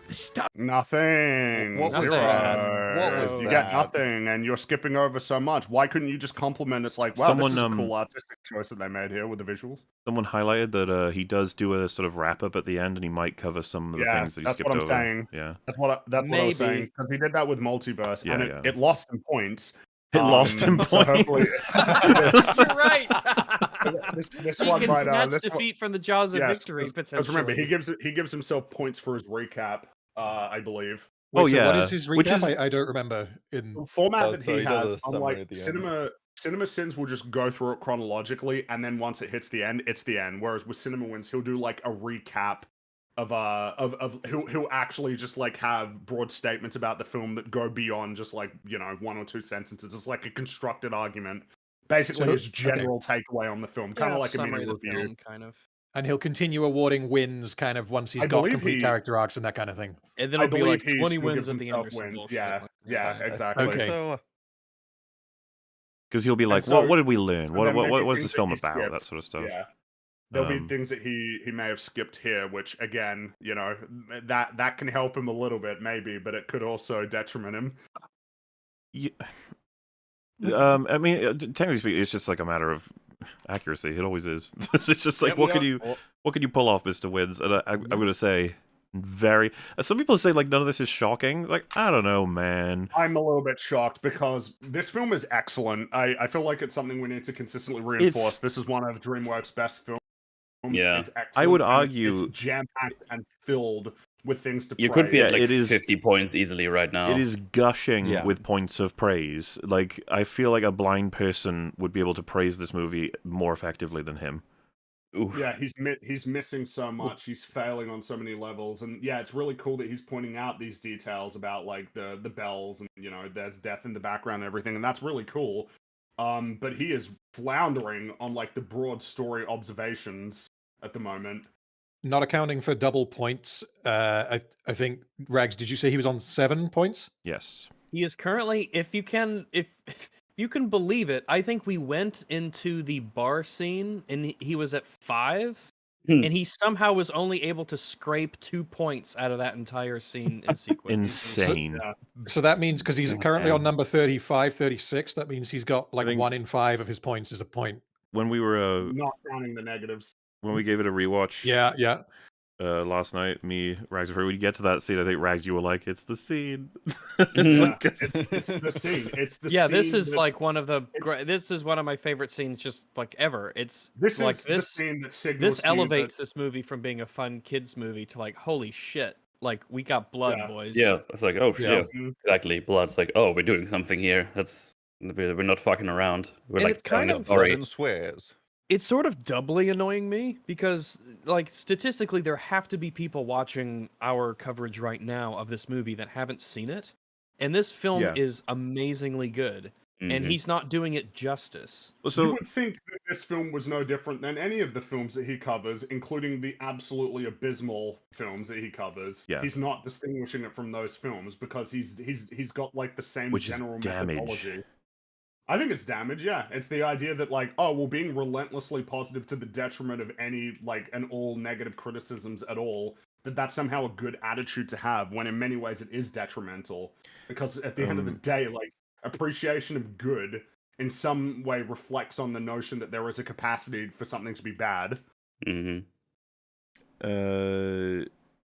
Nothing. What was Zero. that? What was You that? get nothing, and you're skipping over so much. Why couldn't you just compliment? It's like, wow, this is a Someone, cool artistic choice that they made here with the visuals. Someone highlighted that he does do a sort of wrap up at the end, and he might cover some of the Yeah, things that he that's skipped what I'm over. saying. Yeah, That's what I was saying Maybe. because he did that with multiverse, Yeah, and yeah. it lost him points. it lost him So hopefully, points. You're right. this He one can might. snatch This defeat from the jaws of yes, victory. because Potentially. remember, he gives himself points for his recap. I believe. Wait, Oh, so what yeah, is his which recap? is- I don't remember. In The format Oh, that so he he does has, a summary unlike at the end. Cinema Sins will just go through it chronologically, and then once it hits the end, it's the end. Whereas with Cinema Wins, he'll do like a recap of he'll actually just like have broad statements about the film that go beyond just like 1 or 2 sentences. It's like a constructed argument, basically So- his general takeaway on the film, kind of like a summary mini of the review. film, kind of. And he'll continue awarding wins kind of once he's I got believe complete he- character arcs and that kind of thing. And then I it'll be like believe he 20 still wins gives at the end or himself some wins. bullshit. Yeah, like that. yeah, exactly. Okay. So, Because he'll be like, so- what did we learn? so What then maybe what's things this that film he about? skipped. That sort of stuff. Yeah. There'll be Um, things that he may have skipped here, which again, that can help him a little bit, maybe, but it could also detriment him. Yeah. I mean, technically speaking, it's just like a matter of accuracy. It always is. It's just like, what can you pull off, Mr. Wins? And I'm going to say, very. Some people say like none of this is shocking. Like, I don't know, man. I'm a little bit shocked because this film is excellent. I feel like it's something we need to consistently reinforce. This is one of DreamWorks' best films. Yeah. It's excellent. I would and argue- it's jam-packed and filled with things to You praise. could be at like it is- 50 points easily right now. It is gushing Yeah. with points of praise. Like, I feel like a blind person would be able to praise this movie more effectively than him. Oof. Yeah, he's missing so much. He's failing on so many levels, and yeah, it's really cool that he's pointing out these details about like the bells and there's death in the background and everything, and that's really cool. But he is floundering on like the broad story observations at the moment. Not accounting for double points. I think Rags, did you say he was on 7 points? Yes. He is currently, if you can believe it, I think we went into the bar scene and he was at 5, and he somehow was only able to scrape 2 points out of that entire scene and sequence. Insane. So that means, because he's currently on number 35, 36, that means he's got like think- 1 in 5 of his points is a point. When we were Not counting the negatives. when we gave it a rewatch, Yeah. last night, me, Rags, before we get to that scene, I think Rags, you were like, "It's the scene." Yeah, it's the scene. It's the Yeah, scene this is that- like one of the this is one of my favorite scenes just like ever. It's This like is the scene that signals this to you that- elevates this movie from being a fun kids movie to like, holy shit, like we got blood, Yeah. boys. Yeah, it's like, oh, Yeah. yeah, exactly. Blood's like, oh, we're doing something here. We're not fucking around. We're And like it's kind telling a of- blood story. and swears. It's sort of doubly annoying me because, like, statistically, there have to be people watching our coverage right now of this movie that haven't seen it. And this film Yeah. is amazingly good, and Mhm. he's not doing it justice. You So would think that this film was no different than any of the films that he covers, including the absolutely abysmal films that he covers. Yeah. He's not distinguishing it from those films because he's got like the same Which is general damage. methodology. I think it's damage, yeah. It's the idea that like, oh, well, being relentlessly positive to the detriment of any like and all negative criticisms at all, that's somehow a good attitude to have, when in many ways it is detrimental. Because at the end of the day, like, appreciation of good in some way reflects on the notion that there is a capacity for something to be bad. Mm-hmm.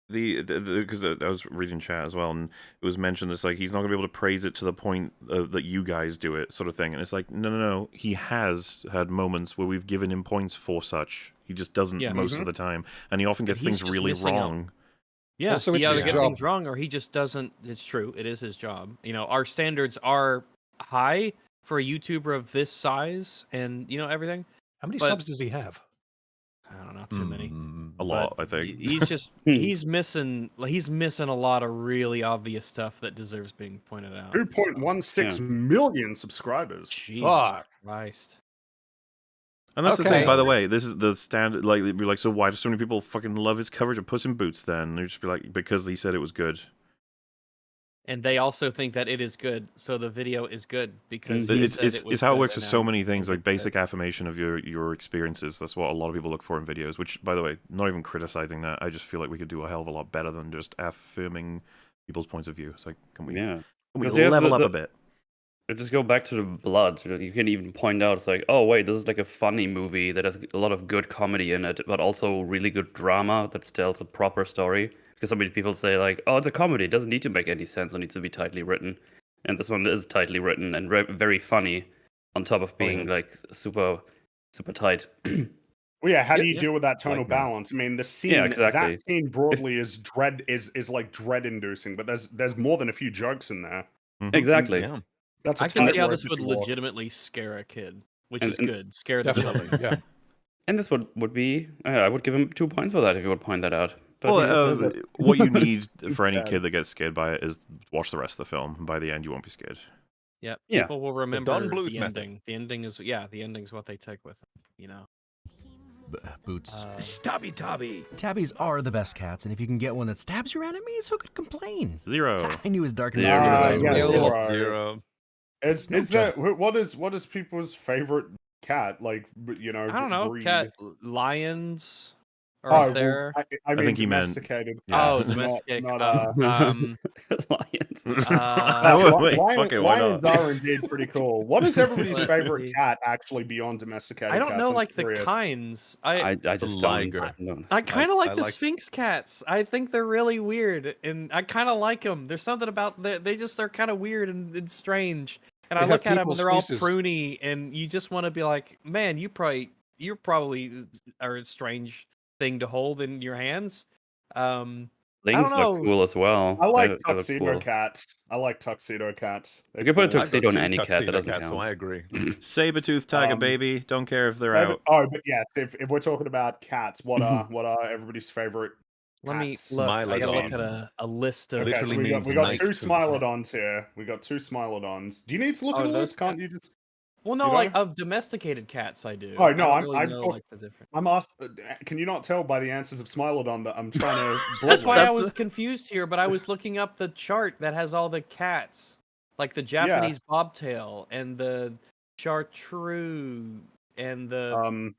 because I was reading chat as well, and it was mentioned it's like he's not gonna be able to praise it to the point that you guys do it, sort of thing. And it's like, no. He has had moments where we've given him points for such. He just doesn't Yes. most of the time, and he often gets he's things just really missing out. wrong. Yeah, Also, he it's either his gets job. things wrong or he just doesn't. It's true. It is his job. Our standards are high for a YouTuber of this size and, everything. How many But- subs does he have? I don't know, too many. A lot, I But think. He's just he's missing a lot of really obvious stuff that deserves being pointed out. 2.16 million subscribers. Jesus Fuck. Christ. And that's the Okay. thing, by the way, this is the standard, like, it'd be like, so why do so many people fucking love his coverage of Puss in Boots then? And they'd just be like, because he said it was good. And they also think that it is good, so the video is good because he It's, said it's, it was it's how it good, works and with so now many things, he like thinks basic affirmation of your experiences. That's what a lot of people look for in videos, which, by the way, not even criticizing that, I just feel like we could do a hell of a lot better than just affirming people's points of view. It's like, can we Yeah. can we 'Cause, yeah, level the- up the- a bit? Just go back to the blood. You can even point out, it's like, oh wait, this is like a funny movie that has a lot of good comedy in it, but also really good drama that tells a proper story. Because so many people say like, oh, it's a comedy, it doesn't need to make any sense, it needs to be tightly written. And this one is tightly written and very funny, on top of being like super tight. Well, yeah, how do you Yeah. deal with that tonal Like that. balance? I mean, the scene, Yeah, exactly. that scene broadly is like dread-inducing, but there's more than a few jokes in there. Mhm. Exactly. Yeah. That's a I can see how tightrope this that would you walk. legitimately scare a kid, which And- is and- good. Scare the Definitely, children. yeah. And this would be, I would give him 2 points for that if you would point that out. But Well, he does it. what you need for any Yeah. kid that gets scared by it is watch the rest of the film. And by the end, you won't be scared. Yep. Yeah. People will remember Don the Bluth method. ending. The ending is what they take with them, Boots. Stabby Tabby. Tabbies are the best cats, and if you can get one that stabs your enemies, who could complain? 0. I knew his dark and Zero. mysterious eyes Yeah, were real. zero. Zero. Is No there what is people's favorite cat? Like I don't know. breed? Cat lions are Oh, up well, there. I mean think he meant- domesticated. yeah. Oh, cats, domestic. Not, Lions. Wait, fucking why lions not? are indeed pretty cool. What is everybody's Let's favorite see. cat actually beyond domesticated I don't cats? know I'm like curious. the kinds. I just don't. liger. No. I kind of like I the like- Sphinx cats. I think they're really weird, and I kind of like them. There's something about they just are kind of weird and strange. And They I have look at them and people's they're all faces. pruny, and you just want to be like, man, you're probably are a strange thing to hold in your hands. Lings don't look know. cool as well. I like They look tuxedo cool. cats. I like tuxedo cats. You can put a I've got tuxedo on 2 any cat, that tuxedo doesn't cats, count. so I agree. Saber-tooth tiger, baby. Don't care if they're out. Oh, but yes, if we're talking about cats, what are everyde's favorite? Let me Cats. look. I gotta look Smilodon. at a list of. Okay, so Literally we got means we got knife two tooth. Smilodons here. We got 2 Smilodons. Do you need to look Oh, at a those list? Can't you just? Well, no, You like know? of domesticated cats, I do. Oh, no, I I'm- don't really I'm know talk- like the difference. I'm asked. Can you not tell by the answers of Smilodon that I'm trying to? That's why I That's- was confused here, but I was looking up the chart that has all the cats, like the Japanese bobtail and the chartreuse and the.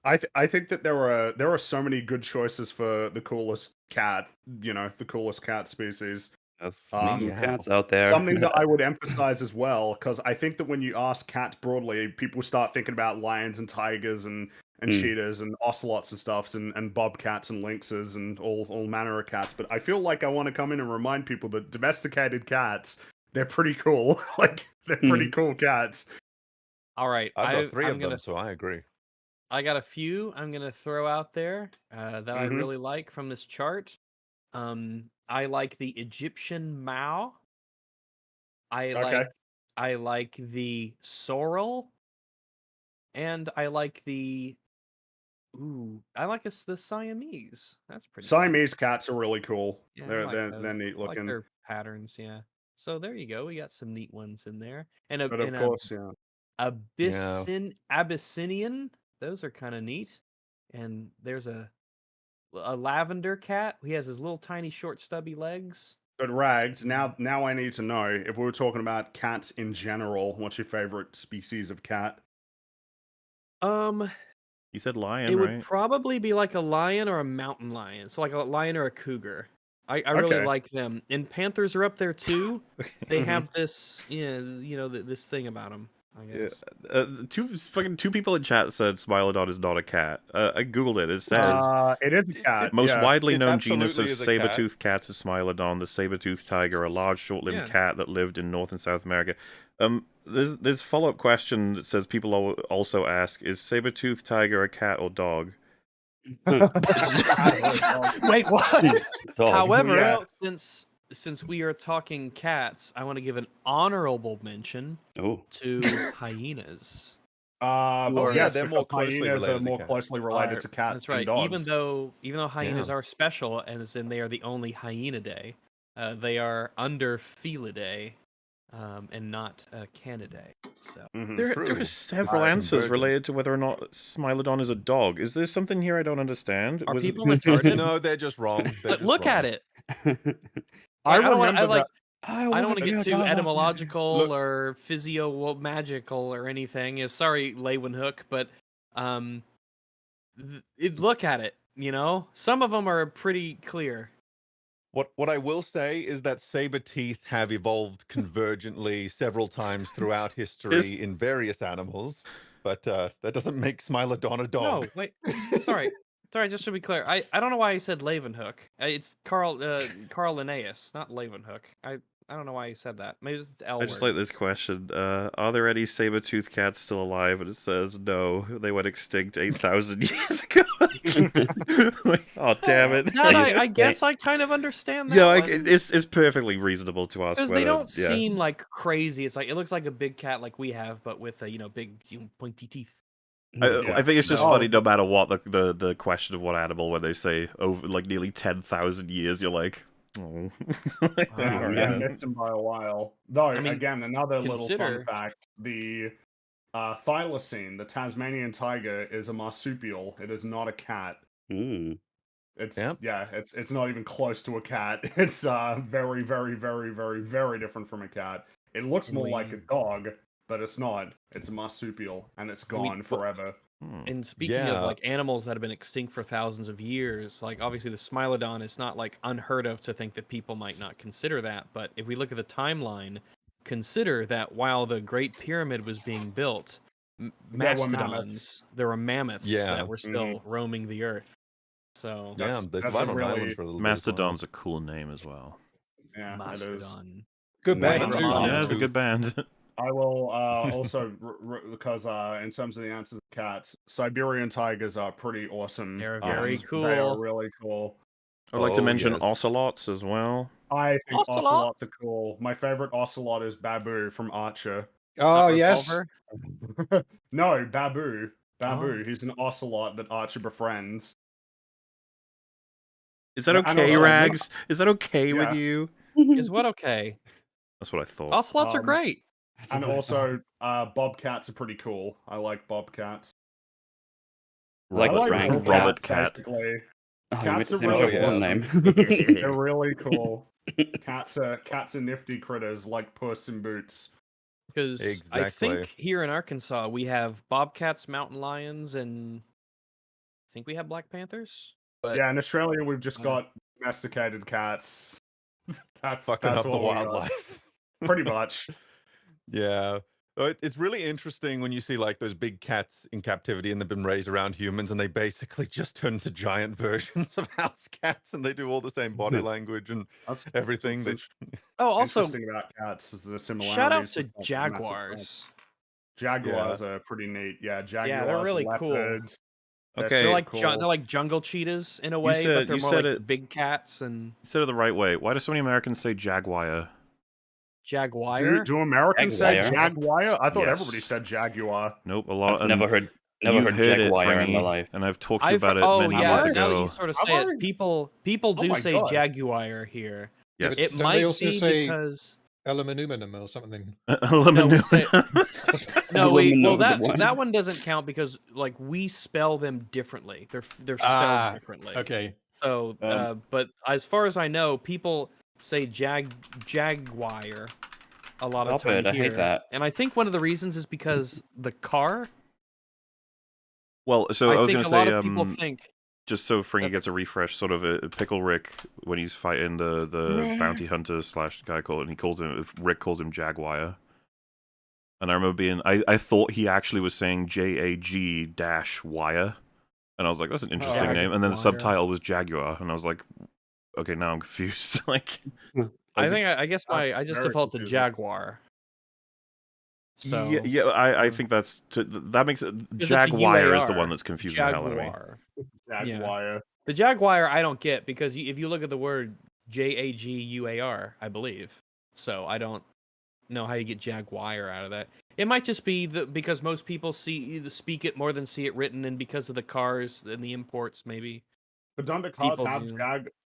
I think that there are so many good choices for the coolest cat. The coolest cat species. There's some Meow. cats out there. Something that I would emphasize as well, because I think that when you ask cats broadly, people start thinking about lions and tigers and cheetahs and ocelots and stuffs and bobcats and lynxes and all manner of cats. But I feel like I want to come in and remind people that domesticated cats, they're pretty cool. Like they're pretty cool cats. All right, I've got 3 I'm of them, gonna. so I agree. I got a few I'm gonna throw out there that I Mhm. really like from this chart. I like the Egyptian Mao. Okay. I like the sorrel, and I like the I like the Siamese. That's pretty cool. Siamese cats are really cool. Yeah, I they're like they're, those. they're neat I like looking. their patterns, yeah. So there you go. We got some neat ones in there. And But of course, yeah. Abyssinian. Those are kind of neat. And there's a lavender cat. He has his little tiny short stubby legs. But Rags, now I need to know, if we were talking about cats in general, what's your favorite species of cat? You said lion, It would right? probably be like a lion or a mountain lion. So like a lion or a cougar. I really Okay. like them. And panthers are up there too. They have this, this thing about them, I Yeah. guess. Two people in chat said Smilodon is not a cat. I googled it. It says It is a cat. most yeah. widely It known genus of absolutely is a cat. saber-toothed cats is Smilodon, the saber-toothed tiger, a large, short-limbed Yeah. cat that lived in North and South America. There's a follow-up question that says people also ask: is saber-toothed tiger a cat or dog? Wait, what? Dog. However, Yeah. since we are talking cats, I want to give an honorable mention Oh, to hyenas. Oh, yeah, yes, they're because more closely hyenas related are to more cats. closely related to cats That's right. than dogs. Even though hyenas Yeah. are special, and as in they are the only hyenidae, they are under Felidae, and not Canidae. So Mhm. There True. are several Ah, answers convergent. related to whether or not Smilodon is a dog. Is there something here I don't understand? are Was it- people retarded? No, they're just wrong. They're But just look wrong. at it. I Like, I don't want. remember that. I don't want to get too etymological Look- or physio-magical or anything. Sorry, Leeuwenhoek, but look at it. Some of them are pretty clear. What I will say is that saber teeth have evolved convergently several times throughout history in various animals, but that doesn't make Smilodon a dog. No, wait. Sorry. Just to be clear, I don't know why I said Leeuwenhoek. It's Carl Linnaeus, not Leeuwenhoek. I don't know why he said that. Maybe it's L I just word. like this question. Are there any saber-toothed cats still alive? And it says no. They went extinct 8,000 years ago. Like, oh, damn it. That I guess I kind of understand that. Yeah, one. it's perfectly reasonable to ask. Because they whether- don't yeah. seem like crazy. It's like it looks like a big cat like we have, but with big pointy teeth. I think it's just No. funny no matter what the question of what animal when they say over like nearly 10,000 years, you're like, oh. Yeah, Yeah. missed him by a while. Though, I mean, again, another little consider- fun fact: the thylacine, the Tasmanian tiger, is a marsupial. It is not a cat. It's it's not even close to a cat. It's very, very, very, very, very different from a cat. It looks more like a dog, but it's not. It's a marsupial, and it's gone forever. And speaking of like animals that have been extinct for thousands of years, like obviously the Smilodon is not like unheard of to think that people might not consider that. But if we look at the timeline, consider that while the Great Pyramid was being built, mastodons, there were mammoths that were still roaming the earth. So they survived on islands for a little bit. Mastodon's a cool name as well. Yeah, Mastodon. Good band. Yeah, it's a good band. I will also because in terms of the answers of cats, Siberian tigers are pretty awesome. They're very cool. They are really cool. I'd like to mention ocelots as well. I think ocelots are cool. My favorite ocelot is Babu from Archer. Oh yes. No, Babu. Babu. He's an ocelot that Archer befriends. Is that okay, Rags? Is that okay with you? Is what okay? That's what I thought. Ocelots are great. And also, bobcats are pretty cool. I like bobcats. Robert Cat. Cats are really awesome. They're really cool. Cats are nifty critters like Puss in Boots. Because I think here in Arkansas we have bobcats, mountain lions, and I think we have black panthers. But yeah, in Australia we've just got domesticated cats. That's fucking up the all wildlife. Pretty much. Yeah. It's really interesting when you see like those big cats in captivity and they've been raised around humans and they basically just turn into giant versions of house cats and they do all the same body language and everything. Also, interesting about cats is the similarities. Shout out to jaguars. Jaguars are pretty neat. Yeah, jaguars. Yeah, they're really leopards. Cool. Okay, they're like jungle cheetahs in a way, but they're more like big cats. And you said it the right way. Why do so many Americans say jaguar? Jaguar? Do Americans say jaguar? I thought everybody said jaguar. Nope, a lot. I've never heard jaguar in my life, and I've talked to you about it many years ago. Now that you sort of say it, people do say jaguar here. Yes. It might be because aluminum or something. That one doesn't count because like we spell them differently. They're spelled differently. Okay. So, but as far as I know, people say jaguar a lot of time here. I hate that. And I think one of the reasons is because the car. Well, so I was going to say, a lot of people think just so Fringy gets a refresh, sort of a Pickle Rick when he's fighting the bounty hunter / guy called, and Rick calls him Jaguar. And I remember I thought he actually was saying JAG-wire, and I was like, that's an interesting name. And then the subtitle was Jaguar, and I was like, okay, now I'm confused. Like, I guess I just default to Jaguar. So yeah, I think that makes it. Jaguar is the one that's confusing the hell out of me. Jaguar. Yeah. The Jaguar I don't get because if you look at the word JAGUAR, I believe. So I don't know how you get Jaguar out of that. It might just be because most people speak it more than see it written, and because of the cars and the imports, maybe. But don't the cars have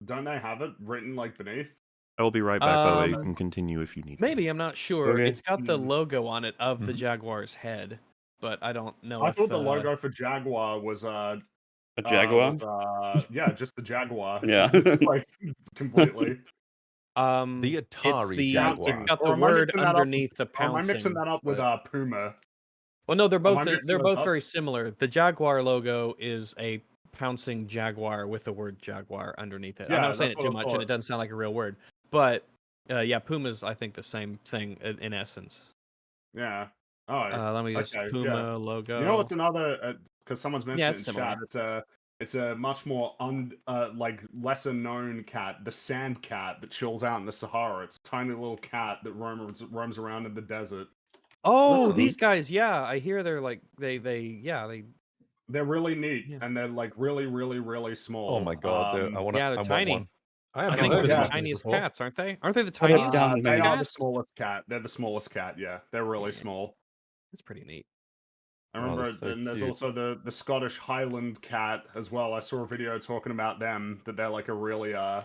don't they have it written like beneath? I will be right back, by the way. You can continue if you need. Maybe, I'm not sure. Okay. It's got the logo on it of the Jaguar's head, but I don't know. I thought the logo for Jaguar was a jaguar. Just the Jaguar. Yeah, like completely. The Atari Jaguar. It's got the word underneath the pouncing. Am I mixing that up with Puma? Well, no, they're both very similar. The Jaguar logo is a pouncing jaguar with the word Jaguar underneath it. I'm not saying it too much, and it doesn't sound like a real word. But Puma's I think the same thing in essence. Yeah. Let me just Puma logo. You know what's another? Because someone's mentioned it in chat. It's a much more lesser known cat, the sand cat that chills out in the Sahara. It's a tiny little cat that roams around in the desert. Oh, these guys, yeah, I hear they're like they're really neat and they're like really, really, really small. Oh my god, they're tiny. One. I think they're the tiniest cats, aren't they? Aren't they the tiniest? They are the smallest cat. They're the smallest cat. Yeah, they're really small. That's pretty neat. I remember, and there's also the Scottish Highland cat as well. I saw a video talking about them, that they're like a really they're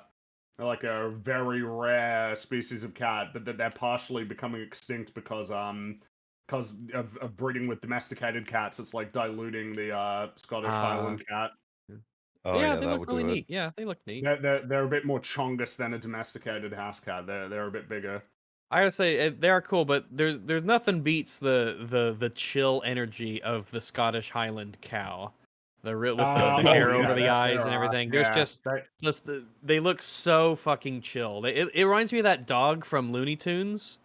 like a very rare species of cat, but that they're partially becoming extinct because because of breeding with domesticated cats, it's like diluting the Scottish Highland cat. Oh yeah, yeah, they that look would really do it. neat. Yeah, they look neat. They're a bit more chongus than a domesticated house cat. They're a bit bigger. I gotta say they are cool, but there's nothing beats the chill energy of the Scottish Highland cow, with the hair over the eyes and everything. There's just they look so fucking chill. It reminds me of that dog from Looney Tunes.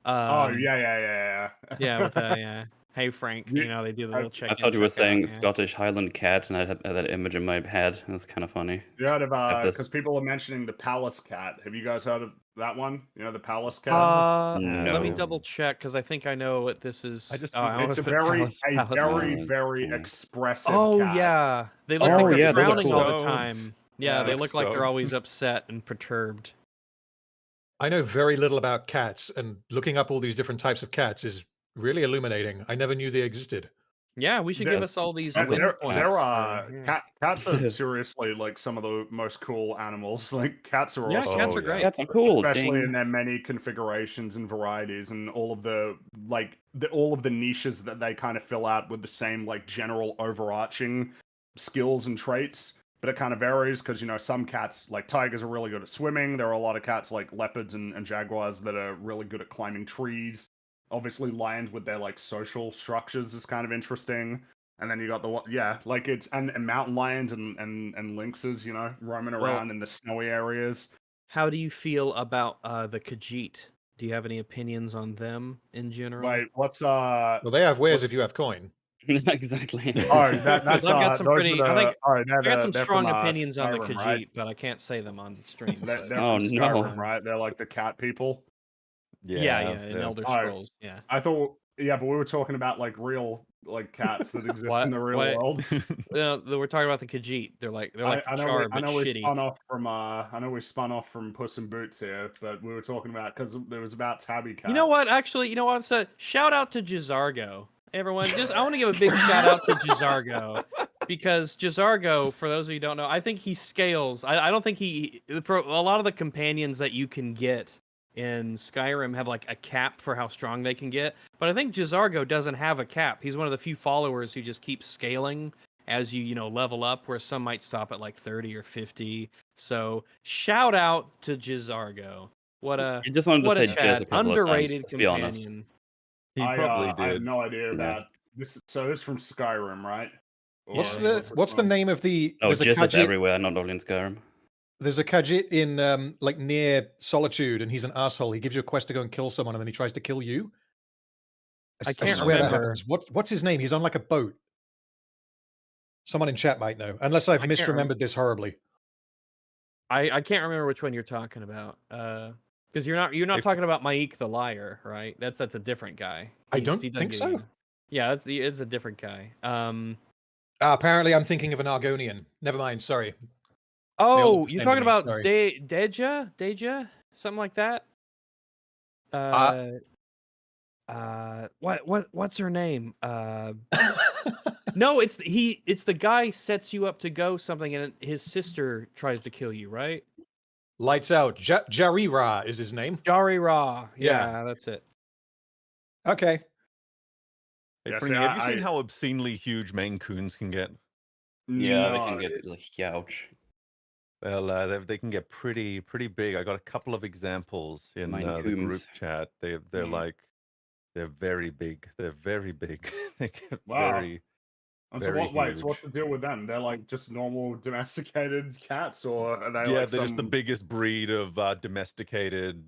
Oh yeah. Yeah, with hey Frank, You- you know they do the I- little check. I thought you were saying yeah. Scottish Highland cat, and I had that image in my head. It was kind of funny. You heard of Have this- because people are mentioning the palace cat. Have you guys heard of that one? You know the palace cat. Let me No. double check because I think I know what this is. I just- I It's almost a put very Palace Highlands. very Oh. expressive. Oh cat. yeah, they look Oh, like they're yeah, those are frowning all the cool. time. Yeah, Yeah, they look look like they're stoked. always upset and perturbed. I know very little about cats, and looking up all these different types of cats is really illuminating. I never knew they existed. Yeah, we should give There's us all these tons of win There points. are Yeah. cats are seriously like some of the most cool animals. Like cats are Yeah, awesome. cats Oh, are yeah. great. Cats are cool. Especially in Ding. their many configurations and varieties, and all of the all of the niches that they kind of fill out with the same like general overarching skills and traits. But it kind of varies because some cats like tigers are really good at swimming. There are a lot of cats like leopards and jaguars that are really good at climbing trees. Obviously, lions with their like social structures is kind of interesting. And then you got like it's and mountain lions and lynxes, roaming around in the snowy areas. How do you feel about the Khajiit? Do you have any opinions on them in general? Wait, what's Well, they have wares what's- if you have coin. Exactly. Oh, that's 'Cause I've got some those pretty. were the, I got some they're strong from, opinions on the Skyrim, Khajiit, right? but I can't say them on stream. They're but- from Oh, no. Skyrim, right? They're like the cat people. yeah, in Elder Oh, Scrolls. Yeah. I thought, but we were talking about like real like cats that exist in the real What? world. We're talking about the Khajiit. They're like the Char, but shitty. I know we spun off from Puss in Boots here, but we were talking about because it was about tabby cats. You know what? Actually, you know what? So shout out to Jizargo, everyone. I want to give a big shout out to Jizargo because Jizargo, for those of you who don't know, I think he scales. I don't think for a lot of the companions that you can get in Skyrim have like a cap for how strong they can get, but I think Jizargo doesn't have a cap. He's one of the few followers who just keeps scaling as you level up, where some might stop at like 30 or 50. So shout out to Jizargo. What a You just wanted to say chat. Jizz a couple Underrated of times, let's be honest. companion. He probably I have did. no idea Yeah. about this. So it's from Skyrim, right? What's Or what's the name of the? Oh, there's a Jizz is Khajiit- everywhere, not only in Skyrim. There's a Khajiit in like near Solitude, and he's an asshole. He gives you a quest to go and kill someone, and then he tries to kill you. I can't swear that remember. happens. What's his name? He's on like a boat. Someone in chat might know, unless I've I can't misremembered this horribly. I can't remember which one you're talking about. Because you're not talking about Maik the liar, right? That's a different guy. I don't he doesn't think get so. you. Yeah, it's a different guy. Apparently, I'm thinking of an Argonian. Never mind. Sorry. Oh, the you're same talking to me, about sorry. Deja, something like that. What's her name? No, it's the guy sets you up to go something, and his sister tries to kill you, right? Lights out. Jarira is his name. Jari Ra. Yeah. Yeah, that's it. Okay. Hey, Yeah, Pringy, see, have you seen I- how obscenely huge Maine Coons can get? Yeah, they No, can get like huge. Well, they can get pretty big. I got a couple of examples in Maine the group Coons. chat. They're they're very big. They're very big. They get Wow. very. And so very wait, so what's huge. the deal with them? They're like just normal domesticated cats, or are they Yeah, like they're just the some- biggest breed of domesticated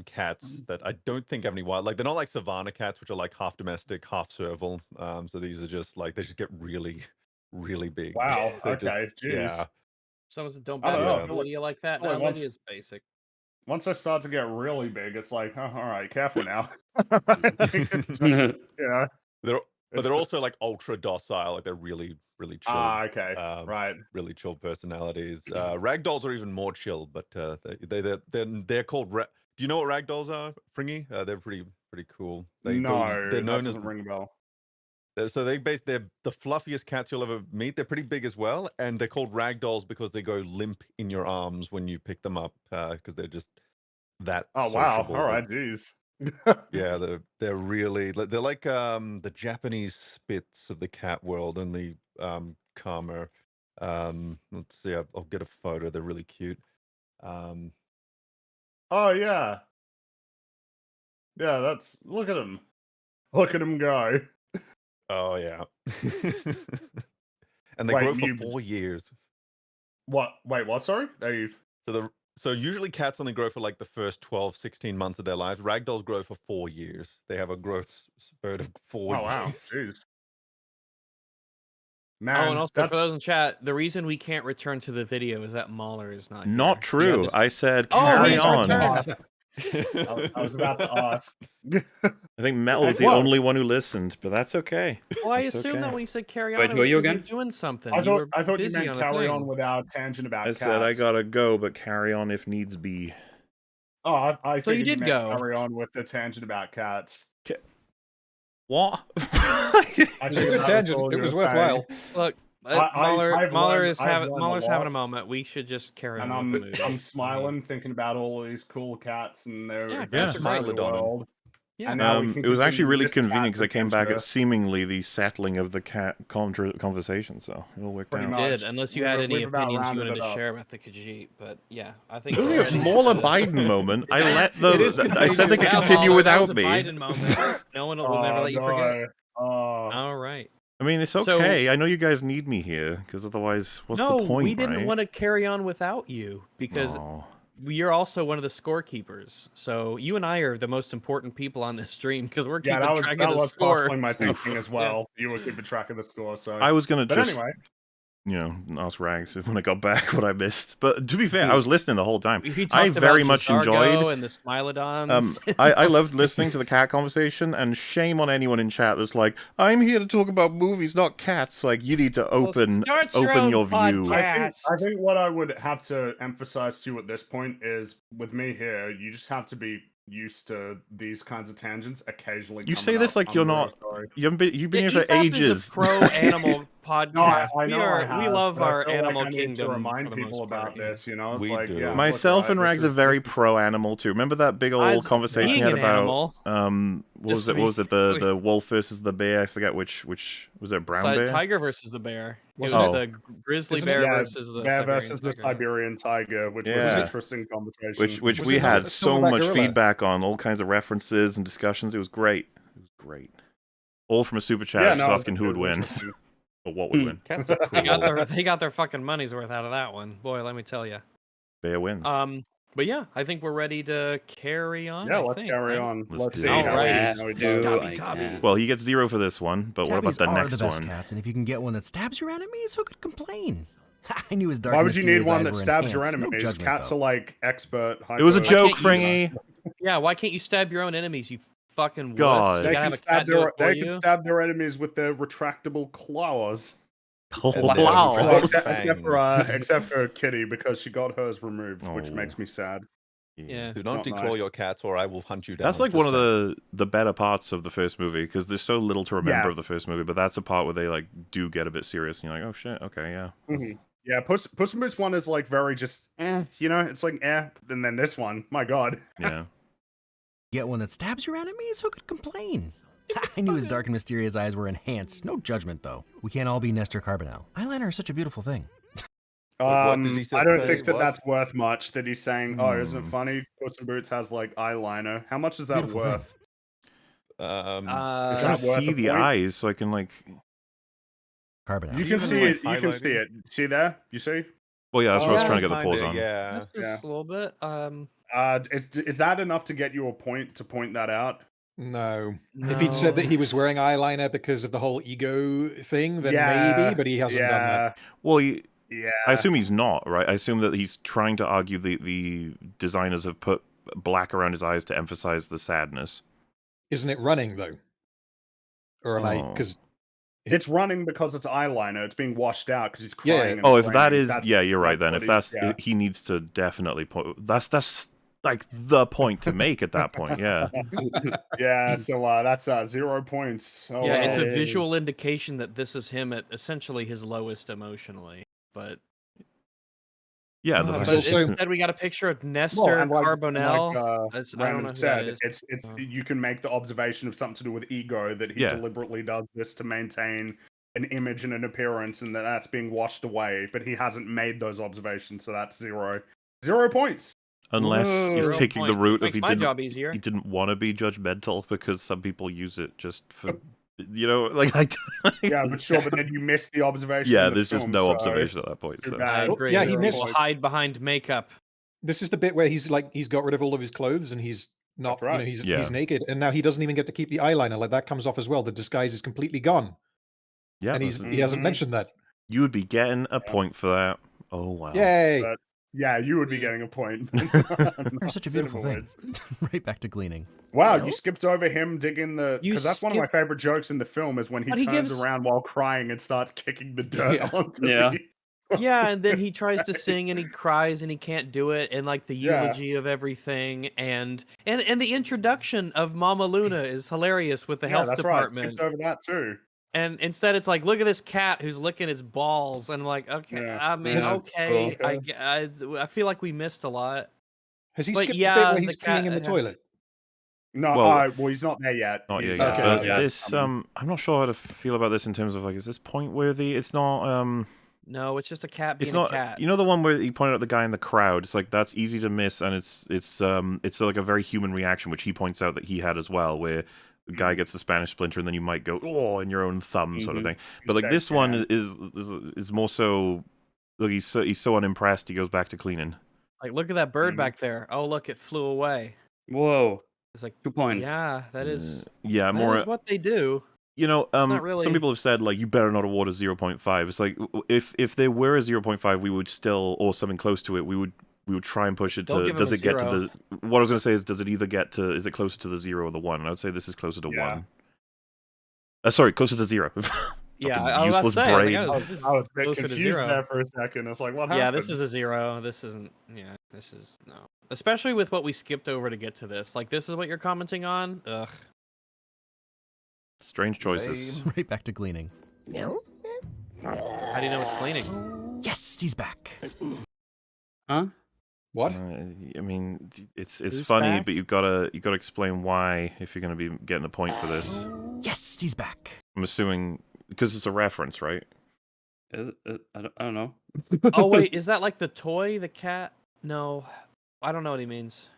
cats that I don't think have any wild. Like they're not like savanna cats, which are like half domestic, half serval. So these are just like they just get really big. Wow, They're just- okay, jeez. yeah. Someone said, "Don't I bad don't know, I mouth feel like- Lydia like that." I feel No, like once- Lydia's basic. Once they start to get really big, it's like, oh, all right, careful now. Yeah. But they're also like ultra docile. Like they're really chill. Okay, right. Really chill personalities. Ragdolls are even more chill, but they're called. Do you know what ragdolls are, Fringy? They're pretty cool. They're That known as doesn't ring a bell. so they're the fluffiest cats you'll ever meet. They're pretty big as well, and they're called ragdolls because they go limp in your arms when you pick them up because they're just that. Oh wow! sociable. All right, jeez. Yeah, they're really they're like the Japanese Spits of the cat world, only calmer. Let's see, I'll get a photo. They're really cute. Oh yeah, yeah. That's look at him. Look at him go. Oh yeah. And they Wait, grow for you 4 years. what? Wait, what? Sorry, they've. So usually cats only grow for like the first 12, 16 months of their lives. Ragdolls grow for 4 years. They have a growth spurt of 4 Oh wow, years. jeez. Oh, Man, and also that's for those in chat, the reason we can't return to the video is that Mahler is not here. Not We had true. this- I said Oh, carry he's on. returned. I was about to ask. I think Metal was the Well- only one who listened, but that's okay. Well, I It's assumed that okay. when you said carry on, Wait, it who was are you 'cause you're again? doing something. I were thought you busy meant on a carry thing. on without tangent about I cats. said I gotta go, but carry on if needs be. Oh, I So you figured did meant go. carry on with the tangent about cats. What? I It was a figured good that tangent. all It you was were saying. worthwhile. Look, I've Mahler's learned a having lot. a moment. We should just carry And on with the movie. I'm smiling, thinking about all of these cool cats and their Yeah, adventures cats are in the great. world. Yeah. And now we can It was actually continue really this cat convenient because I came back at adventure. seemingly the settling of the cat conversation, so it all worked Pretty out. much. Did, unless you had any We've about opinions you rounded wanted it to up. share about the Khajiit, but yeah, I think This we're is a ready smaller to- Biden moment. I let It is I said they could Yeah, continue Mahler, that was without a me. Biden moment. No one will never let you forget. All right. I mean, it's So- okay. I know you guys need me here because otherwise, what's the point? we didn't right? want to carry on without you because Aw. you're also one of the scorekeepers. So you and I are the most important people on this stream because we're Yeah, keeping track of the score. partially my So- thinking as well. You were keeping track of the score, so. I was gonna But just, anyway, ask Rags when I got back what I missed. But to be fair, I was listening the whole time. We talked I very about much Jizargo enjoyed. and the Smilodons. I loved listening to the cat conversation, and shame on anyone in chat that's like, "I'm here to talk about movies, not cats." Like, you need to open start your open own your view. podcast. I think what I would have to emphasize to you at this point is, with me here, you just have to be used to these kinds of tangents occasionally. You coming say this up. like I'm you're really not. sorry. You've been here for EFAP ages. is a pro-animal podcast. No, I we know are. I we have, love but I our feel like animal I need kingdom. to remind for the people most part, about yeah. this. You know, it's We like, do. yeah, look, Myself and this Rags is- are very pro-animal too. Remember that big old As conversation being you had an about animal, what was just it? to What was be- it? The wolf versus the bear? I forget which was it. A brown bear? Tiger versus the bear. It was Oh. the grizzly Isn't it- bear Yeah, versus the bear Siberian versus the tiger. Siberian tiger, which was Yeah. an interesting conversation. Which Was we it not had a so silverback much gorilla? feedback on, all kinds of references and discussions. It was great. It was great. All from a super chat, Yeah, just no, asking who it would was win interesting. or what would win. Cats are They got cool. they got their fucking money's worth out of that one. Boy, let me tell you. Bear wins. But yeah, I think we're ready to carry on. Yeah, I let's think, carry right? on. Let's Let's do see it. how Alrighty. we Do do. I Tabby. can. Well, he gets 0 for this one, but what Tabbies about the are next the best one? cats, and if you can get one that stabs your enemies, who could complain? I knew his dark. Why would you need mysterious one eyes that were stabs your enhanced. No enemies? judgment, Cats though. are like expert. It was a hyper- joke, can't you Fringy. Yeah, why can't you stab your own enemies? You fucking wuss. God. You They gotta have can a cat stab do it for they you. can stab their enemies with their retractable claws. Oh, And wow. they're Well, Those except for Kitty, because she got hers removed, which Oh. makes me sad. Yeah. Do not not declaw nice. your cats, or I will hunt you down. That's like Just one of saying. the better parts of the first movie because there's so little to remember Yeah. of the first movie, but that's a part where they like do get a bit serious and you're like, oh shit, okay, yeah. Mhm. Yeah, Puss in Boots one is like very just, you know, it's like, and then this one, my god. Yeah. Get one that stabs your enemies? Who could complain? I knew his dark and mysterious eyes were enhanced. No judgment, though. We can't all be Nestor Carbonell. Eyeliner is such a beautiful thing. What did he just I don't say? think that What? that's worth much. That he's saying, "Oh, isn't it Hmm. funny? Puss in Boots has like eyeliner. How much is that Beautiful thing. worth?" I'm Um, Is trying that to worth see a the point? eyes so I can like. Carbonell. You Do can you see even it. like You can see highlighting? it. See there? You see? Well, yeah, that's what I was yeah, trying to get the pause kinda, on. Yeah. That's Yeah. just a little bit. Is that enough to get you a point to point that out? No. If he'd said that he was wearing eyeliner because of the whole ego thing, then maybe, but he hasn't done that. Well, Yeah. I assume he's not, right? I assume that he's trying to argue the designers have put black around his eyes to emphasize the sadness. Isn't it running, though? Or am I... Oh. Because It's running because it's eyeliner. It's being washed out because he's Yeah. crying. and Oh, it's if that raining. is, That's- yeah, you're right. Then what if that's, yeah. he needs to definitely point. That's like the point to make at that point. Yeah. Yeah, so that's 0 points. Oh, Yeah, it's a well. visual indication that this is him at essentially his lowest emotionally. But Yeah, the but fact also- instead we got a picture of Nestor Well, and like Carbonell. Like, I don't know Random who that said, is. it's you can make the observation of something to do with ego that he Yeah. deliberately does this to maintain an image and an appearance, and that's being washed away. But he hasn't made those observations, so that's 0 points. unless he's 0 taking the points. route of Makes my job easier. he didn't want to be judgmental because some people use it just for, you know, like Yeah, but sure, but then you miss the observation. yeah, in the there's just film, no so observation at that point. too So bad. I agree. Yeah, he People missed- hide behind makeup. This is the bit where he's got rid of all of his clothes and he's not, That's right. he's Yeah. naked, and now he doesn't even get to keep the eyeliner. Like that comes off as well. The disguise is completely gone, yeah, and he hasn't Mhm. mentioned that. you would be getting a point for that. Oh wow. Yay! But yeah, you would be getting a point. They're such a beautiful Cinema thing. wins. Right back to gleaning. Wow, you skipped over him digging the You because that's one of my favorite jokes in the film is when he But he turns gives- around while crying and starts kicking the dirt Yeah. onto Yeah. the Yeah, and then he tries to sing and he cries and he can't do it, and like the Yeah. eulogy of everything, and the introduction of Mama Luna is hilarious with the health that's department. Right. Skipped over that too. And instead, it's like, look at this cat who's licking its balls, and I'm like, okay, Yeah. I mean, Yeah. okay, Cool. I feel like we missed a lot. Has he But skipped the yeah, bit where the he's cat- peeing in the toilet? No, Well- well, he's not there yet. Not yet, He's, yeah. Okay, But okay. this, I'm not sure how to feel about this in terms of like, is this point worthy? It's not. No, it's just a cat being It's not. a cat. You know the one where he pointed out the guy in the crowd. It's like that's easy to miss, and it's like a very human reaction, which he points out that he had as well, where the guy gets the Spanish splinter, and then you might go oh in your own thumb sort of Mhm. thing. But like Shake this one hand. is more so. Look, he's so unimpressed. He goes back to cleaning. Like, look at that bird Mhm. back there. Oh, look, it flew away. Whoa, It's like, 2 points. yeah, that is Yeah, that more. is what they do. You know, not some really- people have said like you better not award a 0.5. It's like if there were a 0.5, we would still, or something close to it, we would try and push it Still to. give him Does a it get to 0. the? What I was going to say is, does it either get to? Is it closer to the 0 or the 1? And I would say this is closer to Yeah. 1. Sorry, closer to 0. Yeah, Fucking I was about to useless say, I was brain. like, I oh, was, this is I was a bit closer to confused 0. there for a second. It's like, what happened? Yeah, this is a 0. This isn't. Yeah, this is no. Especially with what we skipped over to get to this. Like, this is what you're commenting on. Ugh. Strange choices. Right back to gleaning. No? How do you know it's cleaning? Yes, he's back. Huh? What? I mean, it's Who's funny, back? but you gotta explain why if you're gonna be getting a point for this. Yes, he's back. I'm assuming because it's a reference, right? Is it? I don't know. Oh wait, is that like the toy, the cat? No, I don't know what he means.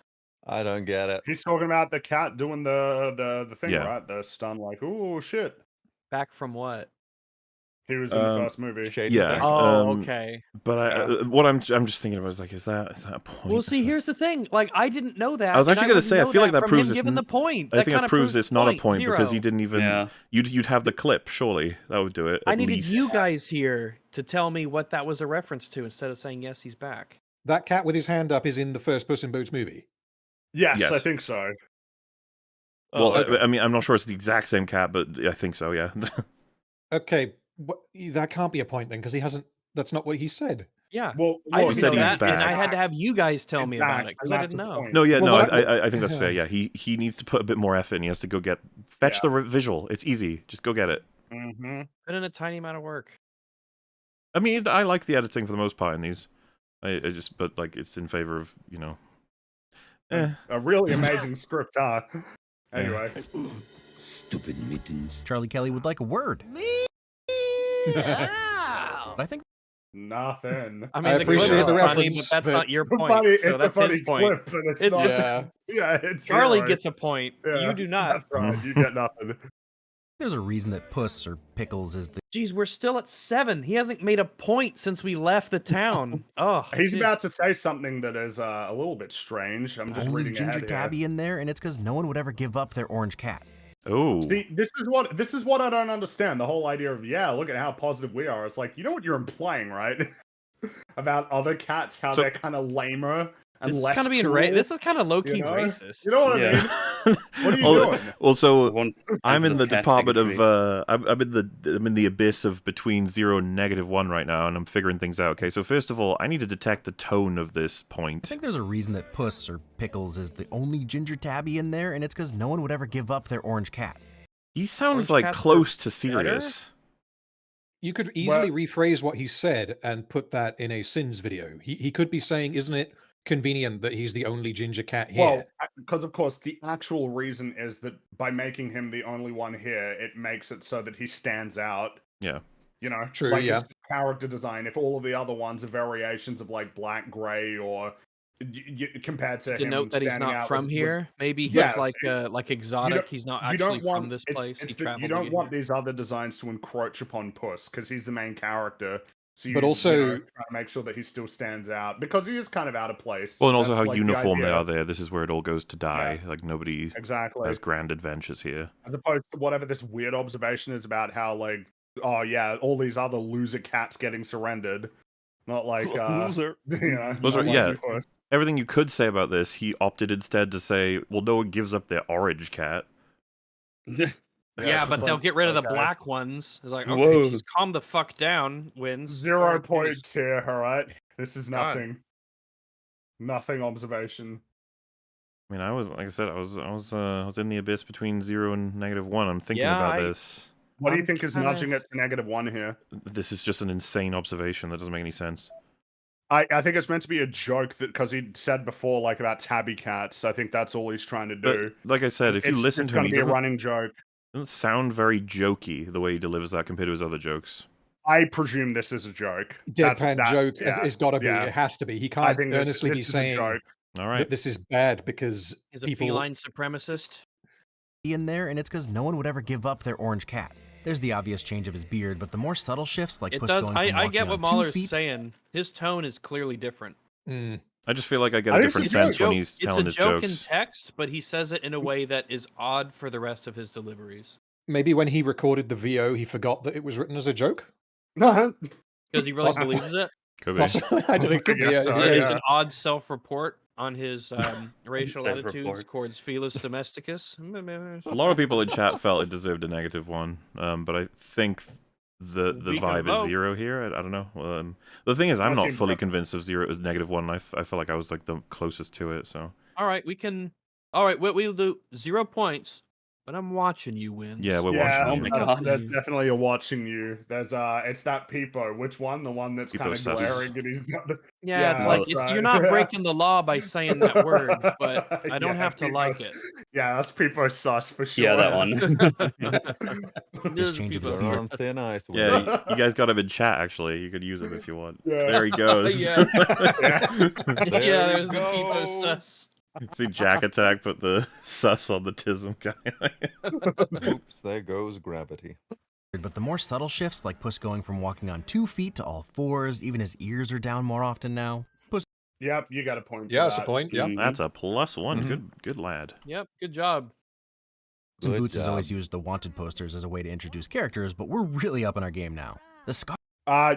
I don't get it. He's talking about the cat doing the thing, Yeah. right? The stun, like, oh shit. Back from what? He was in the first movie. Shady Yeah. thing. Oh, Um, okay. But Yeah. what I'm just thinking about is like, is that a point? Well, see, here's the thing. Like, I didn't know that. I was and actually gonna would say, I know feel like that from proves him it's given the n- point. I That think that kinda proves it's not a point because he 0. didn't even. Yeah. You'd have the clip, surely that would do it. I at needed least. you guys here to tell me what that was a reference to instead of saying yes, he's back. That cat with his hand up is in the first Puss in Boots movie. Yes, Yes. I think so. Well, okay. I mean, I'm not sure it's the exact same cat, but I think so. Yeah. Okay, that can't be a point then because he hasn't. That's not what he said. Yeah. Well, I look, didn't said know he's that, and I back. had to have you guys tell He's me back, about it and because I that's didn't the know. point. No, yeah, Well, no, that- I think that's fair. Yeah, he needs to put a bit more effort in. He has to go fetch Yeah. the visual. It's easy. Just go get it. Mm-hmm. Put in a tiny amount of work. I mean, I like the editing for the most part in these. I just, but like, it's in favor of A really amazing script, huh? Anyway, Stupid mittens. Charlie Kelly would like a word. Ow! But I think nothing. I mean, I the clip appreciate is the funny, but reference, that's but- not your point. Funny, so it's that's a his funny point. clip, but it's It's- not. it's- Yeah, it's Charlie 0. gets a point. Yeah, You do not. That's right. You get nothing. there's a reason that Puss or Pickles is the Jeez, we're still at 7. He hasn't made a point since we left the town. Oh, He's geez. about to say something that is a little bit strange. I'm just only reading ginger ahead here. tabby in there, and it's because no one would ever give up their orange cat. Oh, See, this is what I don't understand. The whole idea of look at how positive we are. It's like, you know what you're implying, right? About other cats, how So- they're kind of lamer and This is less kind of being cool, this is kind of low key you know? racist. You know what I Yeah. mean? What are you doing? Also, Once I'm in this the cat department of bigotry. I'm in the abyss of between 0 and -1 right now, and I'm figuring things out. Okay, so first of all, I need to detect the tone of this I point. think there's a reason that Puss or Pickles is the only ginger tabby in there, and it's because no one would ever give up their orange cat. He sounds Orange like cats are close to better? serious. You could easily rephrase what he said and put that in a Sins video. He could be saying, "Isn't it convenient that he's the only ginger cat here?" Well, because of course the actual reason is that by making him the only one here, it makes it so that he stands out. Yeah. You know, True, like yeah. it's just character design. If all of the other ones are variations of like black, gray, or compared to him Denote that he's standing not out from here. Maybe he's Yeah, like exotic. He's not you actually don't want from this place. He it's that traveled. you to don't get want here. these other designs to encroach upon Puss because he's the main character. So But you also- know, try to make sure that he still stands out because he is kind of out of place. Well, and also That's, how like, the uniform they idea. are there. This is where it all goes to die. Like nobody Exactly. has grand adventures here. As opposed to whatever this weird observation is about how like, oh yeah, all these other loser cats getting surrendered. Not like Loser. you know, Those not are- like yeah. Puss. Everything you could say about this, he opted instead to say, well, no one gives up their orange cat. Yeah, it's but just they'll like, get rid of the okay. black ones. It's like, okay, Whoa. just calm the fuck down, wins. 0 points here, alright? This is God. nothing. Nothing observation. I mean, I was, like I said, I was in the abyss between 0 and -1. I'm thinking Yeah, about I- this. What do you I'm think is kinda- nudging it to -1 here? This is just an insane observation that doesn't make any sense. I think it's meant to be a joke that because he said before like about tabby cats. I think that's all he's trying to do. But like I said, if you It's listen to him, gonna he be a doesn't running joke. sound very jokey the way he delivers that compared to his other jokes. I presume this is a joke. Deadpan joke. Yeah, It's got to be. yeah. It has to be. He I can't think earnestly this be is a saying joke. All that right. this is bad because He's a people. feline supremacist. In there, and it's because no one would ever give up their orange cat. There's the obvious change of his beard, but the more subtle shifts, like It Puss does. going from I walking get on what 2 Mahler's feet saying. His tone is clearly different. Mm. I just feel like I get I a think it's a different sense Joke- when he's it's telling a his joke in jokes. text, but he says it in a way that is odd for the rest of his deliveries. Maybe when he recorded the VO, he forgot that it was written as a joke. No, Because he really Possibly. believes it. Could be. Possibly. I don't think it could be. guess Yeah, so, it's It's, very- it's an odd self-report on his racial attitudes Self-report. towards Felis domesticus. A lot of people in chat felt it deserved a -1, but I think the We can vibe is vote. 0 here. I don't know. The thing is, I'm I not seem fully to- convinced of 0 is -1. I feel like I was like the closest to it. So All right, we can. All right, we'll do 0 points, but I'm watching you win. yeah, we're yeah, watching. Oh you. my God. there's definitely a watching you. There's it's that Peepo. Which one? The one that's Peepo kind of sus. glaring and he's got the Yeah, it's Yeah, like that's it's, right. you're not breaking the law by saying that word, but I don't Yeah, have to like it. Yeah, that's Peepo sus for sure. Yeah, that one. This change of his You're beard. on thin ice. Will. Yeah, you guys got him in chat. Actually, you could use him if you want. Yeah. There he goes. Yeah. Yeah. There Yeah, we there's the Peepo go. sus. See Jack Attack put the sus on the Tism guy. Oops, there goes gravity. But the more subtle shifts, like Puss going from walking on 2 feet to all 4s, even his ears are down more often now. Puss Yep, you got a point. Yeah, for that's a that. point. Yeah. That's a +1. Mhm. Good lad. Yep, good job. and Good Boots has always job. used the wanted posters as a way to introduce characters, but we're really up in our game now. The Scar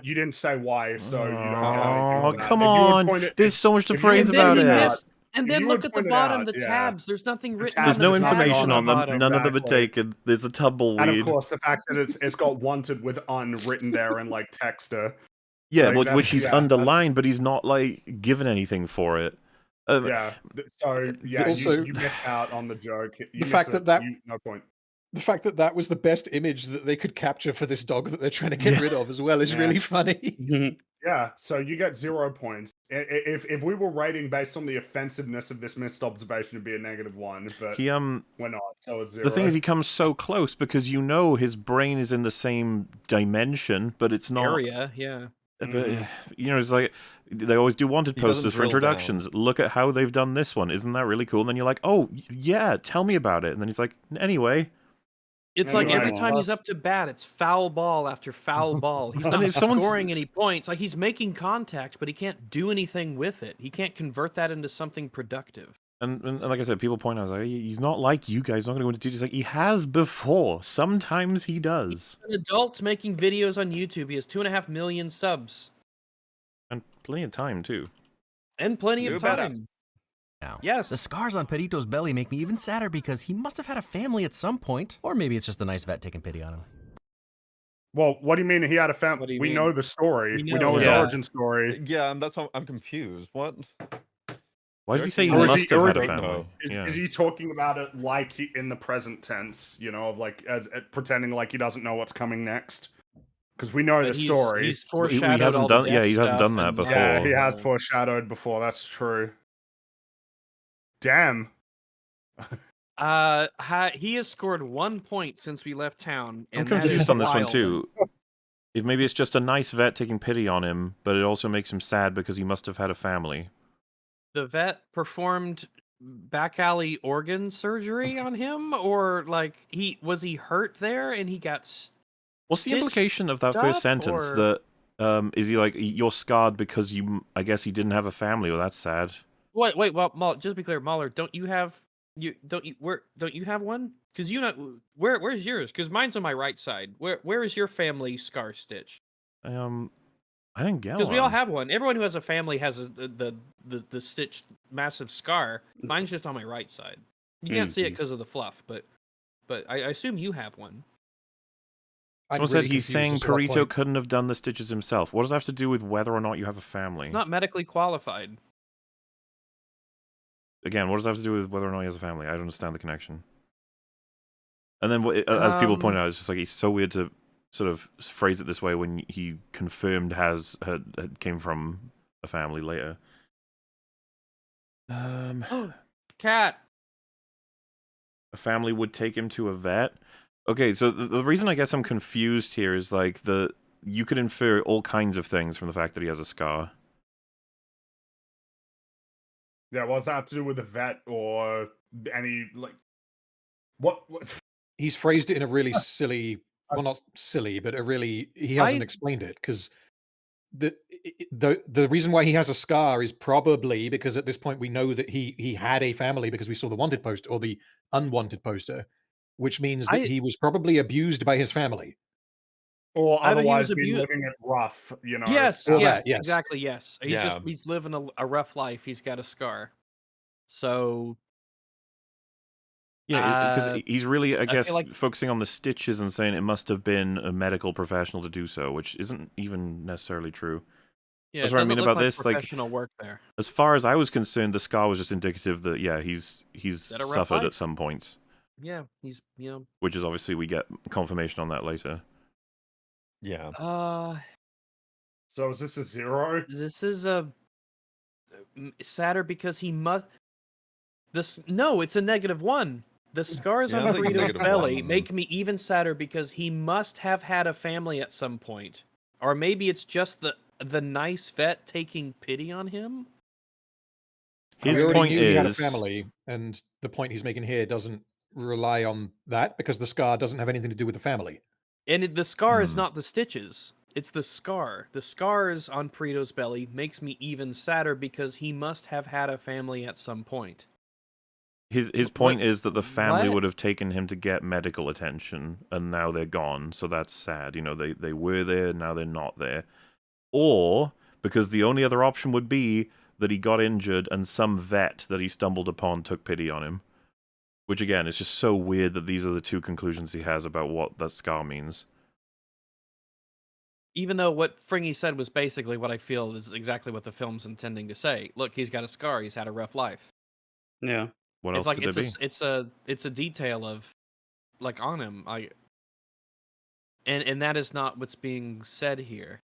You didn't say why, so you don't get anything Oh, for that. come If you would on. point it- There's so much to if you would praise And about then he it. missed. And If then you look would at the point it bottom, out, the yeah. tabs. There's nothing The written. tabs There's no is not information on on the them. bottom, None of them are exactly. taken. There's a And of tumbleweed. course, the fact that it's got wanted with unwritten there in like texter. Yeah, like, well, that's- which he's yeah, underlined, but he's not like given anything for it. Yeah. So yeah, Also- you missed out on the joke. You fact missed that it. No point. The fact that that was the best image that they could capture for this dog that they're trying to get rid of as well is Yeah. really funny. Yeah, so you get 0 points. If we were rating based on the offensiveness of this missed observation, it'd be a -1. But He we're not, so it's 0. The thing is, he comes so close because you know his brain is in the same dimension, but it's not. Area, yeah. But, you know, it's like they always do wanted He doesn't posters for drill down. introductions. Look at how they've done this one. Isn't that really cool? And then you're like, oh yeah, tell me about it. And then he's like, anyway. It's like Anyway, every time he's up to bat, it's foul ball after foul ball. He's And not if someone's- scoring any points. Like he's making contact, but he can't do anything with it. He can't convert that into something productive. And like I said, people point out, like, he's not like you guys. He's not going to go into details. Like he has before. Sometimes he does, An adult making videos on YouTube. He has 2.5 million subs and plenty of time too. and plenty You of better. time. now. Yes. The scars on Pedito's belly make me even sadder because he must have had a family at some point. Or maybe it's just a nice vet taking pity on him. Well, what do you mean he had a What family? do you We mean? know the story. We We know know, his yeah. origin story. Yeah, that's why I'm confused. What? Why does he say he Or is must he- have or had a is he- family? Yeah. Is he talking about it like in the present tense? You know, of like as pretending like he doesn't know what's coming next? because we know But the story. he's He foreshadowed hasn't all the done. Yeah, death he hasn't stuff done that and before. Yeah, he yeah, has foreshadowed before. That's true. Damn. He has scored 1 point since we left town, I'm and that confused is on this one wild. too. If maybe it's just a nice vet taking pity on him, but it also makes him sad because he must have had a family. The vet performed back alley organ surgery on him, or like was he hurt there and he got What's the stitched implication of that up, first sentence? or- That is he like you're scarred because you? I guess he didn't have a family. Well, that's sad. Wait, well, just to be clear, Mahler, don't you have one? Because where's yours? Because mine's on my right side. Where is your family scar stitch? I didn't get Because one. we all have one. Everyone who has a family has the stitched massive scar. Mine's just on my right side. You can't see it because of the fluff, but I assume you have one. Someone said he's saying Perito couldn't have done the stitches himself. What does that have to do with whether or not you have a family? It's not medically qualified. Again, what does that have to do with whether or not he has a family? I don't understand the connection. And then, as people pointed out, it's just like it's so weird to sort of phrase it this way when he confirmed had came from a family later. Cat. A family would take him to a vet. Okay, so the reason I guess I'm confused here is like you could infer all kinds of things from the fact that he has a scar. Yeah, what's that have to do with the vet or any like what? He's phrased it in a really silly, well, not silly, but he hasn't explained it because the reason why he has a scar is probably because at this point we know that he had a family because we saw the wanted poster or the unwanted poster, which means that he was probably abused by his family. Or Either he otherwise was been living it rough, you know. Yes, yes. exactly, yes. He's living a rough life. He's got a scar. So yeah, because he's really, I guess, like focusing on the stitches and saying it must have been a medical professional to do so, which isn't even necessarily true. yeah, That's it what I doesn't mean look about like this. Like, professional work there. as far as I was concerned, the scar was just indicative that he's Had a rough suffered life. at some points. Yeah, he's Which is obviously we get confirmation on that later. Yeah. So is this a 0? This is a sadder because he must. No, it's a -1. The scars on Burrito's belly make me even sadder because he must have had a family at some point, or maybe it's just the nice vet taking pity on him. His point is he had a family, and the point he's making here doesn't rely on that because the scar doesn't have anything to do with the family. And the scar is not the stitches. It's the scar. The scars on Perito's belly makes me even sadder because he must have had a family at some point. His point is that the family would have taken him to get medical attention, and now they're gone, so that's sad. You know, they were there, now they're not there. Or, because the only other option would be that he got injured and some vet that he stumbled upon took pity on him. Which, again, is just so weird that these are the two conclusions he has about what that scar means. Even though what Fringy said was basically what I feel is exactly what the film's intending to say. Look, he's got a scar, he's had a rough life. Yeah. What else could there be? It's a detail of like on him. And that is not what's being said here.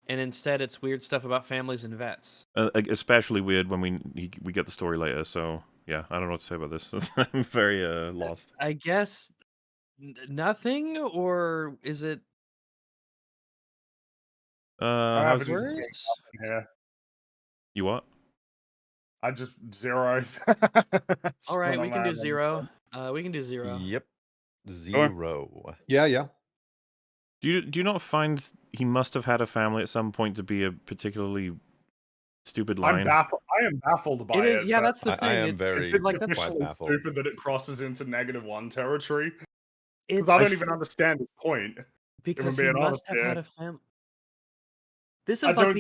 And instead, it's weird stuff about families and vets. Especially weird when we get the story later. So yeah, I don't know what to say about this. I'm very lost. I guess nothing, or is it? How's worse? Yeah. You what? I just 0. All right, we can do 0. We can do 0. Yep. 0. Yeah. Do you not find he must have had a family at some point to be a particularly stupid line? I am baffled by it. It is, yeah, that's the thing. I am very like that's quite so baffled. stupid that it crosses into -1 territory. It's I don't even understand his point. Because he must have had a family. This is like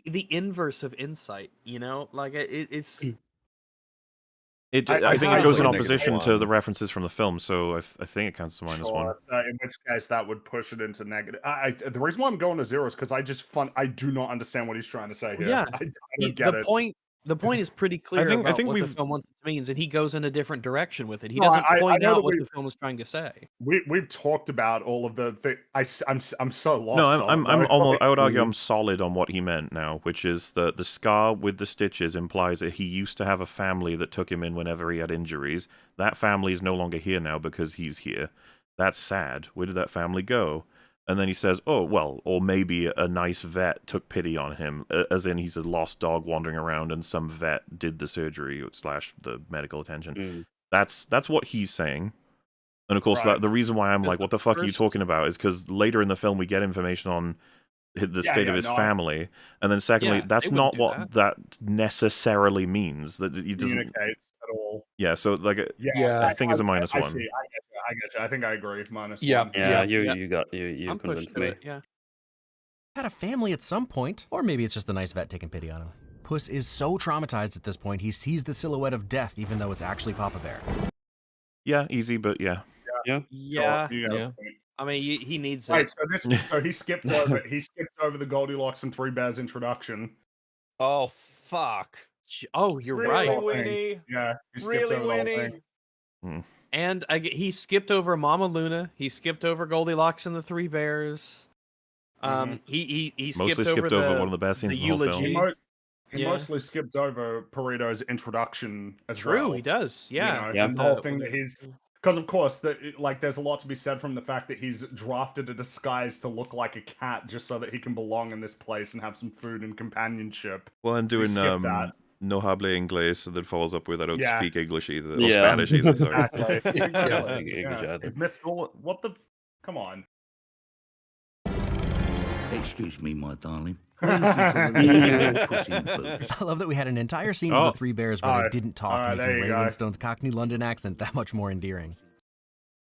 the inverse of insight, you know? Like it's. I think it goes in opposition to the references from the film, so I think it counts as -1. In which case, that would push it into negative. The reason why I'm going to 0 is because I do not understand what he's trying to say here. Yeah, I don't get it. Point The point is pretty clear I about think what the we've film wants it means, and he goes in a different direction with it. He No, doesn't I point know out that what we the film is trying to say. we've talked about all of the thing. I'm so no, lost. I'm almost. I would argue I'm solid on what he meant now, which is the scar with the stitches implies that he used to have a family that took him in whenever he had injuries. That family is no longer here now because he's here. That's sad. Where did that family go? And then he says, oh, well, or maybe a nice vet took pity on him, as in he's a lost dog wandering around and some vet did the surgery / the medical attention. That's what he's saying. And of course, Right. the reason why I'm Because like, what the the fuck are you first- talking about is because later in the film we get information on the state of his family. And then secondly, Yeah, that's they not wouldn't do what that necessarily means. That it doesn't communicates at all. Yeah, so like Yeah. I think it's a -1. I see. I get you. I think I agree. -1. Yeah. Yeah, Yeah. you I'm convinced pushed to me. it. Yeah. Had a family at some point, or maybe it's just the nice vet taking pity on him. Puss is so traumatized at this point, he sees the silhouette of death even though it's actually Papa Bear. Yeah, easy, but yeah. Yeah. You got a Yeah. point. I mean, he needs Right, it. so he skipped over the Goldilocks and Three Bears introduction. Oh fuck! Oh, you're Really, right. Winnie? Yeah, he skipped Really, over the whole Winnie? thing. And he skipped over Mama Luna. He skipped over Goldilocks and the Three Bears. He skipped Mostly skipped over the, one of the best scenes the in the whole film. eulogy. He Yeah. mostly skipped over Perito's introduction as True, well. he does. Yeah. You know, and the whole thing that he's because of course there's a lot to be said from the fact that he's drafted a disguise to look like a cat just so that he can belong in this place and have some food and companionship. Well, and We doing skipped that. no hable inglés, that follows up with I don't Yeah. speak English either, or Yeah. Spanish either. Sorry. Exactly. English Yeah. either. He missed all. What the? Come on. Excuse me, my darling. Thank you for the Puss in Boots. I love that we had an entire scene Oh. with the Three Bears where they Alright. didn't talk, Alright, there making you Ray go. Winstone's Cockney London accent that much more endearing.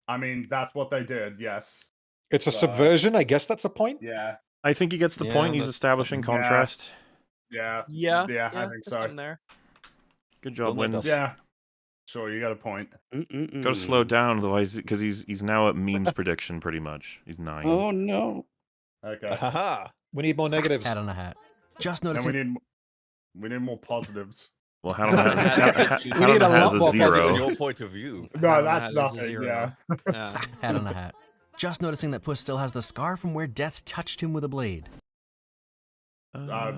I mean, that's what they did. Yes. It's a subversion. I guess that's a point. Yeah. I think he gets the Yeah, point. He's that's establishing something. Yeah. contrast. Yeah. Yeah. Yeah. I think there's so. something there. Good job, Don't let Wins. Yeah. Sure, you got a point. Got to slow down, otherwise, because he's now at memes prediction pretty much. He's 9. Oh no. Okay. Haha! We need more negatives. Hat on a hat. Just Then noticing. we need more positives. Well, how has We need a lot a more From 0. your point of view. No, Hat on a that's hat is a nothing. 0. Yeah. Yeah. Hat on a hat. Just noticing that Puss still has the scar from where death touched him with a blade. Yeah.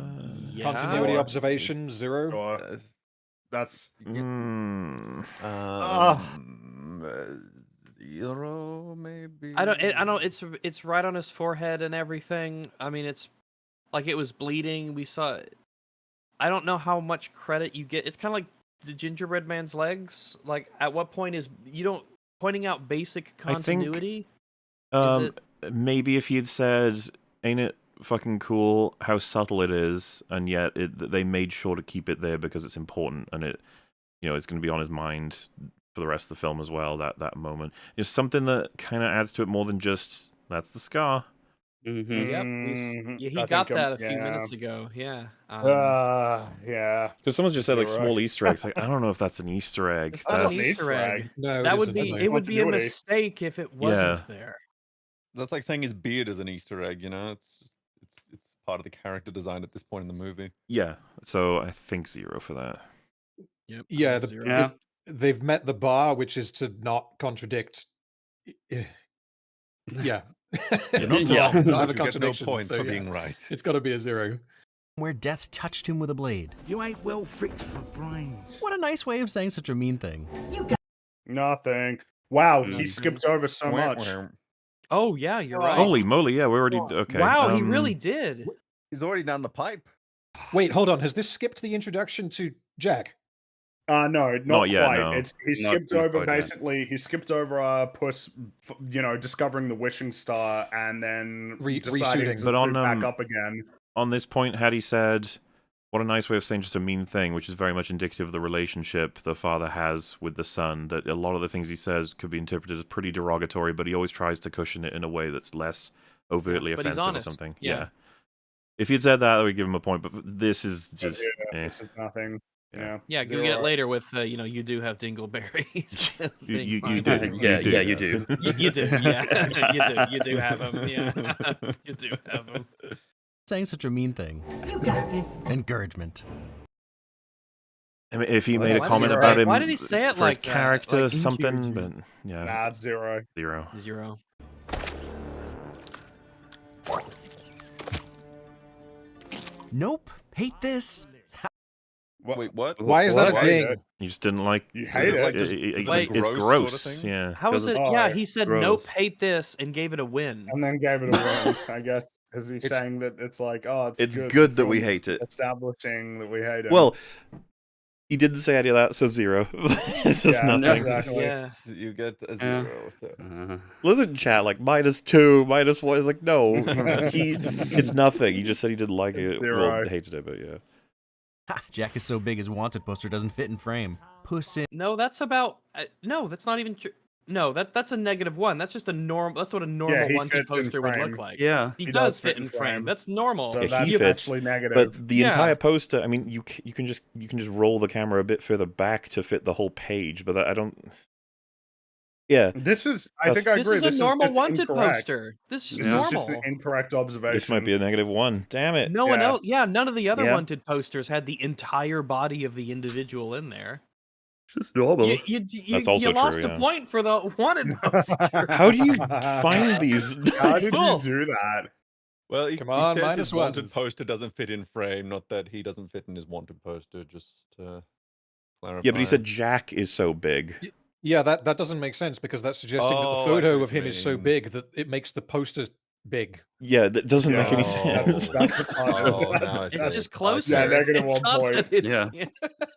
Continuity observation 0. Sure. That's Mm, 0 maybe. I don't. It's right on his forehead and everything. I mean, it's like it was bleeding. We saw. I don't know how much credit you get. It's kind of like the gingerbread man's legs. Like, at what point is you don't pointing out basic I think, continuity? maybe if you'd said, ain't it fucking cool how subtle it is, and yet they made sure to keep it there because it's important, and it, it's going to be on his mind for the rest of the film as well, that moment. It's something that kind of adds to it more than just, that's the scar. Mhm. He I got think, that a few minutes ago. Yeah. Yeah. Because someone just said, like, You're small right. Easter eggs. Like, I don't know if that's an Easter egg. It's not an That's- Easter egg. No, That it would isn't, be is it would be a Continuity. mistake if it wasn't Yeah. there. That's like saying his beard is an Easter egg. It's part of the character design at this point in the movie. Yeah, so I think 0 for that. Yep. Yeah, Zero. Yeah. They've met the bar, which is to not contradict. Yeah. You're not Yeah. wrong, Not have a but you get no contradiction, points so for yeah. being right. It's got to be a 0. Where death touched him with a blade. You ain't well fixed for brains. What a nice way of saying such a mean thing. Nothing. Wow, he Mhm. skipped over so much. Oh yeah, you're right. Holy moly, yeah, we're already... Okay. Wow, he really did. He's already down the pipe. Wait, hold on. Has this skipped the introduction to Jack? No, Not yet, quite. no. He Not skipped over quite yet. basically. He skipped over Puss, discovering the wishing star and then deciding reshooting. to But on, zoom back um, up again. On this point, had he said, what a nice way of saying just a mean thing, which is very much indicative of the relationship the father has with the son, that a lot of the things he says could be interpreted as pretty derogatory, but he always tries to cushion it in a way that's less overtly but he's offensive or honest. something. Yeah. If he'd said that, I would give him a point, but this is just... This is nothing. Yeah. Yeah, go get it later with you do have dingleberries. You Fine. do. Yeah, you do. You do, yeah. You do have them, yeah. You do have them. Saying such a mean thing. You got this. Encouragement. I mean, if he Well, made a why comment did he about say- him why did he say it for his like that? character, Like, something, but yeah, Nah, it's 0. 0. 0. Nope. Hate this. Wait, what? Why is that a What? ding? You just didn't like. You Is hate it it? like just Wait, it's gross gross. sort of thing? Yeah. How is it? Oh, Yeah, he said gross. nope, hate this, and gave it a win. And then gave it a win, I guess. Is he It's- saying that it's like, oh, It's good, good the that we film hate it. establishing that we hate it. Well, he didn't say any of that, so 0. It's just Yeah, nothing. exactly. Yeah. You get a Yeah. 0. So. Listen, chat like -2, -1. It's like no, it's nothing. He just said he didn't like it. Well, 0. hated it, but yeah. Ha, Jack is so big his wanted poster doesn't fit in frame. Puss in. No, that's about. No, that's not even true. No, that's a -1. That's just a normal. That's what a normal he wanted fits in poster would frame. look like. Yeah. He He does does fit in frame. That's normal. So Yeah, that's he fits, actually negative. But the Yeah. entire poster, I mean, you can just roll the camera a bit further back to fit the whole page, but I don't. Yeah, This is, I think I This agree. is a normal just wanted incorrect. poster. This is This Yeah. is just an normal. incorrect observation. this might be a -1. Damn it. No one Yeah. else. Yeah, none of the other Yeah. wanted posters had the entire body of the individual in there. It's just normal. That's also you lost true, a yeah. point for the wanted poster. How do you find these? How did Cool. you do that? Well, he Come on, says his wanted -1s. poster doesn't fit in frame, not that he doesn't fit in his wanted poster, just to clarify. Yeah, but he said Jack is so big. Yeah, that doesn't make sense because that's suggesting that Oh, the I photo see of him what is you so mean. big that it makes the poster big. Yeah, that doesn't make any Yeah, sense. that's the part of- Oh, now I It's see. just I closer. see. Yeah, negative It's 1 not point. that it's- Yeah.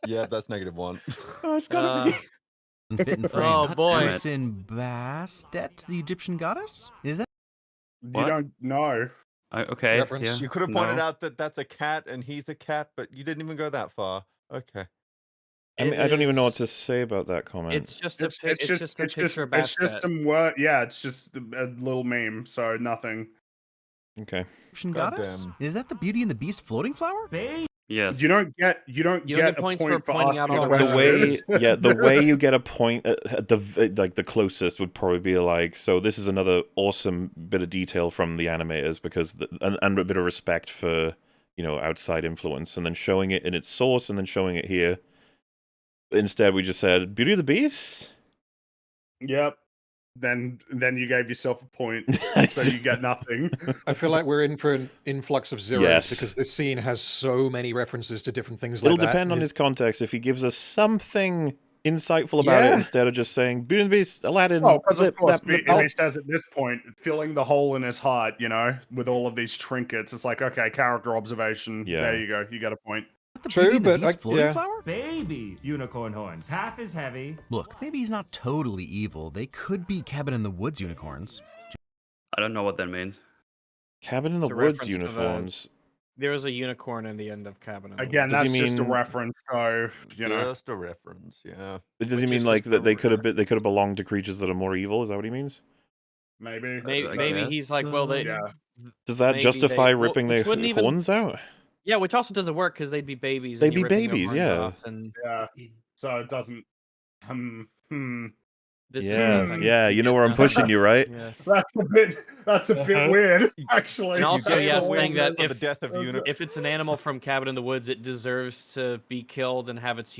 Yeah, that's -1. Oh, it's gotta be. Doesn't fit in frame. Oh, boy. Puss in Bastet, the Egyptian goddess? Is that? You What? don't know. Okay. Reference. Yeah. You could have pointed No. out that that's a cat and he's a cat, but you didn't even go that far. Okay. I mean, It I don't even know what is- to say about that comment. It's just a It's it's just a picture of it's just Bastet. some word. Yeah, it's just a little meme. So nothing. Okay. Egyptian goddess? Goddamn. Is that the Beauty and the Beast floating flower? Yes. You don't get You don't get get a points point for pointing out asking all a the The references. way, question. yeah, the way you get a point at the closest would probably be like, so this is another awesome bit of detail from the animators because and a bit of respect for outside influence, and then showing it in its source, and then showing it here. Instead, we just said Beauty of the Beast. Yep. Then you gave yourself a point, so you get nothing. I feel like we're in for an influx of zeros Yes. because this scene has so many references to different things It'll like that. depend on and his context. If he gives us something insightful about it Yeah. instead of just saying Beauty and the Beast, Aladdin. Oh, because of course, blip, if he says at this point, filling the hole in his heart, with all of these trinkets, it's like, okay, character observation. Yeah. There you go. You get a point. The True, Beauty and the but, Beast like, floating yeah. flower? Baby unicorn horns, half as heavy. Look, maybe he's not totally evil. They could be Cabin in the Woods unicorns. I don't know what that means. Cabin in the It's a Woods reference to the- uniforms. There was a unicorn in the end of Cabin in the Again, Does he that's just a mean- reference. So Just a reference, yeah. Does he Which mean is like just that a they could have belonged to creatures that are more evil? Is that what he means? maybe. Maybe, I maybe guess, he's like, well, they, Yeah. Does that Maybe justify they- well, ripping which their wouldn't even- horns out? yeah, which also doesn't work because they'd be babies. They'd and you're be ripping their babies, horns yeah. off, and Yeah. So it doesn't. this Yeah, is nothing. yeah. You know where I'm pushing you, right? Yeah. That's a bit weird, actually. And also, You get yeah, the saying win that for the if- death of unicorn. If it's an animal from Cabin in the Woods, it deserves to be killed and have its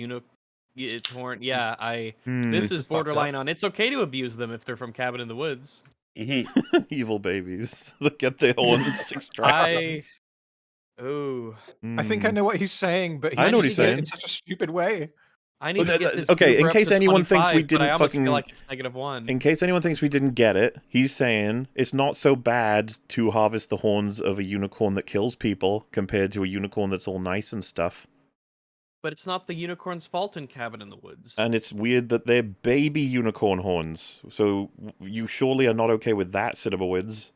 its horn. Yeah, this This is is fucked borderline on. It's okay to abuse them if they're from Cabin in the Woods. Mm-hmm. Evil babies that get their horns extracted. I think I know what he's saying, but he I know what manages he's to get it saying. in such a stupid way. I need to get this. Okay, in goober up case to anyone thinks we 25, but didn't I almost fucking- feel like it's -1. In case anyone thinks we didn't get it, he's saying it's not so bad to harvest the horns of a unicorn that kills people compared to a unicorn that's all nice and stuff. But it's not the unicorn's fault in Cabin in the Woods. And it's weird that they're baby unicorn horns. So you surely are not okay with that, Cinnamowids.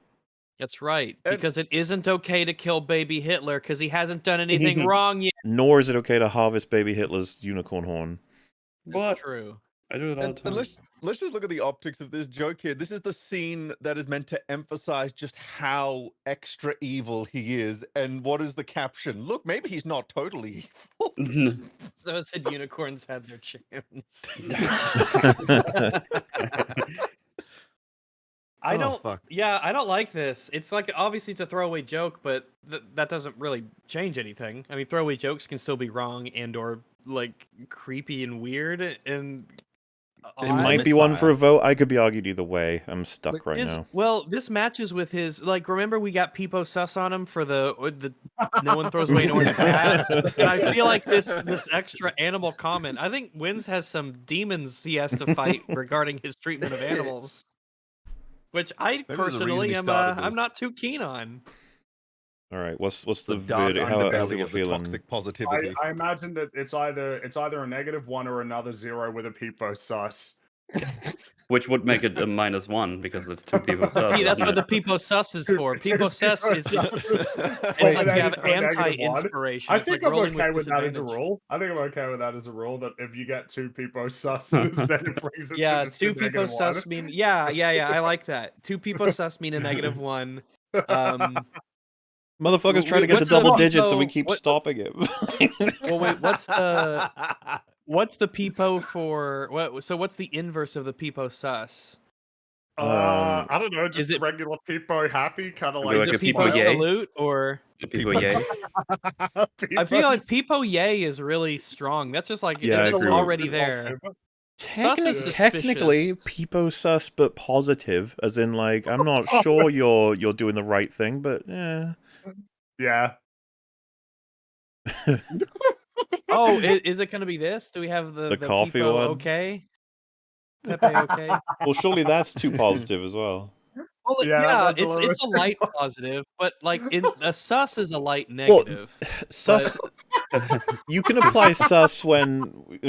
That's right, And- because it isn't okay to kill baby Hitler because he hasn't done anything wrong yet. Nor is it okay to harvest baby Hitler's unicorn horn. That's What? true. I do it all the And time. let's just look at the optics of this joke here. This is the scene that is meant to emphasize just how extra evil he is. And what is the caption? Look, maybe he's not totally evil. So it said unicorns had their chance. I Oh, don't. fuck. Yeah, I don't like this. It's like obviously it's a throwaway joke, but that doesn't really change anything. I mean, throwaway jokes can still be wrong and or like creepy and weird and It odd. might be one for a vote. I could be argued either way. I'm stuck right now. Well, this matches with his like. Remember, we got Peepo Sus on him for the no one throws away an orange hat, and I feel like this extra animal comment. I think Wins has some demons he has to fight regarding his treatment of animals, which I personally am. I'm not too keen on. All right, what's the dark vid? How are underbelly people of the feeling? toxic positivity. I imagine that it's either a -1 or another 0 with a Peepo Sus. Which would make it a -1 because it's 2 Peepo Sus. That's isn't what it? the Peepo Sus is for. Peepo Sus is it's Wait, like then you have it's a -1? anti-inspiration. I It's think like I'm rolling okay with with that as a disadvantage. rule. I think I'm okay with that as a rule that if you get 2 Peepo Sus's, then it brings it Yeah, to just 2 a Peepo Sus -1. mean yeah. I like that. 2 Peepo Sus mean a -1. Motherfucker's trying to get to What's the double digits and we Peepo- keep what- stopping him. Well, wait, what's the Peepo for what? So what's the inverse of the Peepo Sus? I don't know, just is it- a regular Peepo happy, kind of Maybe like Is like it a Peepo Peepo Yay? Salute or? A Peepo Yay? I feel like Peepo Yay is really strong. That's just like Yeah, I it's agree with already you. there. Sus is Technically, suspicious. Peepo sus, but positive, as in like I'm not sure you're doing the right thing, but yeah. Yeah. Oh, is it going to be this? Do we have the coffee Peepo one? Okay? Pepe okay? Well, surely that's too positive as well. Well, Yeah, yeah, that's a little it's a bit light positive, but like a sus is a light negative. Sus. You can apply sus when.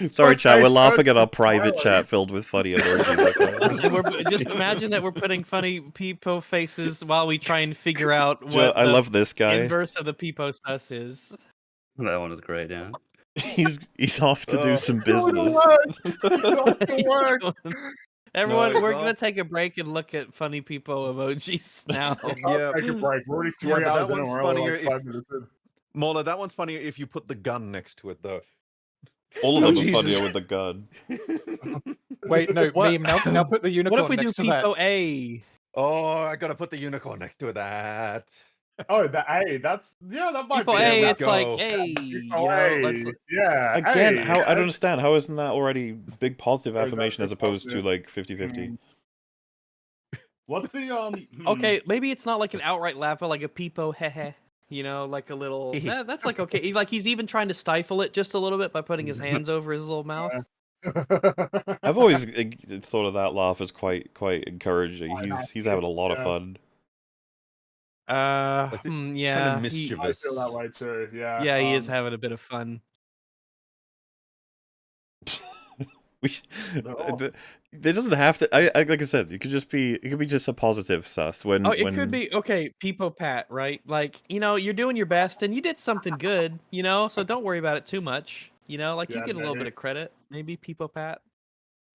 Sorry, chat. We're laughing at our private chat filled with funny emojis. Listen, just imagine that we're putting funny Peepo faces while we try and figure out what I the love this guy. inverse of the Peepo sus is. That one is great, yeah. He's off to do some business. Everyone, No, we're it's gonna off. take a break and look at funny Peepo emojis now. Yeah. Take a break. We're already 3 Yeah, but hours that in, one's we're only funnier like if- 5 minutes in. Mola, that one's funnier if you put the gun next to it, though. All of Oh, them are Jesus. funnier with the gun. Wait, no, What- meme. Now put the unicorn What if we do next to that. Peepo A? Oh, I gotta put the unicorn next to that. Oh, the A, that might Peepo be A, we it's go. like, hey, Peepo let's A, yeah. Again, A. how I don't understand. How isn't that already big positive Or is that affirmation as big opposed to positive? like 50-50? What's the okay, maybe it's not like an outright laugh, but like a Peepo hehe. You know, like a little. That's like okay. Like he's even trying to stifle it just a little bit by putting his hands over his little mouth. I've always thought of that laugh as quite encouraging. He's having a lot of fun. Yeah. Kind of I mischievous. feel that way too. Yeah. Yeah, he is having a bit of fun. But it doesn't have to. I like I said, it could be just a positive sus when. Oh, it could be okay, Peepo Pat, right? Like, you know, you're doing your best and you did something good, you know, so don't worry about it too much. You know, like you Yeah, get a little maybe. bit of credit, maybe Peepo Pat.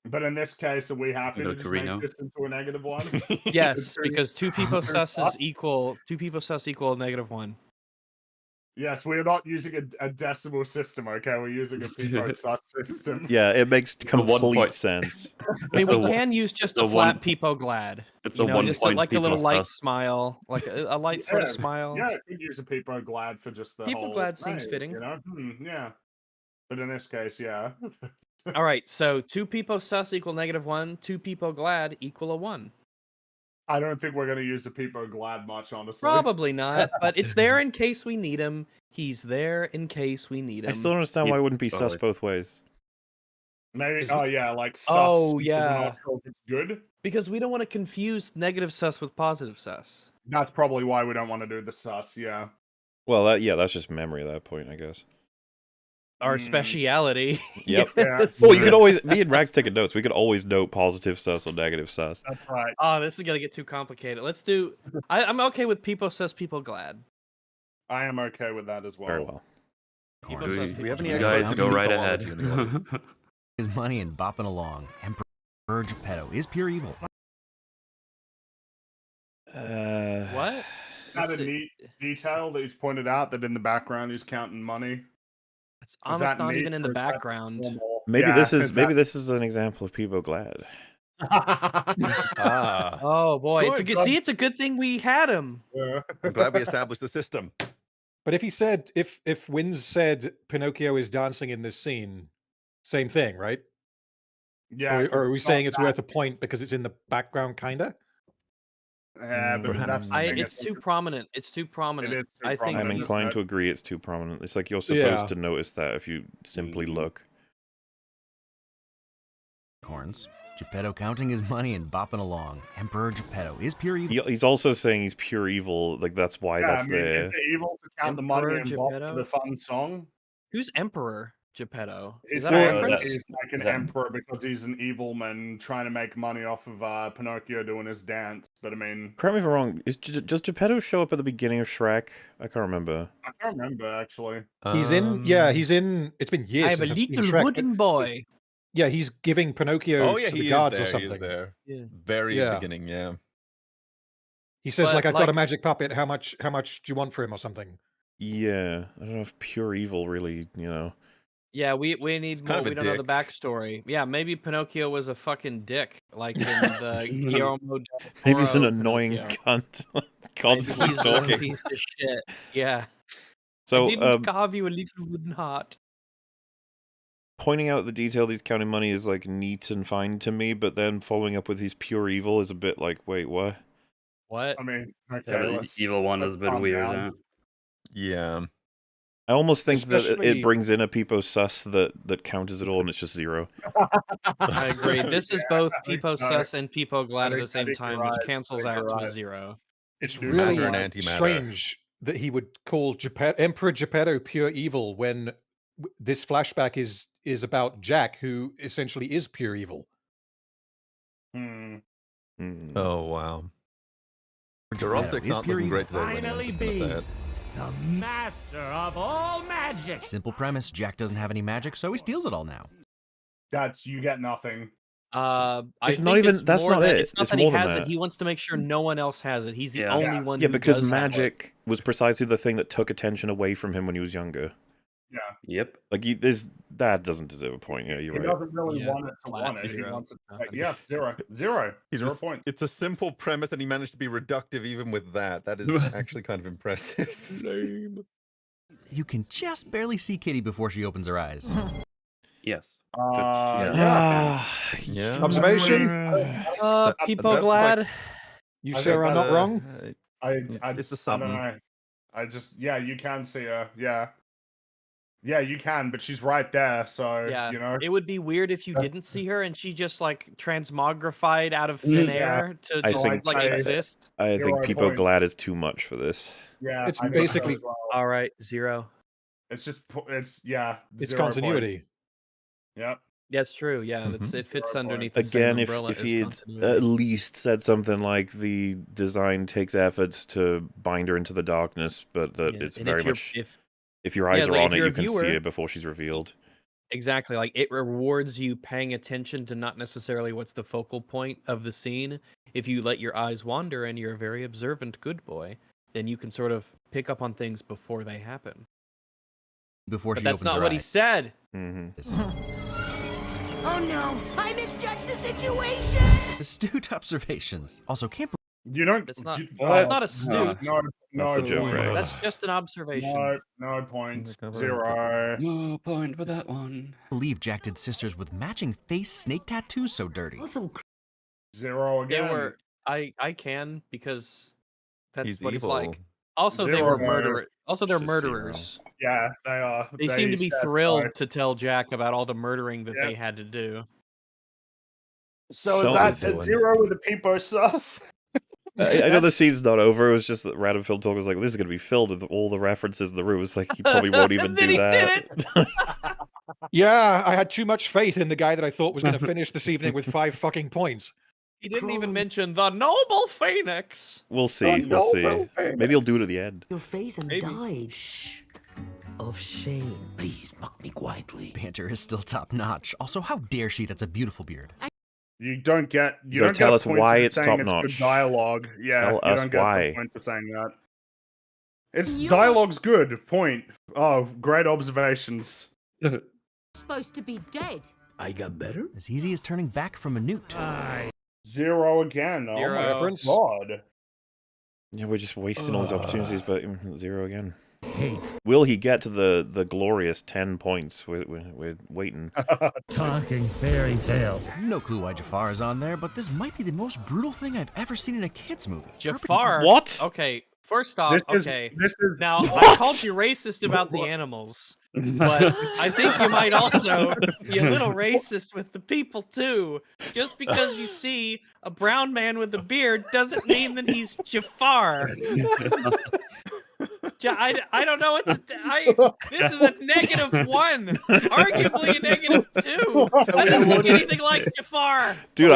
But in this case, are we happy to Go just Carino. make this into a -1? Yes, Two- because 2 Peepo two sus sus? is equal. 2 Peepo sus equal -1. Yes, we are not using a decimal system, okay? We're using a Peepo sus system. Yeah, it makes a 1 complete point. sense. I mean, It's we a one- can use just it's a a flat one- Peepo glad. It's You a know, 1 just point like a little Peepo light sus. smile, like a light sort of smile. Yeah, could use a Peepo glad for just the Peepo whole glad seems thing, fitting. You know? Yeah. But in this case, yeah. All right, so 2 Peepo sus equal -1, 2 Peepo glad equal a 1. I don't think we're going to use the Peepo glad much, honestly. Probably not, but it's there in case we need him. He's there in case we need him. I still don't understand why it He's wouldn't be sus always- both ways. Maybe, Is oh it- yeah, like sus. Oh, because we're yeah. not sure if it's good. Because we don't want to confuse negative sus with positive sus. That's probably why we don't want to do the sus, yeah. Well, that's just memory at that point, I guess. Our Mm. speciality. Yep. Yeah. Well, you could always. Me and Rags taking notes. We could always note positive sus or negative sus. That's right. Oh, this is gonna get too complicated. Let's do. I'm okay with Peepo sus, Peepo glad. I am okay with that as well. Very well. Peepo Do sus, we- we have any you experts guys in go right Peepoology ahead. in the audience? His money and bopping along. Emperor Geppetto is pure evil. What? Is that a neat detail that he's pointed out that in the background he's counting money? It's Is almost that not neat even in the or is that background. normal? Maybe Yeah, this is exactly. an example of people glad. Ah, Oh boy, Good, see, it's a good thing we had him. Yeah. I'm glad we established the system. But if he said, if Wins said Pinocchio is dancing in this scene, same thing, right? Yeah. Or 'cause are we it's saying not it's that- worth a point because it's in the background, kinda? Yeah, but that's the thing. It's too prominent. It's too prominent. It is too I think prominent, I'm isn't inclined it? to agree it's too prominent. It's like you're supposed Yeah. to notice that if you simply look. Horns. Geppetto counting his money and bopping along. Emperor Geppetto is pure evil. He's also saying he's pure evil. Like that's why Yeah, that's I mean, there. is it evil to count the money Emperor and bop to Geppetto? the fun song? Who's Emperor Geppetto? Is He's that a saying reference? he's like an that- emperor because he's an evil man trying to make money off of Pinocchio doing his dance. But I mean, Correct me if I'm wrong. Does Geppetto show up at the beginning of Shrek? I can't remember. I can't remember actually. He's in. Yeah, he's in. It's been years. I am a since I've seen little Shrek, but- wooden boy. Yeah, he's giving Pinocchio Oh yeah, to the he guards is or there. He something. is there. Yeah. Very Yeah. beginning. Yeah. He says, But, like, I've got a like- magic puppet. How much do you want for him or something? Yeah, I don't know if pure evil really, Yeah, we need kind more. of a We don't know the dick. backstory. Yeah, maybe Pinocchio was a fucking dick, like in the Guillermo del Maybe he's an Toro annoying Pinocchio. cunt, Maybe constantly he's a talking. piece of shit. Yeah. So, I didn't carve you a little wooden heart. pointing out the detail he's counting money is like neat and fine to me, but then following up with his pure evil is a bit like, wait, what? What? I mean, okay, Yeah, the let's- evil one is let's a bit calm weird. down. Yeah. I almost think that Especially- it brings in a Peepo sus that counters it all, and it's just 0. I agree. This is both I think Peepo so. Sus and Peepo Glad at think- the same I think time, you're which right. cancels I think out to you're a right. 0. It's Do really matter and antimatter. strange that he would call Emperor Geppetto pure evil when this flashback is about Jack, who essentially is pure evil. Hmm. Mm. Oh wow. Their Geppetto optics is aren't pure looking evil. great today. Winnie, I'm just gonna say it. The master of all magic. Simple premise: Jack doesn't have any magic, so he steals it all now. That's you get nothing. I It's think not even- it's that's more not that, it. It's not It's that he more than has that. it. He wants to make sure no one else has it. He's the Yeah. only Yeah. one. Yeah, who because does have it. magic was precisely the thing that took attention away from him when he was younger. Yep. Like, that doesn't deserve a point. Yeah, you're He right. doesn't really Yeah, want it to flat want it. He 0. wants it to No, take, I yeah, 0. He's 0 a- points. It's a simple premise, and he managed to be reductive even with that. That is actually kind of impressive. Lame. You can just barely see Kitty before she opens her eyes. Yes. Yeah. Yeah. Observation? Peepo that's Glad. You I sir think are not Uh, wrong. It's a something. I don't know. I just, yeah, you can see her. Yeah. Yeah, you can, but she's right there, so, Yeah, you know. it would be weird if you didn't see her and she just like transmogrified out of thin Yeah. air to I just think- like I- exist. I You're think right, Peepo point. Glad is too much for this. Yeah, It's I think so basically- as well. All right, 0. It's just, yeah. It's 0 points. continuity. Yep. That's true. Yeah, Mhm. it fits 0 underneath points. the same Again, if umbrella as he had continuity. at least said something like the design takes efforts to bind her into the darkness, but that Yeah, it's and very if you're, much if if your eyes it's are like on if it, you're you a can see viewer- it before she's revealed. exactly like it rewards you paying attention to not necessarily what's the focal point of the scene. If you let your eyes wander and you're a very observant good boy, then you can sort of pick up on things before they happen. Before But she that's opens not her what he eyes. said. Oh no, I misjudged the situation! Astute observations. Also, can't You don't. It's not- you- it's not astute. No, That's the joke, point. right? That's just an observation. No point. Undercover. 0. No point for that one. believe Jack did sisters with matching face snake tattoos so dirty. 0 They again. were. I can because that's He's what evil. it's like. Also, they 0. were murderers. Also, they're Just murderers. Yeah, they are. They seem to be said thrilled so. to tell Jack about all the murdering that Yeah. they had to do. So So is that is a doing. 0 with the Peepo sus? I know the That's- scene's not over. It was just that Random Film Talk was like, this is going to be filled with all the references in the room. It's like, he probably won't even And then do he that. did Yeah, I had too much faith in the guy that I thought was going to finish this evening with 5 fucking points. He didn't even mention the noble phoenix. We'll see. We'll see. Maybe he'll do it at the end. Your face and Maybe. died. Shh. Of shame. Please mock me quietly. Banter is still top notch. Also, how dare she? That's a beautiful beard. You don't get. You gotta don't tell get us points why for it's saying top-notch. Good dialogue. Yeah, Tell you us don't get why. a point for saying that. It's You're- dialogue's good. Point. Oh, great observations. Supposed to be dead. I got better? As easy as turning back from a newt. 0 again. Oh Zero. my Reference? god. Yeah, we're just wasting all these opportunities, but 0 again. hate. Will he get to the glorious 10 points? We're waiting. Talking fairy tale. No clue why Jafar is on there, but this might be the most brutal thing I've ever seen in a kid's movie. Jafar. What? Okay, first off, This okay. is Now What? I called you racist about the animals, but I think you might also be a little racist with the people too. Just because you see a brown man with a beard doesn't mean that he's Jafar. I don't know what to this is a -1, arguably a -2. That doesn't look anything like Jafar. Dude,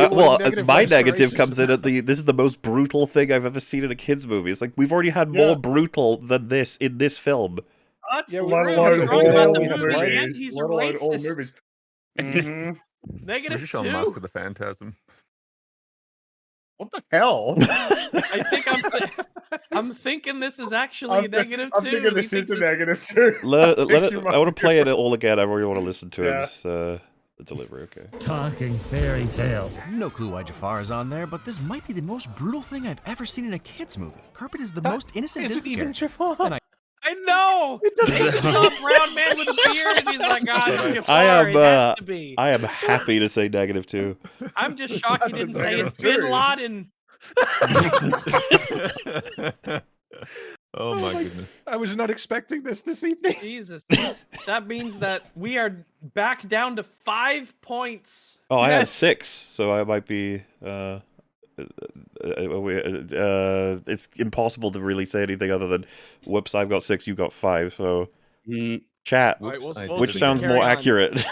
my for negative racist. comes in at this is the most brutal thing I've ever seen in a kid's movie. It's like we've already had more brutal than this in this film. That's Yeah, true. let He's alone wrong about the all movie, movies, and he's a Let alone all racist. movies. Mhm. British on Mask -2. of the Phantasm. What the hell? I think I'm thinking this is actually a -2. I'm thinking He this is thinks a it's- -2. I want to play it all again. I really want to listen to Yeah. his delivery. Okay. Talking fairy tale. No clue why Jafar is on there, but this might be the most brutal thing I've ever seen in a kid's movie. Carpet is the most innocent Is it Disney even character. Jafar? I know. He just saw a brown man with a beard, and he's like, "Ah, it's Jafar. I am. It has to be." I am happy to say -2. I'm just shocked he didn't say it's -2. Bin Laden. Oh my goodness. I was not expecting this evening. Jesus, that means that we are back down to 5 points. Oh, I had Yes. 6, so I might be. It's impossible to really say anything other than, "Whoops, I've got 6, you got 5." So, chat, All right, we'll which just sounds carry more on. accurate?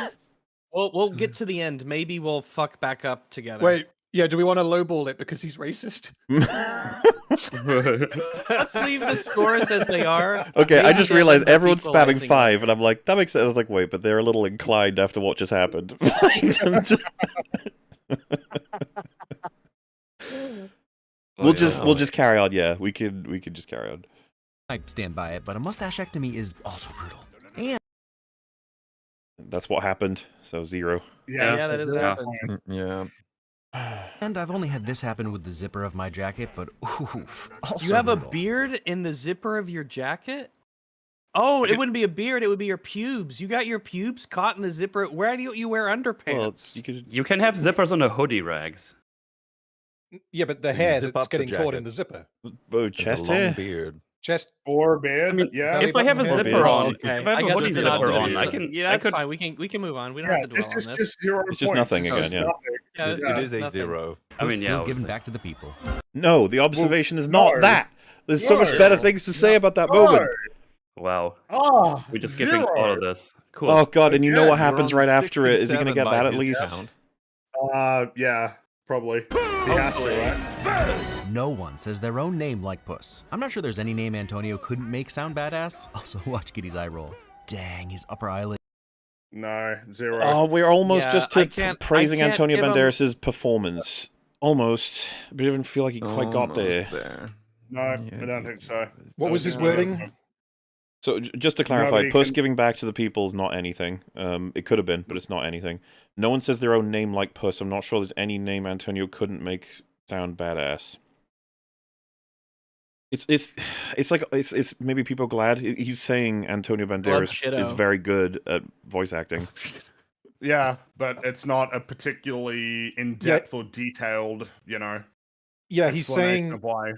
We'll get to the end. Maybe we'll fuck back up together. Wait, yeah, do we want to lowball it because he's racist? Let's leave the scores as they are. Okay, I Maybe just they'll realized end up everyone's spamming equalizing 5, and I'm like, that makes sense. I was like, wait, but they're a little inclined after what just happened. We'll just carry on. Yeah, we can just carry on. I stand by it, but a mustachectomy is also brutal. And That's what happened. So 0. Yeah, that is what happened. Yeah. and I've only had this happen with the zipper of my jacket, but oof, also You have a brutal. beard in the zipper of your jacket? Oh, it wouldn't be a beard. It would be your pubes. You got your pubes caught in the zipper. Where do you wear underpants? Well, You can have zippers on a hoodie rags. Yeah, but the You hair zip that's up the getting caught in jacket. the zipper. chest It's a long hair. beard. Chest. Or beard. I mean, yeah. if I have a Belly button zipper hair. on, Okay, if I have a guess hoodie it's an zipper odd on, beard. I can. Yeah, I that's could, fine. We can move on. We don't Yeah, have to dwell it's on this. just 0 It's just points. nothing again, It's yeah. nothing. Yeah, this It is is a nothing. 0. I mean, Still yeah. giving back to the people. No, the observation is not no. that. There's so much No. better things to say about that moment. Wow. Ah, We're just skipping all of this. Cool. Oh god, and you know Again, what You're happens on right after it? Is he 67 gonna get by that at his least? count. Yeah, probably. He has to, right? No one says their own name like Puss. I'm not sure there's any name Antonio couldn't make sound badass. Also, watch Giddy's eye roll. Dang, his upper eyelid. No, 0. Oh, we're almost Yeah, just I to can't- praising I can't Antonio give him- Banderas' performance. Almost. But I didn't feel like he quite got Almost there. No, I don't think so. What was his wording? So just to clarify, Nobody Puss can- giving back to the people is not anything. It could have been, but it's not anything. No one says their own name like Puss. I'm not sure there's any name Antonio couldn't make sound badass. It's like it's maybe people glad he's saying Antonio Banderas is Shitto. very good at voice acting. Yeah, but it's not a particularly in-depth or detailed, Yeah, he's explanation saying of why.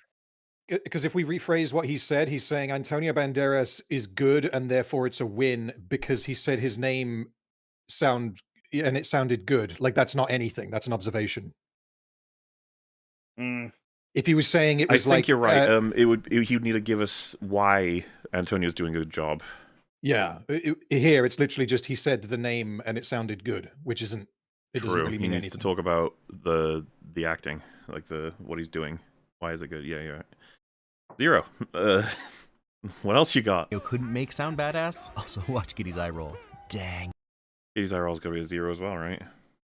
because if we rephrase what he said, he's saying Antonio Banderas is good and therefore it's a win because he said his name and it sounded good. Like that's not anything. That's an observation. Mm. If he was saying it I was think like you're right. He would need to give us why Antonio's doing a good job. yeah, here it's literally just he said the name and it sounded good, which isn't. It doesn't True. really He mean needs anything. to talk about the acting, like what he's doing. Why is it good? Yeah, you're right. 0. What else you got? Couldn't make sound badass. Also, watch Giddy's eye roll. Dang. Katie's eye roll's gonna be a 0 as well, right?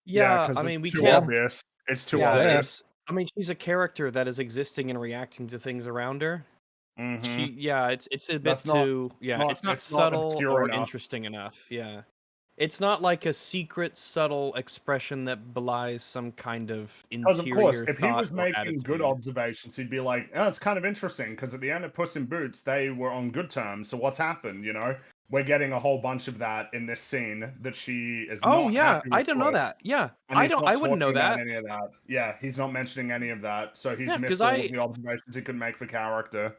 Yeah, 'cause I it's mean, we too can't. obvious. It's too Yeah, obvious. I mean, she's a character that is existing and reacting to things around her. Mhm. It's a bit That's not- too. Yeah, not- it's not it's not subtle obscure or enough. interesting enough. Yeah. It's not like a secret, subtle expression that belies some kind of Because of course, interior if he thought was or making good attitude. observations, he'd be like, "Oh, it's kind of interesting because at the end of Puss in Boots, they were on good terms. So what's happened? You know, we're getting a whole bunch of that in this scene that she is Oh not yeah, happy I with don't know Puss, that. Yeah, and he's not I wouldn't know talking about that. any of that. Yeah, he's not mentioning any of that. So he's Yeah, missed because all of the observations he could make for character.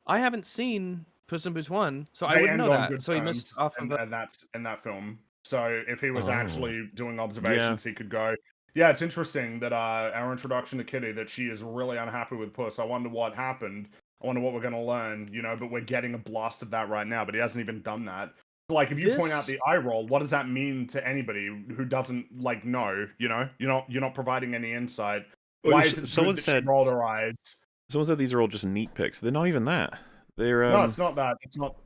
I haven't seen Puss in Boots 1, so I They wouldn't end know on that. good So he missed terms, off of a... and that's in that film. So if he was Oh. actually doing Yeah. observations, he could go, "Yeah, it's interesting that our introduction to Kitty, that she is really unhappy with Puss. I wonder what happened. I wonder what we're gonna learn, you know." But we're getting a blast of that right now. But he hasn't even done that. So, like, if you point out This... the eye roll, what does that mean to anybody who doesn't like know? You know, you're not providing any insight. Well, Why is it someone good that she said- rolled her eyes? Someone said these are all just neat pics. They're not even that. They're No, it's not that. It's not.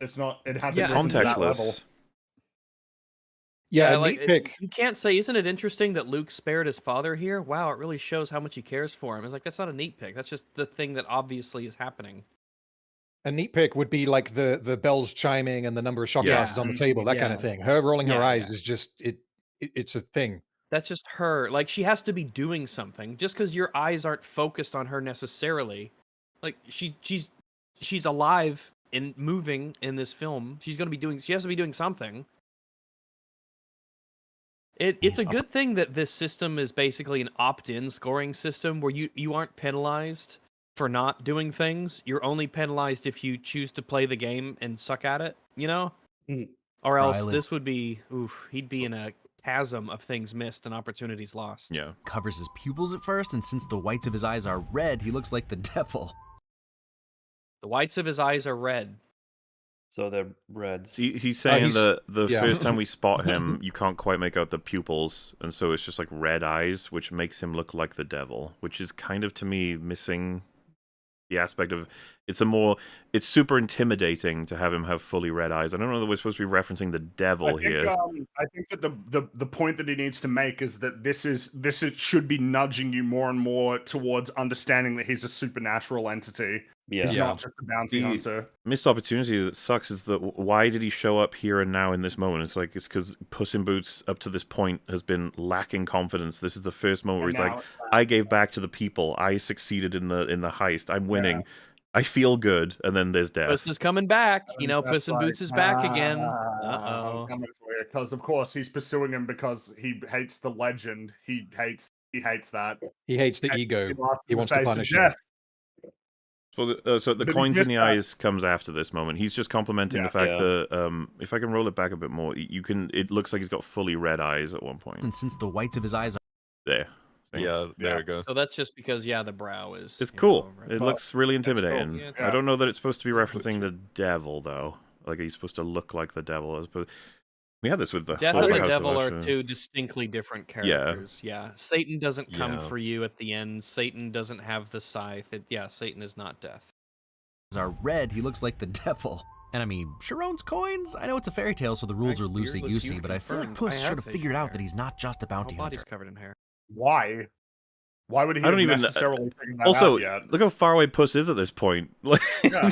It hasn't Yeah, risen to that level. contextless. Yeah, like neat pick. you can't say, "Isn't it interesting that Luke spared his father here? Wow, it really shows how much he cares for him." It's like, that's not a neat pick. That's just the thing that obviously is happening. A neat pick would be like the bells chiming and the number of shot Yeah. glasses on the table, that kind of thing. Her rolling her Yeah, eyes yeah. is just it's a thing. That's just her. Like, she has to be doing something. Just because your eyes aren't focused on her necessarily, like she's alive and moving in this film. She has to be doing something. It's a good thing that this system is basically an opt-in scoring system where you aren't penalized for not doing things. You're only penalized if you choose to play the game and suck at it, you know? Or else Riley. this would be, he'd be in a chasm of things missed and opportunities lost. Yeah. Covers his pupils at first, and since the whites of his eyes are red, he looks like the devil. The whites of his eyes are red. So they're reds. He's saying that the yeah. first time we spot him, you can't quite make out the pupils, and so it's just like red eyes, which makes him look like the devil, which is kind of, to me, missing the aspect of it's super intimidating to have him have fully red eyes. I don't know that we're supposed to be referencing the devil here. I think that the point that he needs to make is that this should be nudging you more and more towards understanding that he's a supernatural entity. Yeah. He's not just a bounty hunter. Missed opportunity that sucks is that why did he show up here and now in this moment? It's like, it's because Puss in Boots up to this point has been lacking confidence. This is the first moment where he's like, I gave back to the people. I succeeded in the heist. I'm winning. Yeah. I feel good. And then there's death. Puss is coming back. You know, That's Puss in Boots is back again. I'm coming for you, because of course he's pursuing him because he hates the legend. He hates that. He hates the ego. He wants to face of punish him. death. So the But coins he's in the missed that. eyes comes after this moment. He's just complimenting the fact that if I can roll it back a bit more, it looks like he's got fully red eyes at one point. And since the whites of his eyes are There. See? Yeah, there it goes. So that's just because, the brow is... It's cool. It looks really cool. intimidating. Yeah, I don't know that it's supposed to be referencing the devil, though. Like, he's supposed to look like the devil. As opposed... We had this with the Death Full and the House of devil are Usher. two distinctly different characters. Yeah. Satan doesn't come for you at the end. Satan doesn't have the scythe. Satan is not death. are red, he looks like the devil. And I mean, Sharon's coins? I know it's a fairy tale, so the rules are loosey-goosey, but I feel like Puss should have figured out that he's not just a bounty hunter. Body's covered in hair. Why? Why would he I don't have even necessarily figured that also, out yet? look how far away Puss is at this point. Like,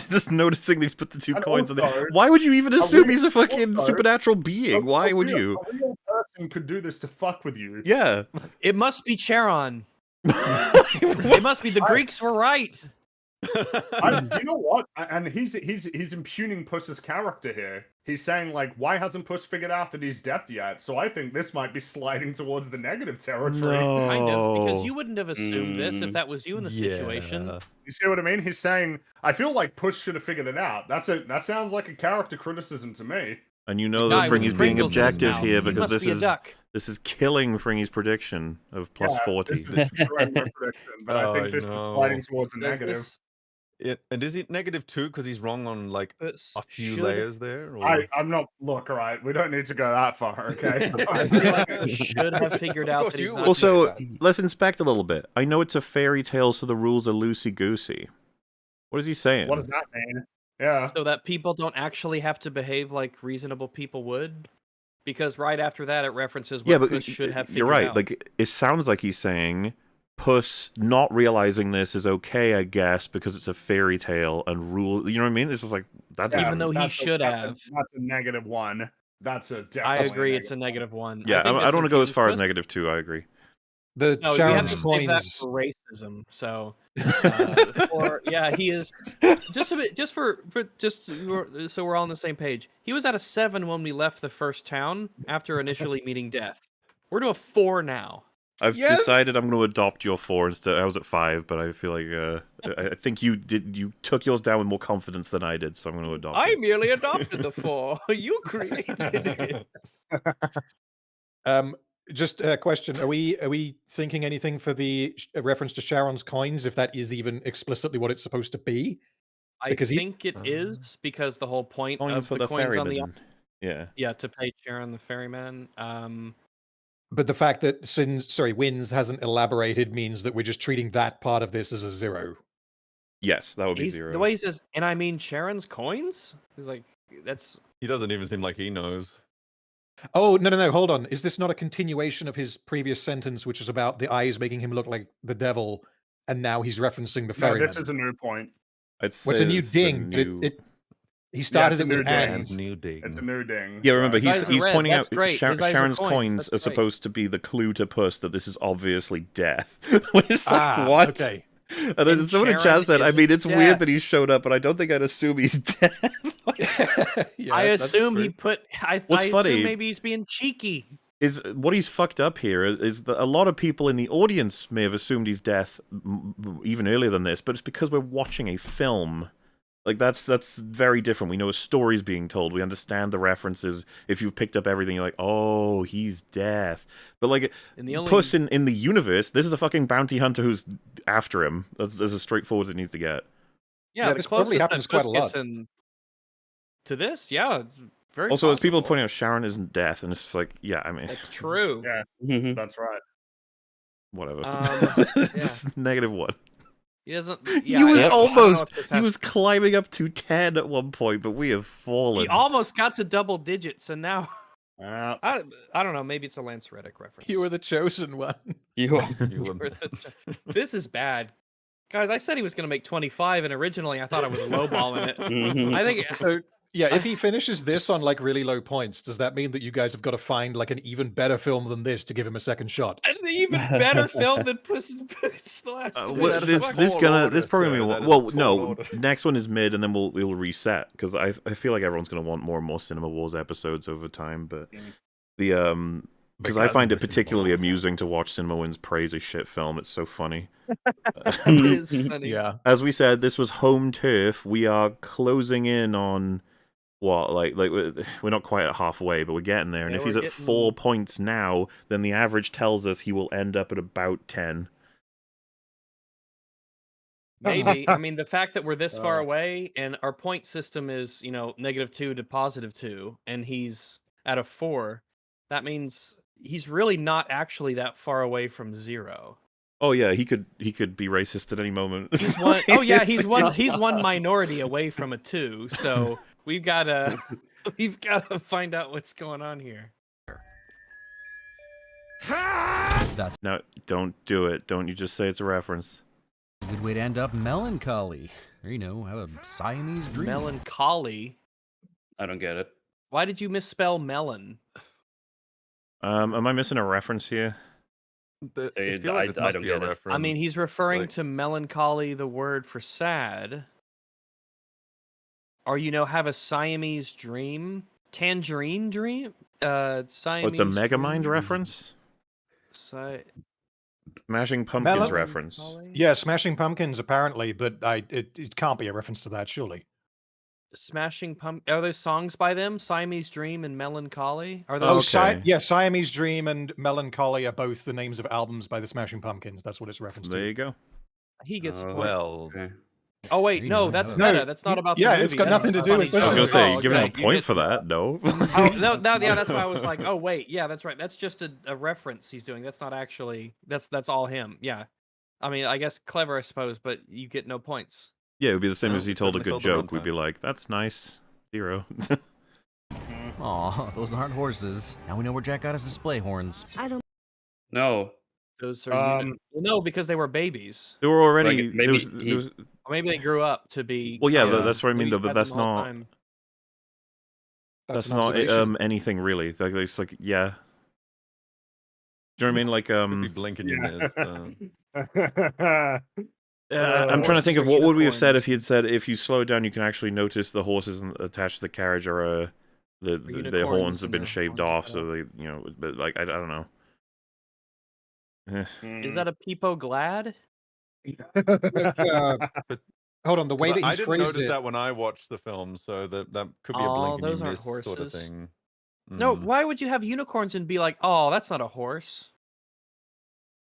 just noticing he's put the two And coins in there. also, Why would you even assume he's a also- fucking supernatural being? Why would you? A real person could do this to fuck with you. Yeah. It must be Charon. It must be the Greeks were right. You know what? And he's impugning Puss's character here. He's saying, like, why hasn't Puss figured out that he's deaf yet? So I think this might be sliding towards the negative territory. No. Kind of, because you wouldn't have assumed this if that was you in the situation. You see what I mean? He's saying, I feel like Puss should have figured it out. That sounds like a character criticism to me. And you know The that guy with Fringy's being Pringles in his objective mouth. here He because must be a duck. this is killing Fringy's prediction of plus 40. This is destroying my prediction, but I think this is sliding towards a negative. And is it negative too because he's wrong on like a few layers there? Or... I'm not. Look, all right, we don't need to go that far, okay? I feel like I should have figured out that he's not. Also, let's inspect a little bit. I know it's a fairy tale, so the rules are loosey-goosey. What is he saying? What does that mean? Yeah. So that people don't actually have to behave like reasonable people would? Because right after that, it references what Puss should have figured you're right. out. Like, it sounds like he's saying Puss not realizing this is okay, I guess, because it's a fairy tale and rule. You know what I mean? It's just like that's even though he should have. That's a negative one. That's a definitely. I agree. It's a -1. Yeah, I think don't this want to go as impugns far as Puss. -2. I agree. The No, we have Sharon's to save that coins. for racism. So, yeah, he is just a bit. Just so we're all on the same page. He was at a 7 when we left the first town after initially meeting death. We're to a 4 now. I've Yes! decided I'm going to adopt your 4 instead. I was at 5, but I feel like I think you took yours down with more confidence than I did, so I'm going to adopt I it. merely adopted the 4. You created it. Just a question: Are we thinking anything for the reference to Sharon's coins? If that is even explicitly what it's supposed to be? I Because think it is because the whole point Coins of for the the coins on the ferryman. Yeah. to pay Sharon the ferryman. But the fact that Wins hasn't elaborated means that we're just treating that part of this as a 0. Yes, that would be He's 0. the way he says, and I mean Sharon's coins. He's like, that's. He doesn't even seem like he knows. Oh, no, hold on. Is this not a continuation of his previous sentence, which is about the eyes making him look like the devil, and now he's referencing the No, ferryman? this is a new point. What's a new ding? He started it with and. New ding. It's a new ding. Yeah, remember, His eyes he's are red. pointing That's out great. His eyes are Sharon's coins. coins That's are great. supposed to be the clue to Puss that this is obviously death. It's like, what? Okay. And then And someone in Sharon chat said, I is mean, it's death. weird that he showed up, but I don't think I'd assume he's dead. Yeah, I that's assume he true. put. I What's funny- assume maybe he's being cheeky. Is what he's fucked up here is that a lot of people in the audience may have assumed he's death even earlier than this, but it's because we're watching a film. Like, that's very different. We know a story's being told. We understand the references. If you've picked up everything, you're like, oh, he's death. But, like, Puss in the universe, this is a fucking bounty hunter who's after him. That's as straightforward as it needs to get. Yeah, the this probably closest happens that Puss quite a gets lot. in to this, yeah, it's very. Also, as people possible. pointing out, Sharon isn't death, and it's just like, yeah, I mean, That's true. Yeah, that's right. whatever. It's Yeah. -1. He doesn't. He Yeah, was I don't know almost. if this He has- was climbing up to 10 at one point, but we have fallen. He almost got to double digits, and now Yeah. I don't know. Maybe it's a Lance Reddick reference. You were the chosen one. You are. This is bad, guys. I said he was going to make 25, and originally I thought I was lowballing it. Mhm. I think. So, yeah, if he finishes this on like really low points, does that mean that you guys have got to find like an even better film than this to give him a second shot? An even better film than Puss in Boots. The last two. Well, That is a this tall gonna order, this probably sir. gonna That is a well tall no order. next one is mid and then we'll reset because I feel like everyone's gonna want more and more Cinema Wars episodes over time, but the because I find it particularly amusing to watch Cinema Wins praise a shit film. It's so funny. It is funny. Yeah. As we said, this was home turf. We are closing in on what like we're not quite at halfway, but we're getting there. And Yeah, if he's we're at getting- 4 points now, then the average tells us he will end up at about 10. Maybe. I mean, the fact that we're this far away and our point system is, -2 to +2, and he's at a 4, that means he's really not actually that far away from 0. Oh yeah, he could be racist at any moment. He's one. Oh yeah, he's one minority away from a 2. So we've gotta find out what's going on here. No, don't do it. Don't you just say it's a reference. A good way to end up melancholy. Or, have a Siamese dream. Melancholy. I don't get it. Why did you misspell melon? Am I missing a reference here? I I feel like this must don't be a get it. reference. I mean, he's referring like- to melancholy, the word for sad. Or have a Siamese dream, tangerine dream. Siamese. Oh, it's a Megamind dream? reference. Smashing Pumpkins Melon- reference. Yeah, Smashing Pumpkins apparently, but it can't be a reference to that, surely. Smashing Pump. Are those songs by them? Siamese Dream and Melancholy. Are Oh, those? Okay. Siamese Dream and Melancholy are both the names of albums by the Smashing Pumpkins. That's what it's referenced There to. you go. He gets. Well, Okay. Oh wait, There you no, go. that's No, meta. That's not about the yeah, movie. it's got That's nothing to a do funny with I was story. gonna say, Oh, give him okay. a point for that. No. Oh, no, yeah, that's why I was like, oh wait, yeah, that's right. That's just a reference he's doing. That's not actually. That's all him. Yeah, I mean, I guess clever, I suppose, but you get no points. Yeah, it would be the same No, as he we told a definitely good filled the joke. We'd be runtime. like, "That's nice." 0. Aw, those aren't horses. Now we know where Jack got his display horns. No. Those are no, because they were babies. There were already. Like, maybe there was, he- there was, Or maybe they grew up to be. well, yeah, kinda- that's what I mean. maybe Though, he's but had that's them the whole not. time. That's an not observation. anything really. Like it's like yeah. Do you know what I mean? Like Could be blinking your ears. I'm trying to think Horses of are what would we have said unicorns. if he had said if you slow down you can actually notice the horses attached to the carriage are their unicorns horns have and been their shaved horns off, cut so they but like I don't know. Is that a peepo glad? Hold on, the way that I he's didn't phrased notice it. that when I watched the film, so that could be a Oh, blink and you those aren't miss sort of horses. thing. No, Mm. why would you have unicorns and be like, oh, that's not a horse?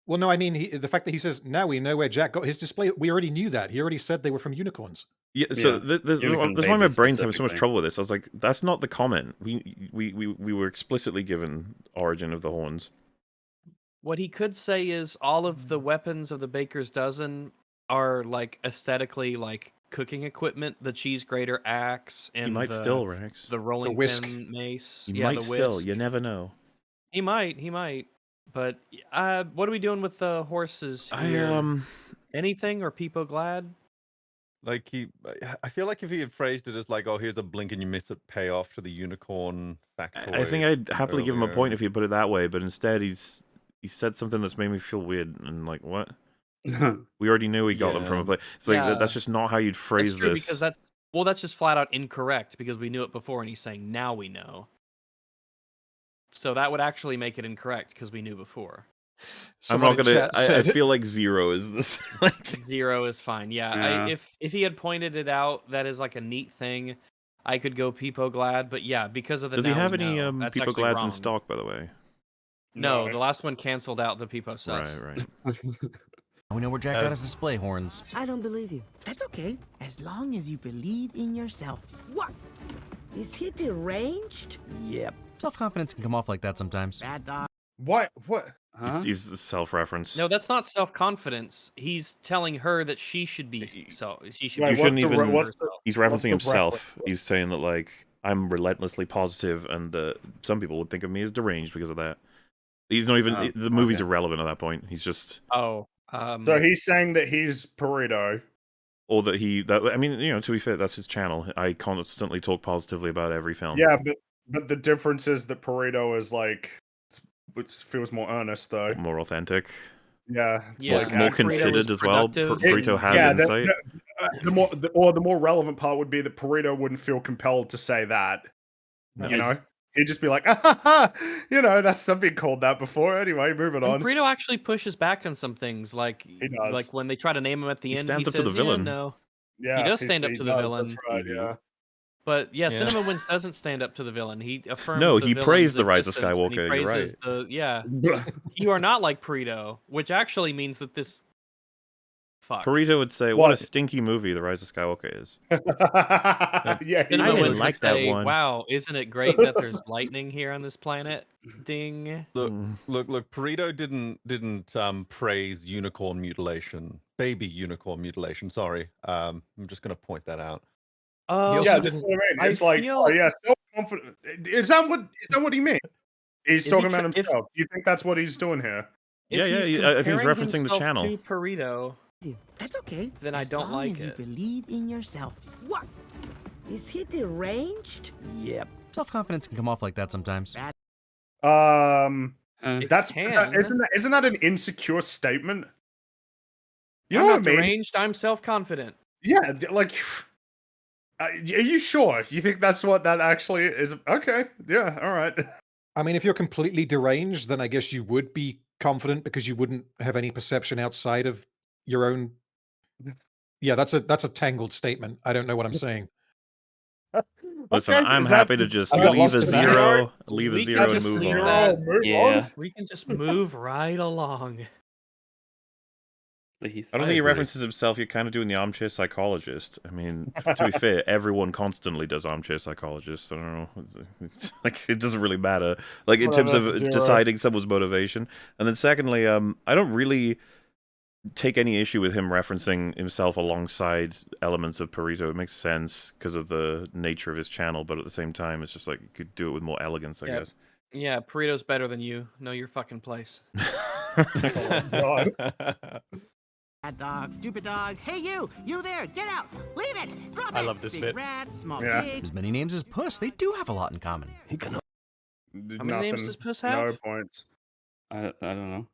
Well, no, I mean the fact that he says now we know where Jack got his display. We already knew that. He already said they were from unicorns. Yeah, so Yeah. this Unicorn is why my babies brain's having so much specifically. trouble with this. I was like, that's not the comment. We were explicitly given origin of the horns. What he could say is all of the weapons of the baker's dozen are like aesthetically like cooking equipment, the cheese grater axe and He might still, Rex. the rolling whisk. pin mace. He Yeah, might the still. whisk. You never know. He might. But what are we doing with the horses here? Anything or peepo glad? Like I feel like if he had phrased it as like, oh, here's a blink and you miss it payoff to the unicorn factoid. I think I'd happily give him a point earlier. if he put it that way, but instead he said something that's made me feel weird and like what? We already knew he got them from a place. It's like that's just not how you'd phrase That's true, this. because that's just flat out incorrect because we knew it before and he's saying now we know. So that would actually make it incorrect because we knew before. I'm not Someone in gonna. chat I said- feel like 0 is this. Like 0 is fine. Yeah. If he had pointed it out, that is like a neat thing. I could go peepo glad, but yeah, because of the. Does he now have we any know, that's people actually glads in wrong. stock, by the way? No, the last one canceled out the peepo sus. Right. We know where Jack got his display horns. I don't believe you. That's okay, as long as you believe in yourself. What? Is he deranged? Yep. Self-confidence can come off like that sometimes. Bad dog. What? Huh? He's self-reference. No, that's not self-confidence. He's telling her that she should be so. She should. You be shouldn't even. He's referencing what's the himself. He's saying that like I'm relentlessly positive, and some people would think of me as deranged because of that. He's not even. The movie's irrelevant at that point. He's just. Oh. So he's saying that he's Burrito. Or that I mean, to be fair, that's his channel. I constantly talk positively about every film. Yeah, but the difference is that Burrito is like, it feels more earnest though. More authentic. Yeah, it's like more considered as well. Burrito has insight. The more relevant part would be that Burrito wouldn't feel compelled to say that. No. You know, he'd just be like, I've been called that before. Anyway, moving on. And Burrito actually pushes back on some things, like when they try to name him at the end, stands he up says, to the villain. no. Yeah, He does stand up to the villain. That's right. Yeah. But yeah, Cinema Wins doesn't stand up to the villain. He affirms. No, the he praised the Rise of existence, and he Skywalker. You're praises you are not like Burrito, which actually means that this. Fuck. Burrito would say, "What a stinky movie The Rise of Skywalker is." Yeah, Cinema didn't Wins like would that say, one. "Wow, isn't it great that there's lightning here on this planet?" Ding. Look. Burrito didn't praise unicorn mutilation, baby unicorn mutilation. Sorry, I'm just gonna point that out. Oh, yeah, that's what I mean. It's like, self-confident. Is that what he meant? He's talking about himself. Do you think that's what he's doing here? Yeah, I think he's referencing the channel. To Burrito, that's okay. Then I don't like it. As long as you believe in yourself. What? Is he deranged? Yep. Self-confidence can come off like that sometimes. Isn't that an insecure statement? You know I'm what not I mean? deranged. I'm self-confident. Yeah, like, are you sure? You think that's what that actually is? Okay, yeah, all right. I mean, if you're completely deranged, then I guess you would be confident because you wouldn't have any perception outside of your own. Yeah, that's a tangled statement. I don't know what I'm saying. Listen, I'm happy to just leave a 0, and move on. Yeah, we can just move right along. I don't think he references himself. You're kind of doing the armchair psychologist. I mean, to be fair, everyone constantly does armchair psychologist. I don't know. Like, it doesn't really matter. Like, in terms of deciding someone's motivation. And then secondly, I don't really take any issue with him referencing himself alongside elements of Burrito. It makes sense because of the nature of his channel, but at the same time, it's just like, you could do it with more elegance, I guess. Yeah, Burrito's better than you. Know your fucking place. Bad dog, stupid dog. Hey, you there, get out. Leave it, drop it. I love this Big bit. rat, small Yeah. pig. As many names as Puss, they do have a lot in common. How many names does Puss have? No points. I don't know.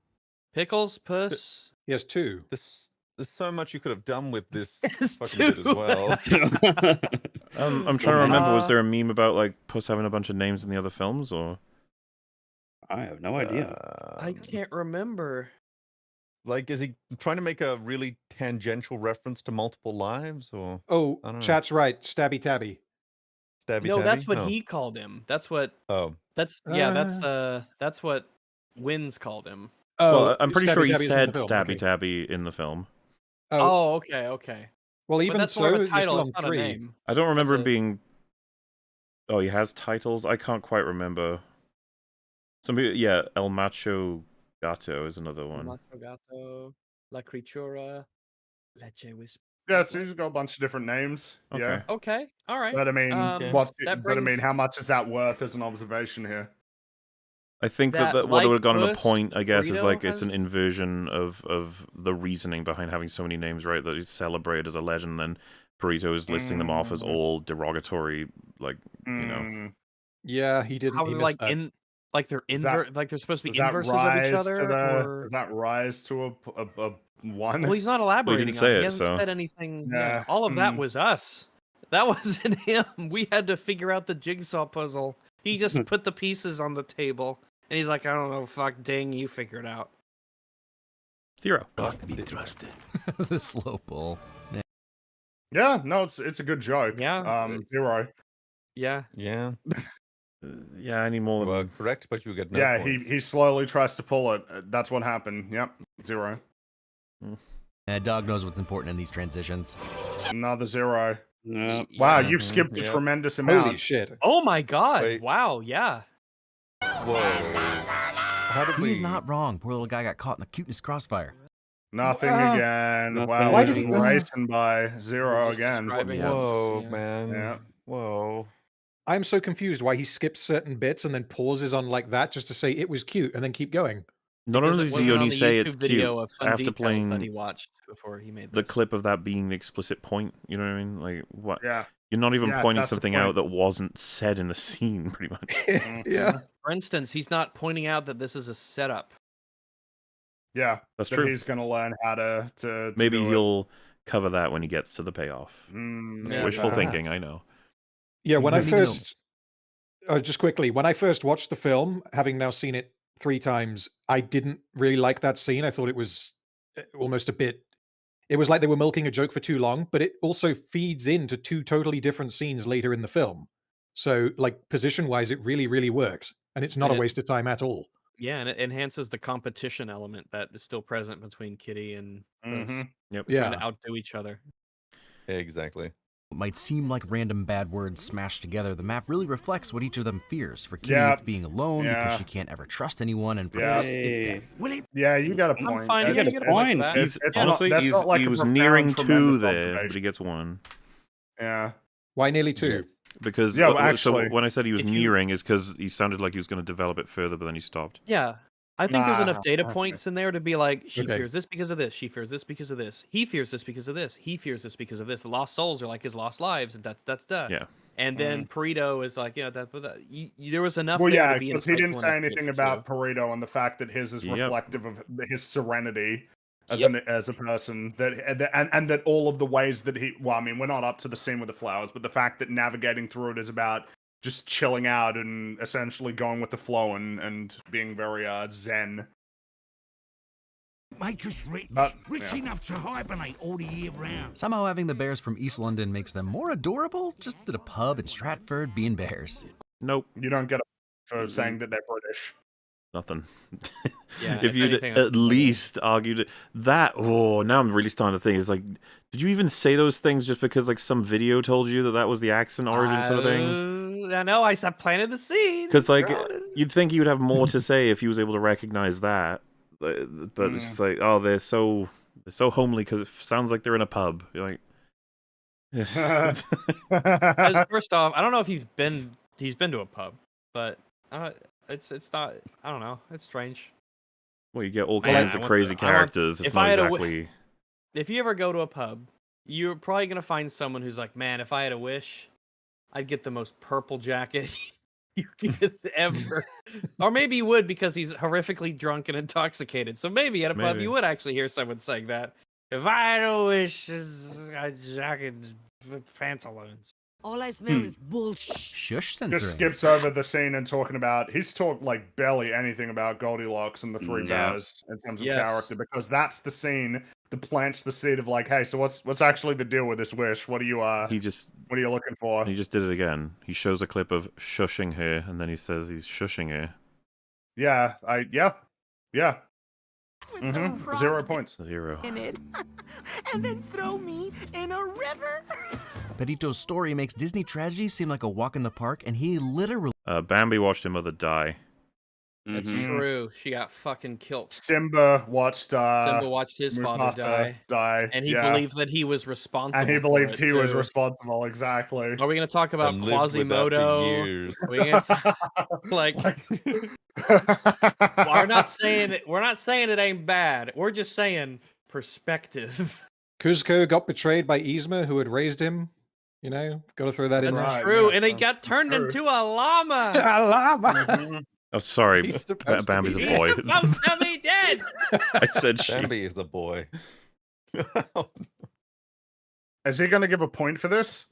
Pickles, Puss. He has 2. There's so much you could have done with this It's fucking bit as 2. well. I'm trying to remember. Was there a meme about like Puss having a bunch of names in the other films, or? I have no idea. I can't remember. Like, is he trying to make a really tangential reference to multiple lives, or Oh, I don't know. chat's right. Stabby Tabby. Stabby No, that's Tabby? what Oh. he called him. That's what. Oh. That's that's what Wins called him. Oh, Well, I'm pretty Stabby sure he Tabby's in the said film, Stabby okay. Tabby in the film. Oh, okay. Well, But even that's so, more of a you're title. still It's on not a 3. name. I don't remember That's him being. Oh, he has titles. I can't quite remember. Somebody, yeah, El Macho Gato is another one. Macho Gato, La Criatura, Leche Whisper. Yeah, so he's got a bunch of different names. Okay. Yeah. Okay, all right. But I mean, that but I mean, brings- how much is that worth as an observation here? I think That, that what it like would have gotten a Puss, point, I guess, is Burrito like it's an has- inversion of the reasoning behind having so many names, right? That he's celebrated as a legend, and Burrito is listing them off as all derogatory, like you know. Yeah, he didn't. How He like missed that. like they're like they're supposed to be Does that inverses of each rise other, to the? or Does that rise to a one? well, he's not elaborating didn't on say it. He it, hasn't so- said anything. Yeah, Yeah, all of that was us. That wasn't him. We had to figure out the jigsaw puzzle. He just put the pieces on the table, and he's like, "I don't know, fuck, dang, you figure it out." 0. Not be trusted. The slow pull. Yeah, no, it's a good joke. Yeah. 0. Yeah. Yeah. Yeah, I need more You than are correct, but you get no Yeah, points. he slowly tries to pull it. That's what happened. Yep, 0. Dog knows what's important in these transitions. Another 0. Yeah. Wow, Mhm, you've skipped a yep. tremendous amount. Holy shit. Oh my god! Wait. Wow. Yeah. Whoa. How did He we? is not wrong. Poor little guy got caught in the cuteness crossfire. Nothing Ah. again. Nothing. Wow, Why we're did just he- racing by 0 Just again. describing Yeah. Whoa, Yeah. man. Yeah. Whoa. I'm so confused why he skips certain bits and then pauses on like that just to say it was cute and then keep going. Not Because only it does wasn't he on only the say YouTube it's video cute of fun after details playing that he watched before he made the this. clip of that being the explicit point. You know what I mean? Like what? Yeah. You're not even Yeah, pointing that's the something point. out that wasn't said in the scene, pretty much. Yeah. For instance, he's not pointing out that this is a setup. Yeah. That's that true. he's gonna learn how to Maybe do it. he'll cover that when he gets to the payoff. It's Yeah, wishful perhaps. thinking, I know. Yeah, when You I don't even know. first, just quickly, when I first watched the film, having now seen it 3 times, I didn't really like that scene. I thought it was almost a bit. It was like they were milking a joke for too long, but it also feeds into 2 totally different scenes later in the film. So, like position-wise, it really, really works, and it's not And a it- waste of time at all. Yeah, and it enhances the competition element that is still present between Kitty and Puss. Mhm. Yep. They're trying Yeah. to outdo each other. Exactly. What might seem like random bad words smashed together, the map really reflects what each of them fears. For Kitty, Yeah. it's being alone because Yeah. she can't ever trust anyone, and for Yeah. Puss, it's Hey. death. Will it? Yeah, you got a I'm point. fine. That's- You get a point for that. He's, it's honestly, not, that's not like he a was profound, nearing 2 tremendous there, but observation. he gets 1. Yeah. Why nearly 2? Yes. Because Yeah, well, so actually, when I said he was if you- nearing, is because he sounded like he was going to develop it further, but then he stopped. Yeah. I think there's enough data okay. points in there to be like, she Okay. fears this because of this, she fears this because of this, he fears this because of this, he fears this because of this. The lost souls are like his lost lives, and that's Yeah. And then Perito is like, there was enough Well, there yeah, to be because he insightful didn't say enough to anything get about to. Perito and the fact that his is Yep. reflective of his serenity as Yep. as a person, and that all of the ways that he. Well, I mean, we're not up to the scene with the flowers, but the fact that navigating through it is about just chilling out and essentially going with the flow and being very zen. Make us rich. But- Rich yeah. enough to hibernate all the year round. Somehow having the bears from East London makes them more adorable, just at a pub in Stratford being bears. Nope. You don't get a for saying that they're British. Nothing. Yeah, if if you'd anything, at least argued that, now I'm really starting to think. It's like, did you even say those things just because like some video told you that was the accent origin sort of thing? I know. I planted the seed. Because like Girl. you'd think he would have more to say if he was able to recognize that, but it's just like, oh, they're so homely because it sounds like they're in a pub. You're like, As- First off, I don't know if he's been to a pub, but it's not. I don't know. It's strange. well, you get all Man, kinds I of want crazy the- I want- characters. It's if not I had a exactly. if you ever go to a pub, you're probably gonna find someone who's like, man, if I had a wish, I'd get the most purple jacket you could ever. Or maybe you would because he's horrifically drunk and intoxicated. So maybe at a pub Maybe. you would actually hear someone saying that. If I had a wish, a jacket, pantaloons. All I smell is bullshit. Shush Just censoring. skips over the scene and talking about he's talked like barely anything about Goldilocks and the Three Yeah. Bears in terms of Yes. character, because that's the scene that plants the seed of like, hey, so what's actually the deal with this wish? What are you He what are you looking for? just did it again. He shows a clip of shushing her, and then he says he's shushing her. Yeah, yeah. With the frog 0 points. 0. in it, and then throw me in a river. Perito's story makes Disney tragedy seem like a walk in the park, and he literally Bambi watched her mother die. That's Mhm. true. She got fucking killed. Simba watched Simba watched his father Mufasa die, and he yeah. believed that he was responsible. And he for believed it, he was too. responsible, exactly. Are we gonna talk about And lived with that for Quasimodo? years. Are we gonna like? We're not saying it ain't bad. We're just saying perspective. Cusco got betrayed by Yzma, who had raised him. You know, got to throw that in That's there. right, true, yeah, and he that's got turned true. into a llama. A llama. Mhm. Oh, sorry. He's supposed to Bambi's a be He's boy. supposed to be dead. I said she. Bambi is a boy. Is he gonna give a point for this?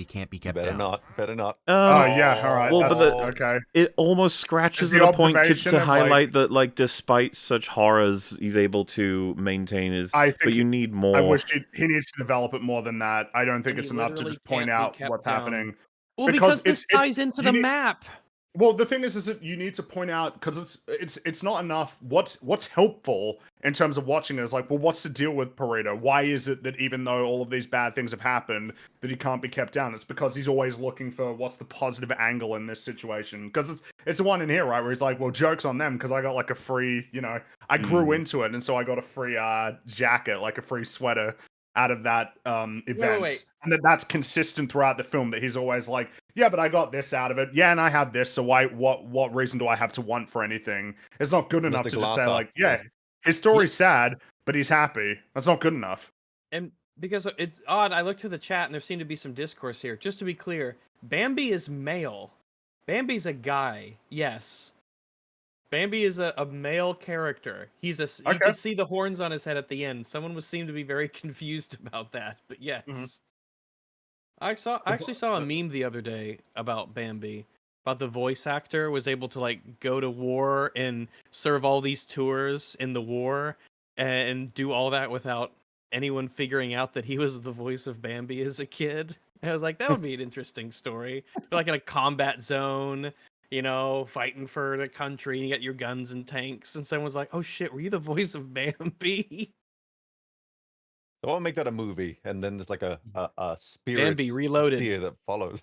can't be kept Better down. not. Better not. Oh yeah, all right. Well, but that's, the- okay. It almost scratches Is the at a point observation to of, highlight that, like, despite such horrors, he's able to maintain his. I think But you need more. I wish he needs to develop it more than that. I don't think And it's he enough to literally just point can't be out kept what's down. happening. Well, Because because this it's- ties into you the need- map. Well, the thing is that you need to point out, because it's not enough. What's helpful in terms of watching it is like, well, what's the deal with Pareto? Why is it that even though all of these bad things have happened, that he can't be kept down? It's because he's always looking for what's the positive angle in this situation. Because it's the one in here, right, where he's like, well, joke's on them because I got like a free, I grew into it, and so I got a free jacket, like a free sweater out of that event. wait. And that's consistent throughout the film, that he's always like, yeah, but I got this out of it. Yeah, and I have this, so what reason do I have to want for anything? It's not good enough Mr. to just say, Glass like, off, yeah, his story's sad, but he's happy. That's not good enough. And because it's odd, I looked to the chat and there seemed to be some discourse here. Just to be clear, Bambi is male. Bambi's a guy. Yes. Bambi is a male character. You Okay. could see the horns on his head at the end. Someone seemed to be very confused about that. But yes. Mhm. I actually saw a meme the other day about Bambi. About the voice actor was able to like go to war and serve all these tours in the war and do all that without anyone figuring out that he was the voice of Bambi as a kid. And I was like, that would be an interesting story. You're like in a combat zone, fighting for the country, and you got your guns and tanks, and someone's like, oh shit, were you the voice of Bambi? I want to make that a movie, and then there's like a spirit Bambi Reloaded. deer that follows.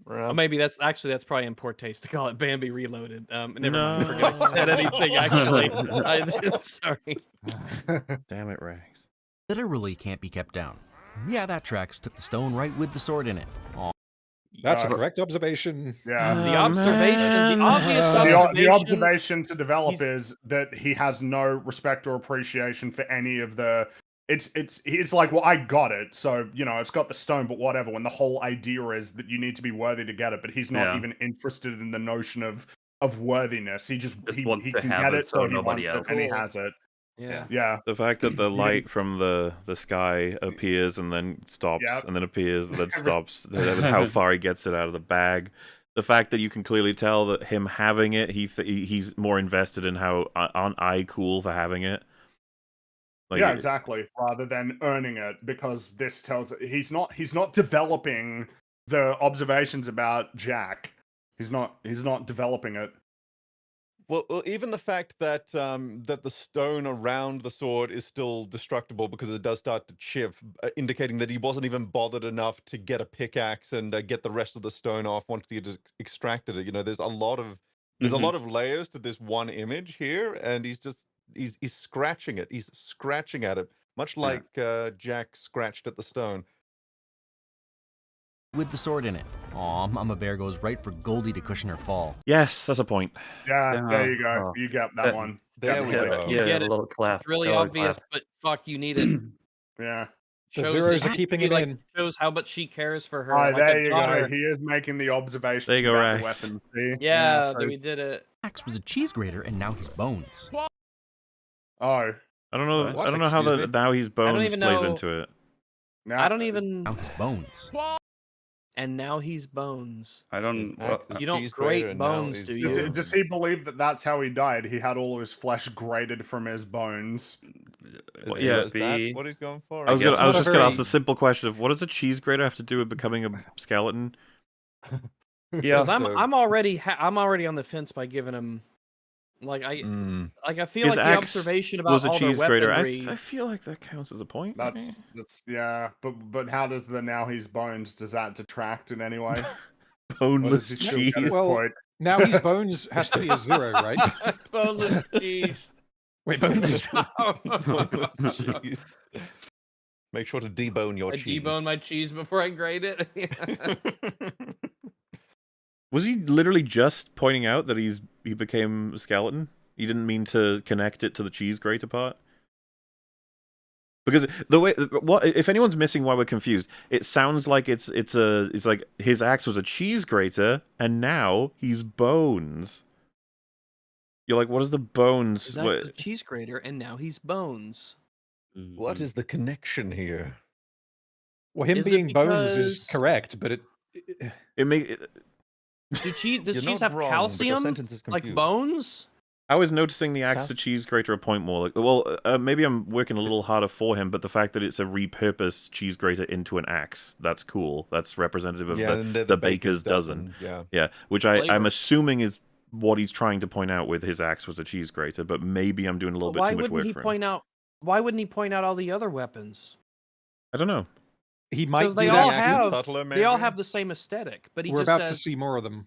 Oh, maybe that's probably in poor taste to call it Bambi Reloaded. Never No. mind, I forget I said anything actually. Sorry. Damn it, Rags. Literally can't be kept down. Yeah, that tracks. Took the stone right with the sword in it. Aw. That's a Uh, correct observation. Yeah. The observation, the obvious The observation. The observation to develop he's- is that he has no respect or appreciation for any of the. It's like, well, I got it, so it's got the stone, but whatever. When the whole idea is that you need to be worthy to get it, but he's not Yeah. even interested in the notion of worthiness. He just he wants he to can have get it it, so so he nobody wants else. it, and he Cool. has it. Yeah. Yeah. The fact that the light from the sky appears and then stops, Yep. and then appears and then stops, how far he gets it out of the bag. The fact that you can clearly tell that him having it, he's more invested in how aren't I cool for having it. Like, Yeah, exactly. Rather than earning it, because this tells he's not developing the observations about Jack. He's not developing it. Well, even the fact that that the stone around the sword is still destructible because it does start to chip, indicating that he wasn't even bothered enough to get a pickaxe and get the rest of the stone off once he had extracted it. There's a lot of layers to this one image here, and he's scratching it. He's scratching at it, much like Jack scratched at the stone. With the sword in it. Aw, Mama Bear goes right for Goldie to cushion her fall. yes, that's a point. Yeah, there you go. Oh. You get that one. There we Definitely. go. You Yeah, get a it. little clap. It's really a little obvious, clap. but fuck, you need it. Yeah. The zeros are he- keeping he, it like, in. Shows how much she cares for her. Oh, like there a you daughter. go. He is making the observations There you go, about the Rex. weapon. See? Yeah, so- that we did it. Axe was a cheese grater, and now he's bones. Oh. I don't know. What? I don't know how Excuse the now he's bones even plays know- into it. Now, I don't even. Now he's bones. And now he's bones. I don't. Axe is You don't cheese grater, grate and now bones, he's do Does, you? bones. does he believe that that's how he died? He had all of his flesh grated from his bones. Well, Is yeah, that what he's going for? I was guess just gonna ask very- the simple question of what does a cheese grater have to do with becoming a skeleton? Yeah. Because I'm So- I'm already on the fence by giving him like I feel His like the axe observation about was a all their cheese grater. weaponry. I feel like that counts as a point. That's yeah, but how does the now he's bones, does that detract in any way? Or does Boneless he still cheese. get his Well, point? Now he's bones has to be a 0, right? Boneless cheese. Wait, bones. Jeez. Make sure to debone your I cheese. debone my cheese before I grate it. Was he literally just pointing out that he became a skeleton? He didn't mean to connect it to the cheese grater part? Because the way what if anyone's missing why we're confused, it sounds like it's like his axe was a cheese grater and now he's bones. You're like, what is the bones? His axe was a cheese grater, and now he's bones. What is the connection here? Well, him Is it being bones is because- correct, but It make Does You're cheese not have wrong, but your calcium sentence is like confused. bones? I was noticing the axe to cheese grater a point more. Like, well, maybe I'm working a little harder for him, but the fact that it's a repurposed cheese grater into an axe, that's cool. That's representative of and they're the baker's dozen. Yeah. Which I'm Flavor. assuming is what he's trying to point out with his axe was a cheese grater, but maybe I'm doing a little bit too much work for him. Why wouldn't he point out all the other weapons? I don't know. he might Because do they that. all The axe is have subtler, they all maybe? have the same aesthetic, but he We're just about says to see more of them.